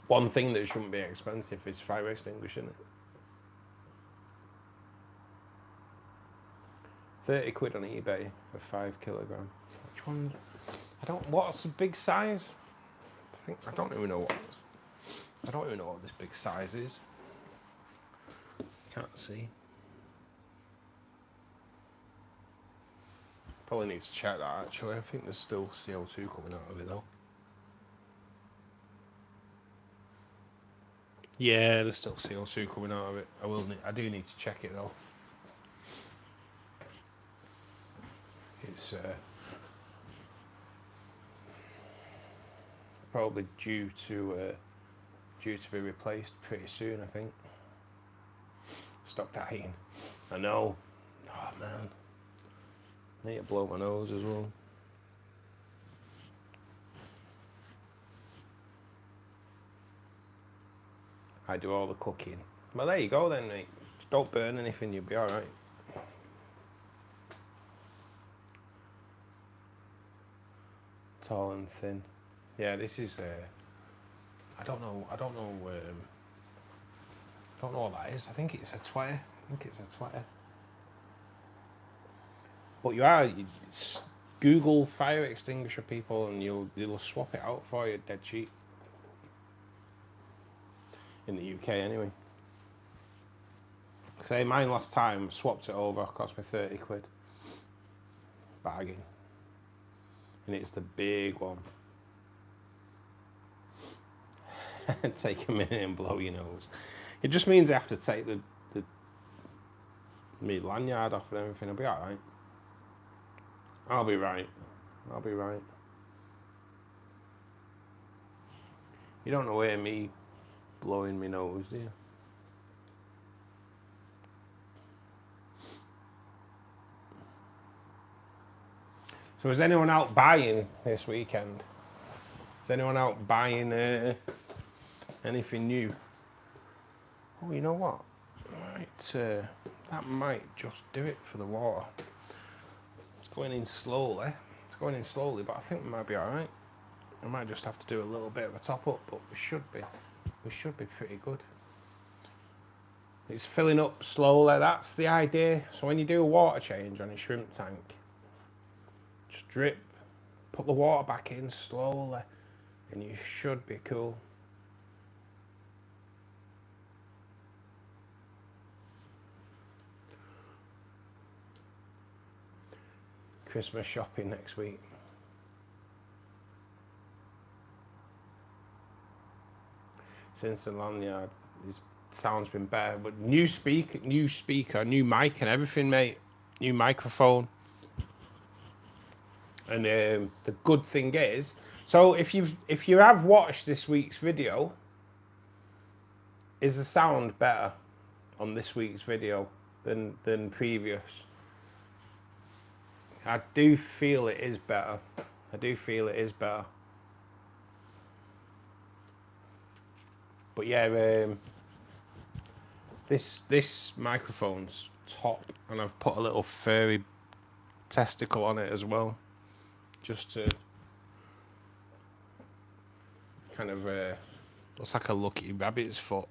One thing that shouldn't be expensive is fire extinguisher, isn't it? 30 quid on eBay for 5 kilogram. Which one? What's the big size? I don't even know what this big size is. Can't see. Probably need to check that actually. I think there's still CO2 coming out of it though. Yeah, there's still CO2 coming out of it. I do need to check it though. It's probably due to be replaced pretty soon, I think. Stop dying. I know. Oh man. I need to blow my nose as well. I do all the cooking. Well, there you go then, mate. Just don't burn anything, you'll be alright. Tall and thin. Yeah, this is I don't know what that is. I think it's a 20. But you Google fire extinguisher people and you'll swap it out for you dead cheap. In the UK anyway. Say mine last time, swapped it over, cost me 30 quid. Bargain. And it's the big one. Take a minute and blow your nose. It just means I have to take the me lanyard off and everything. I'll be alright. I'll be right. You don't know me blowing my nose, do you? So is anyone out buying this weekend? Is anyone out buying anything new? Oh, you know what? Right, that might just do it for the water. It's going in slowly. But I think we might be alright. I might just have to do a little bit of a top up, but we should be pretty good. It's filling up slowly, that's the idea. So when you do a water change on your shrimp tank, just drip, put the water back in slowly, and you should be cool. Christmas shopping next week. Since the lanyard, his sound's been better, but new speaker, new mic and everything, mate. New microphone. And the good thing is, so if you have watched this week's video, is the sound better on this week's video than previous? I do feel it is better. But yeah, this microphone's top, and I've put a little furry testicle on it as well, just to kind of looks like a lucky rabbit's foot.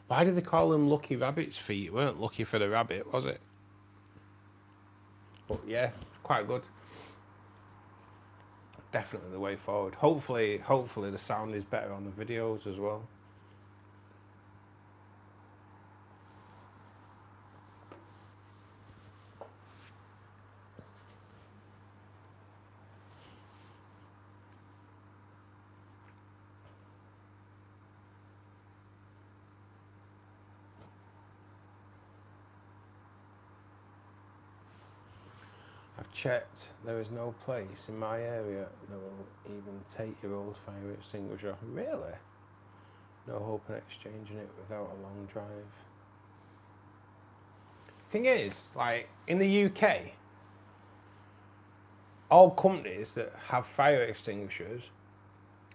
Why do they call them lucky rabbit's feet? It weren't lucky for the rabbit, was it? But yeah, quite good. Definitely the way forward. Hopefully the sound is better on the videos as well. I've checked, there is no place in my area that will even take your old fire extinguisher. Really? No hope in exchanging it without a long drive. Thing is, like in the UK, all companies that have fire extinguishers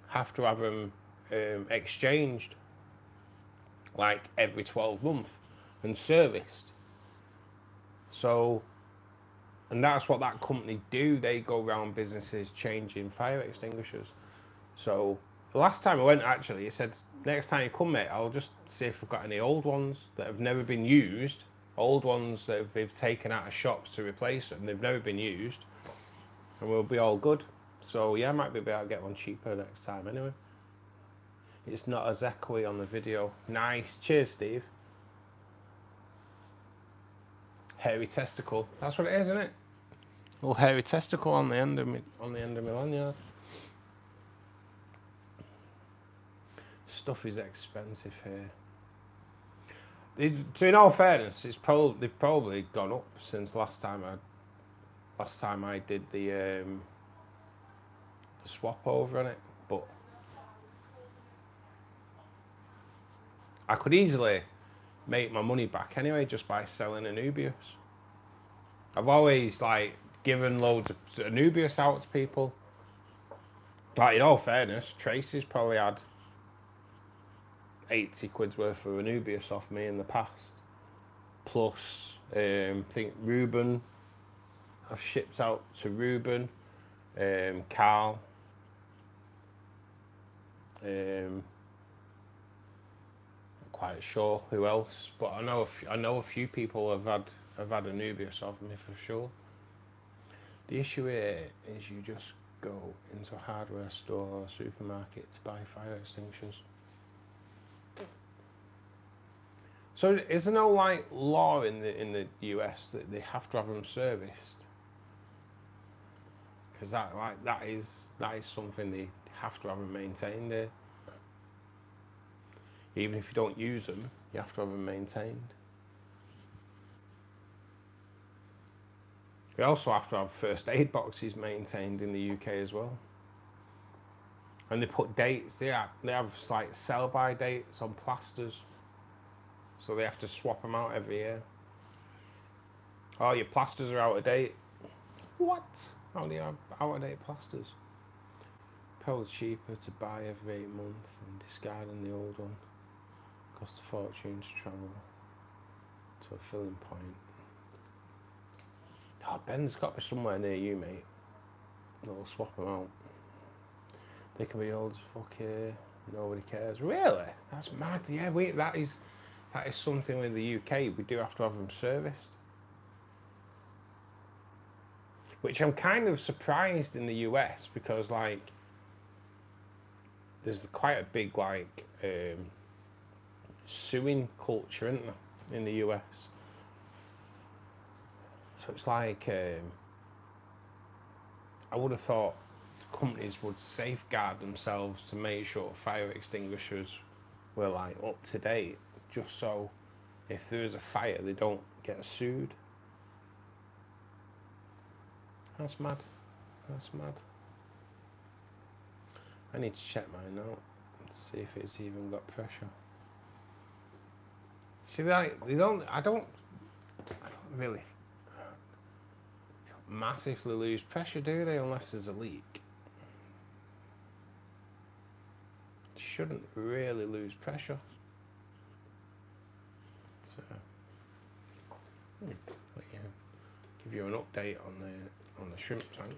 have to have them exchanged like every 12 months and serviced. So, and that's what that company do. They go around businesses changing fire extinguishers. So the last time I went, actually, he said, next time you come, mate, I'll just see if we've got any old ones that have never been used, old ones that they've taken out of shops to replace them. They've never been used, and we'll be all good. So yeah, I might be able to get one cheaper next time anyway. It's not as echoey on the video. Nice. Cheers, Steve. Hairy testicle. That's what it is, isn't it? little hairy testicle on the end of my lanyard. Stuff is expensive here. So in all fairness, they've probably gone up since last time I did the swap over on it, but I could easily make my money back anyway just by selling Anubias. I've always like given loads of Anubias out to people. Like in all fairness, Tracy's probably had 80 quid's worth of Anubias off me in the past. Plus, I think Ruben, I've shipped out to Ruben, Carl, not quite sure who else, but I know a few people have had Anubias off me for sure. The issue here is you just go into a hardware store or supermarket to buy fire extinguishers. So is there no like law in the US that they have to have them serviced? Because that is something they have to have them maintained here. Even if you don't use them, you have to have them maintained. You also have to have first aid boxes maintained in the UK as well. And they put dates. They have like sell-by dates on plasters. So they have to swap them out every year. Oh, your plasters are out of date. What? How do you have out of date plasters? Probably cheaper to buy every 8 months than discarding the old one. Cost a fortune to travel to a filling point. Oh, Ben's got to be somewhere near you, mate. They'll swap them out. They can be old as fuck here. Nobody cares. Really? That's mad. Yeah, that is something with the UK. We do have to have them serviced. Which I'm kind of surprised in the US because like there's quite a big like suing culture, isn't there, in the US? So it's like I would have thought companies would safeguard themselves to make sure fire extinguishers were like up to date, just so if there is a fire they don't get sued. That's mad. That's mad. I need to check mine out and see if it's even got pressure. See, like I don't really massively lose pressure, do they? Unless there's a leak. Shouldn't really lose pressure. So, give you an update on the shrimp tank.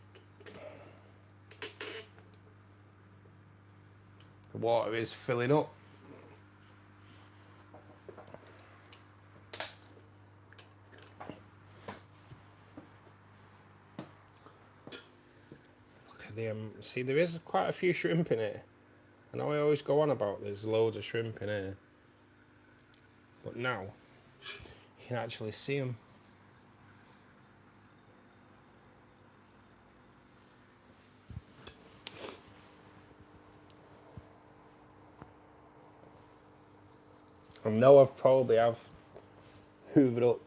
The water is filling up. Look at the see, there is quite a few shrimp in here. I know I always go on about there's loads of shrimp in here, but now you can actually see them. I know I've probably hoovered up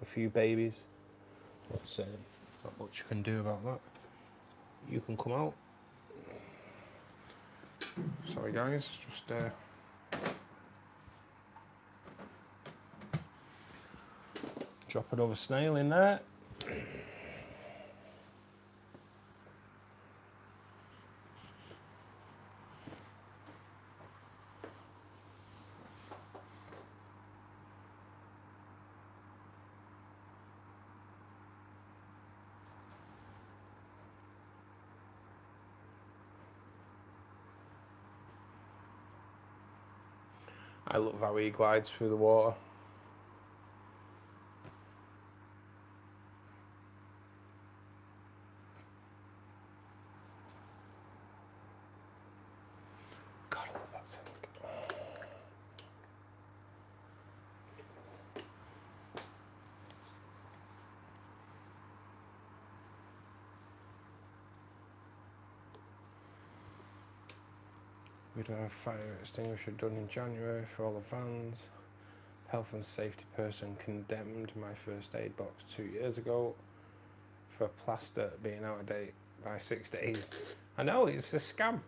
a few babies, but there's not much you can do about that. You can come out. Sorry guys, just drop another snail in there. I love how he glides through the water. God, I love that thing. We'd have a fire extinguisher done in January for all the vans. Health and safety person condemned my first aid box 2 years ago for plaster being out of date by 6 days. I know, it's a scam.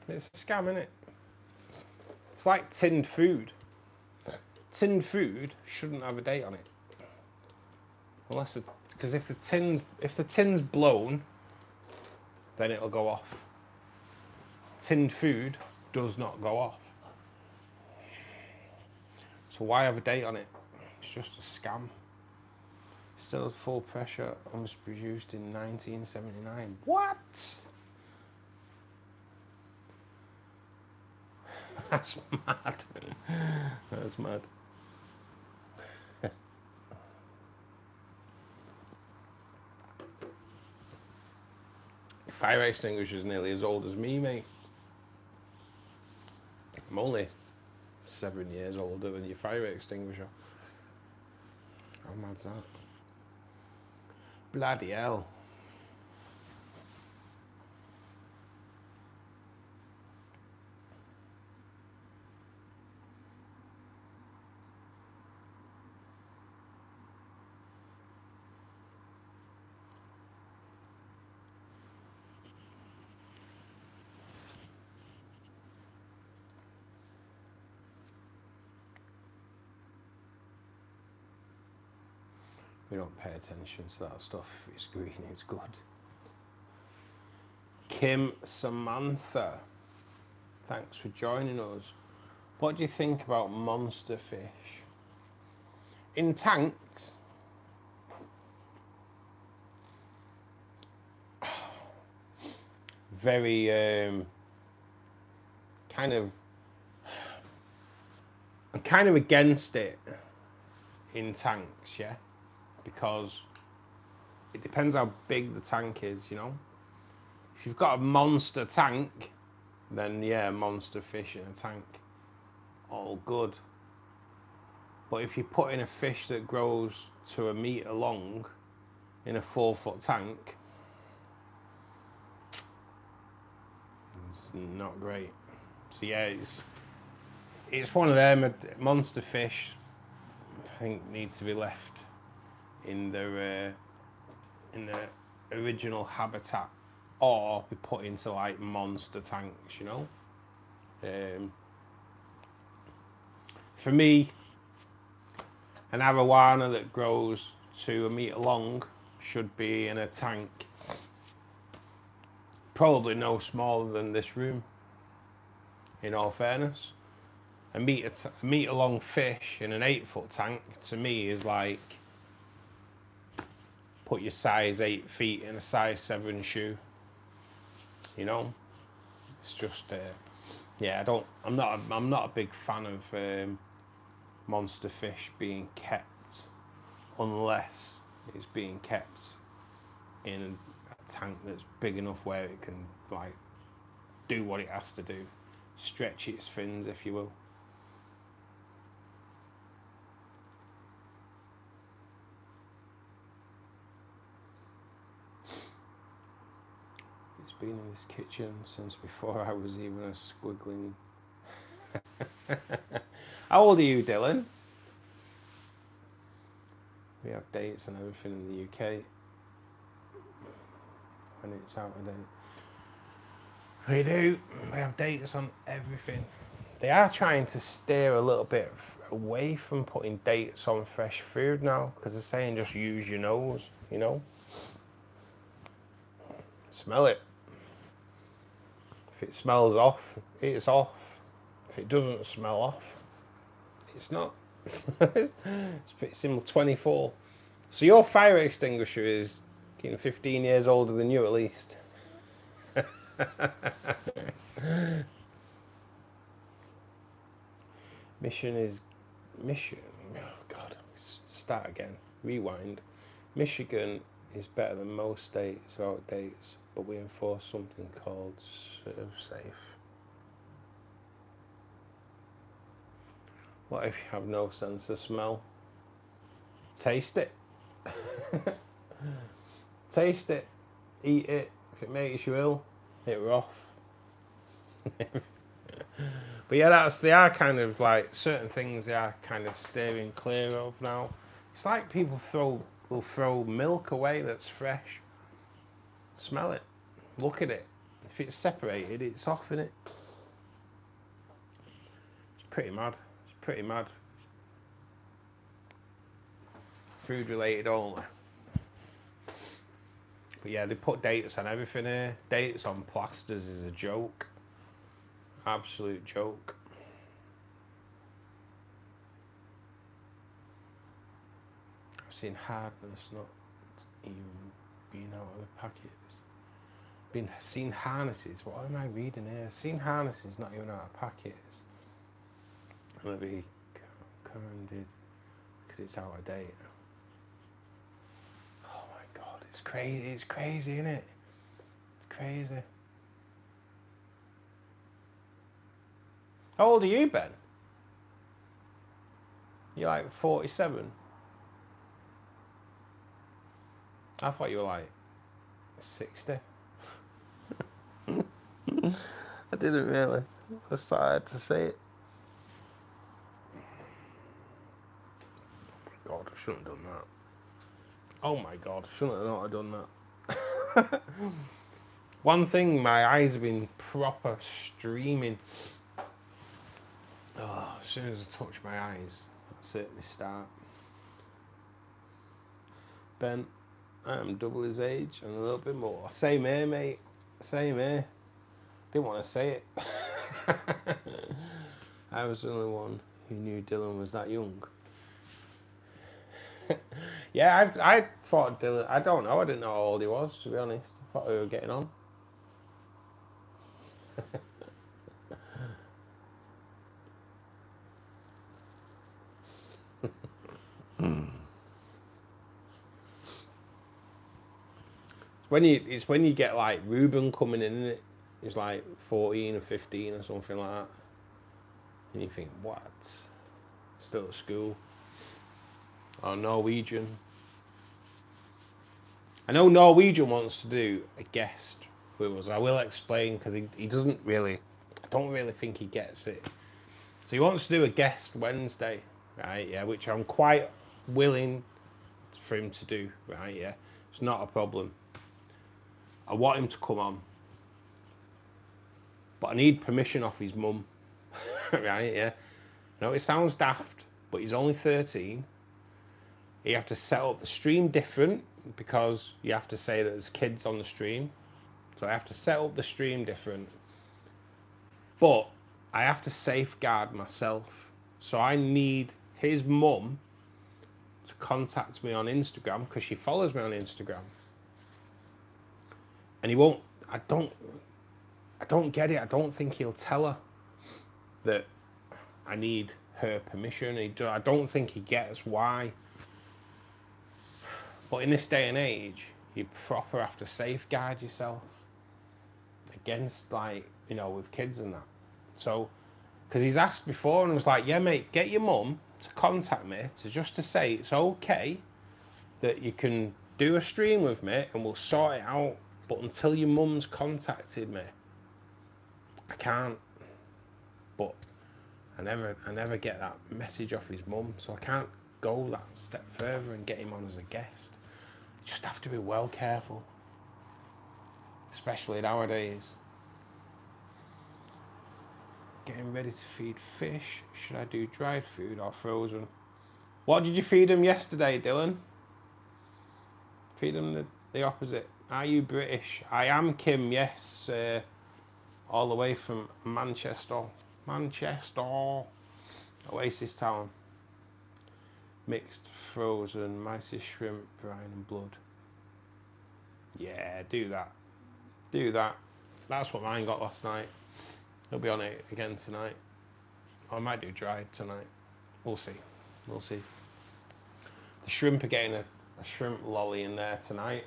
It's a scam, isn't it? It's like tinned food. Tinned food shouldn't have a date on it. Unless because if the tin's blown, then it'll go off. Tinned food does not go off. So why have a date on it? It's just a scam. Still at full pressure and was produced in 1979. What? That's mad. That's mad. Fire extinguisher is nearly as old as me, mate. I'm only 7 years older than your fire extinguisher. How mad's that? Bloody hell. We don't pay attention to that stuff. If it's green, it's good. Kim Samantha, thanks for joining us. What do you think about monster fish? In tanks, very I'm kind of against it in tanks, yeah, because it depends how big the tank is, you know. If you've got a monster tank, then yeah, monster fish in a tank, all good. But if you put in a fish that grows to 1 meter long in a 4-foot tank, it's not great. So yeah, it's one of them. Monster fish, I think, needs to be left in the original habitat, or be put into like monster tanks, you know. For me, an arowana that grows to 1 meter long should be in a tank, probably no smaller than this room, in all fairness. A meter long fish in an 8-foot tank, to me, is like put your size 8 feet in a size 7 shoe, you know. It's just yeah, I'm not a big fan of monster fish being kept, unless it's being kept in a tank that's big enough where it can like do what it has to do, stretch its fins, if you will. It's been in this kitchen since before I was even a squiggling. How old are you, Dylan? We have dates and everything in the UK, and it's out of date. We do. We have dates on everything. They are trying to steer a little bit away from putting dates on fresh food now, because they're saying just use your nose, you know. Smell it. If it smells off, it's off. If it doesn't smell off, it's not. It's a bit similar. 24. So your fire extinguisher is 15 years older than you, at least. Mission. Oh God, start again. Rewind. Michigan is better than most states about dates, but we enforce something called serve safe. What if you have no sense of smell? Taste it. Taste it. Eat it. If it makes you ill, hit her off. But yeah, they are kind of like certain things they are kind of steering clear of now. It's like people will throw milk away that's fresh. Smell it, look at it. If it's separated, it's off, innit? It's pretty mad. It's pretty mad. Food related only. But yeah, they put dates on everything here. Dates on plasters is a joke. Absolute joke. I've seen hardness not even being out of the packets. Seen harnesses. What am I reading here? Seen harnesses not even out of packets. Maybe Karen did because it's out of date. Oh my god, it's crazy. It's crazy, isn't it? It's crazy. How old are you, Ben? You're like 47. I thought you were like 60. I didn't really. I started to say it. Oh my god, I shouldn't have done that. Oh my god, I shouldn't have not have done that. One thing, my eyes have been proper streaming. Oh, as soon as I touch my eyes, that's it, they start. Ben, I am double his age and a little bit more. Same here, mate. Same here. Didn't want to say it. I was the only one who knew Dylan was that young. Yeah, I thought Dylan. I don't know. I didn't know how old he was, to be honest. I thought we were getting on. It's when you get like Ruben coming in, isn't it? He's like 14 or 15 or something like that. And you think, what? Still at school. Or Norwegian. I know Norwegian wants to do a guest with us. I will explain because he doesn't really, I don't really think he gets it. So he wants to do a guest Wednesday, right? Yeah, which I'm quite willing for him to do, right? Yeah, it's not a problem. I want him to come on, but I need permission off his mum, right? Yeah. I know it sounds daft, but he's only 13. You have to set up the stream different because you have to say that there's kids on the stream. So I have to set up the stream different. But I have to safeguard myself. So I need his mum to contact me on Instagram because she follows me on Instagram. And he won't, I don't get it. I don't think he'll tell her that I need her permission. I don't think he gets why. But in this day and age, you proper have to safeguard yourself against, like, you know, with kids and that. So, because he's asked before and was like, yeah, mate, get your mum to contact me to say it's okay that you can do a stream with me and we'll sort it out. But until your mum's contacted me, I can't. But I never get that message off his mum, so I can't go that step further and get him on as a guest. You just have to be well careful, especially nowadays. Getting ready to feed fish. Should I do dried food or frozen? What did you feed them yesterday, Dylan? Feed them the opposite. Are you British? I am, Kim, yes. All the way from Manchester. Manchester. Oasis Town. Mixed frozen, mysis shrimp, brine and blood. Yeah, do that. Do that. That's what mine got last night. He'll be on it again tonight. I might do dried tonight. We'll see. We'll see. The shrimp are getting a shrimp lolly in there tonight.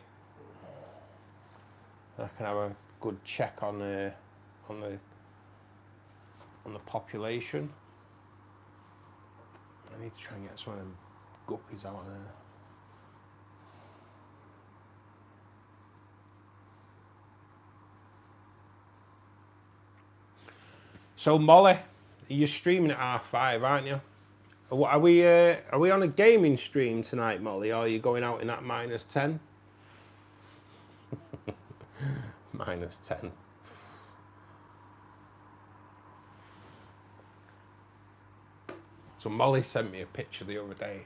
I can have a good check on the population. I need to try and get some of them guppies out of there. So Molly, you're streaming at R5, aren't you? Are we on a gaming stream tonight, Molly, or are you going out in that -10? -10. So Molly sent me a picture the other day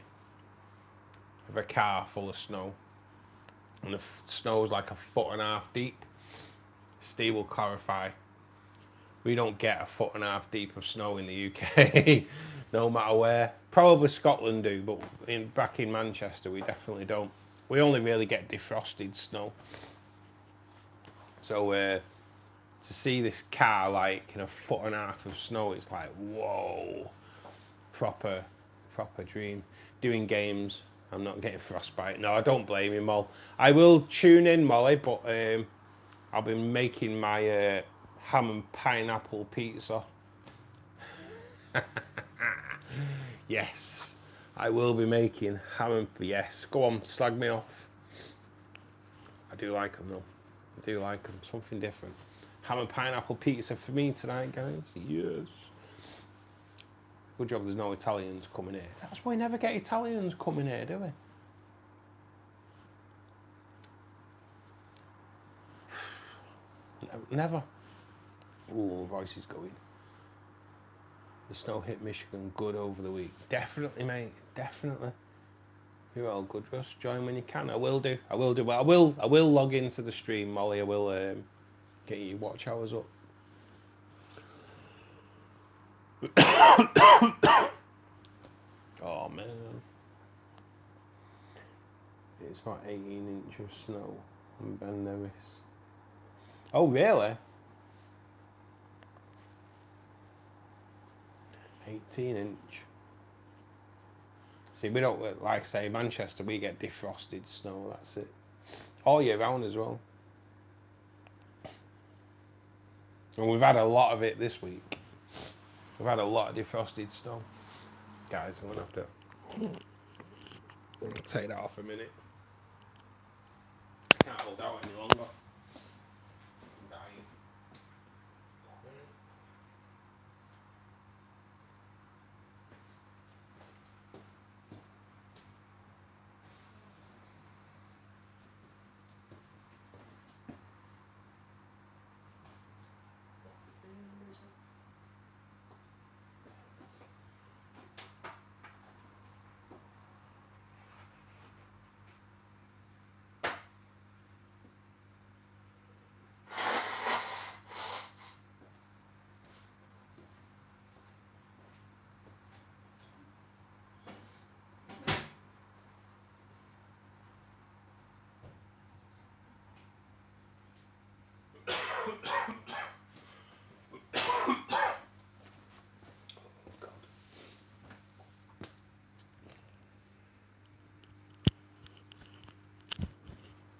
of a car full of snow, and the snow's like 1.5 feet deep. Steve will clarify. We don't get 1.5 feet deep of snow in the UK, no matter where. Probably Scotland do, but back in Manchester we definitely don't. We only really get defrosted snow. So to see this car like in 1.5 feet of snow, it's like, whoa, proper dream. Doing games, I'm not getting frostbite. No, I don't blame you, Moll. I will tune in, Molly, but I'll be making my ham and pineapple pizza. Yes, I will be making ham and... Yes, go on, slag me off. I do like them though. I do like them. Something different. Ham and pineapple pizza for me tonight, guys. Yes. Good job there's no Italians coming here. That's why we never get Italians coming here, do we? Never. Ooh, voice is going. The snow hit Michigan good over the week. Definitely, mate. Definitely. You're all good, Russ. Join when you can. I will do. I will do. Well, I will log into the stream, Molly. I will get your watch hours up. Oh man. It's about 18 inches of snow in Ben Nevis. Oh really? 18 inch. See, we don't, like I say, Manchester, we get defrosted snow, that's it. All year round as well. And we've had a lot of it this week. We've had a lot of defrosted snow. Guys, I'm going to have to take that off a minute. I can't hold out any longer. I'm dying.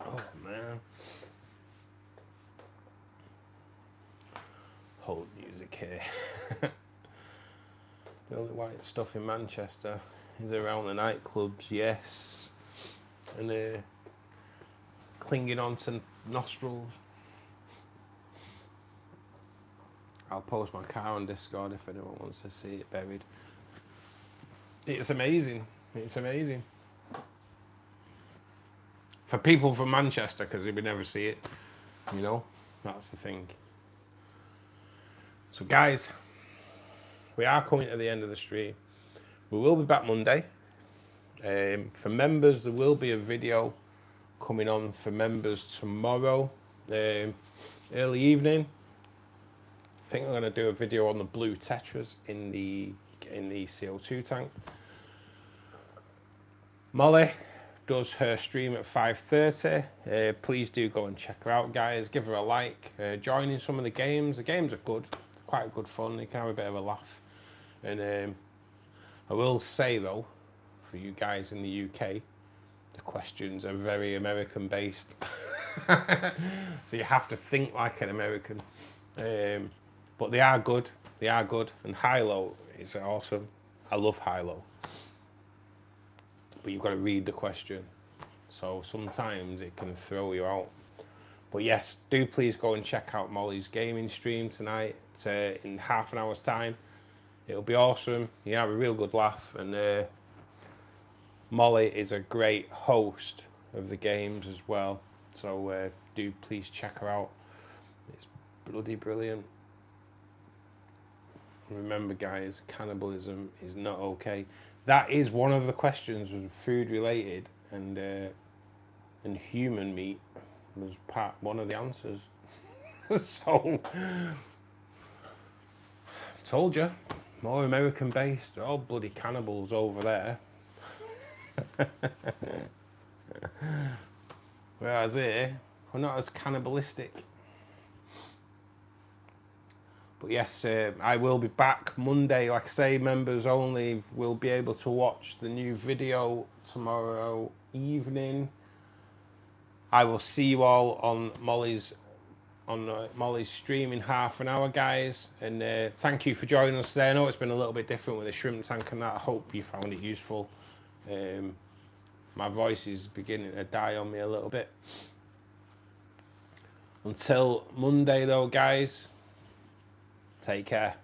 Oh man. Hold music here. The only white stuff in Manchester is around the nightclubs, yes. And clinging onto nostrils. I'll post my car on Discord if anyone wants to see it buried. It's amazing. It's amazing. For people from Manchester, because they would never see it, you know, that's the thing. So guys, we are coming to the end of the stream. We will be back Monday. For members, there will be a video coming on for members tomorrow, early evening. I think I'm going to do a video on the blue tetras in the CO2 tank. Molly does her stream at 5:30. Please do go and check her out, guys. Give her a like. Join in some of the games. The games are good, quite good fun. You can have a bit of a laugh. And I will say though, for you guys in the UK, the questions are very American based. So you have to think like an American. But they are good. They are good. And high-low is awesome. I love high-low. But you've got to read the question. So sometimes it can throw you out. But yes, do please go and check out Molly's gaming stream tonight in half an hour's time. It'll be awesome. You have a real good laugh, and Molly is a great host of the games as well. So do please check her out. It's bloody brilliant. Remember, guys, cannibalism is not okay. That is one of the questions, was food related, and human meat was one of the answers. So, told you, more American based. They're all bloody cannibals over there. Whereas here, we're not as cannibalistic. But yes, I will be back Monday. Like I say, members only will be able to watch the new video tomorrow evening. I will see you all on Molly's stream in half an hour, guys. And thank you for joining us there. I know it's been a little bit different with the shrimp tank and that. I hope you found it useful. My voice is beginning to die on me a little bit. Until Monday, though, guys. Take care.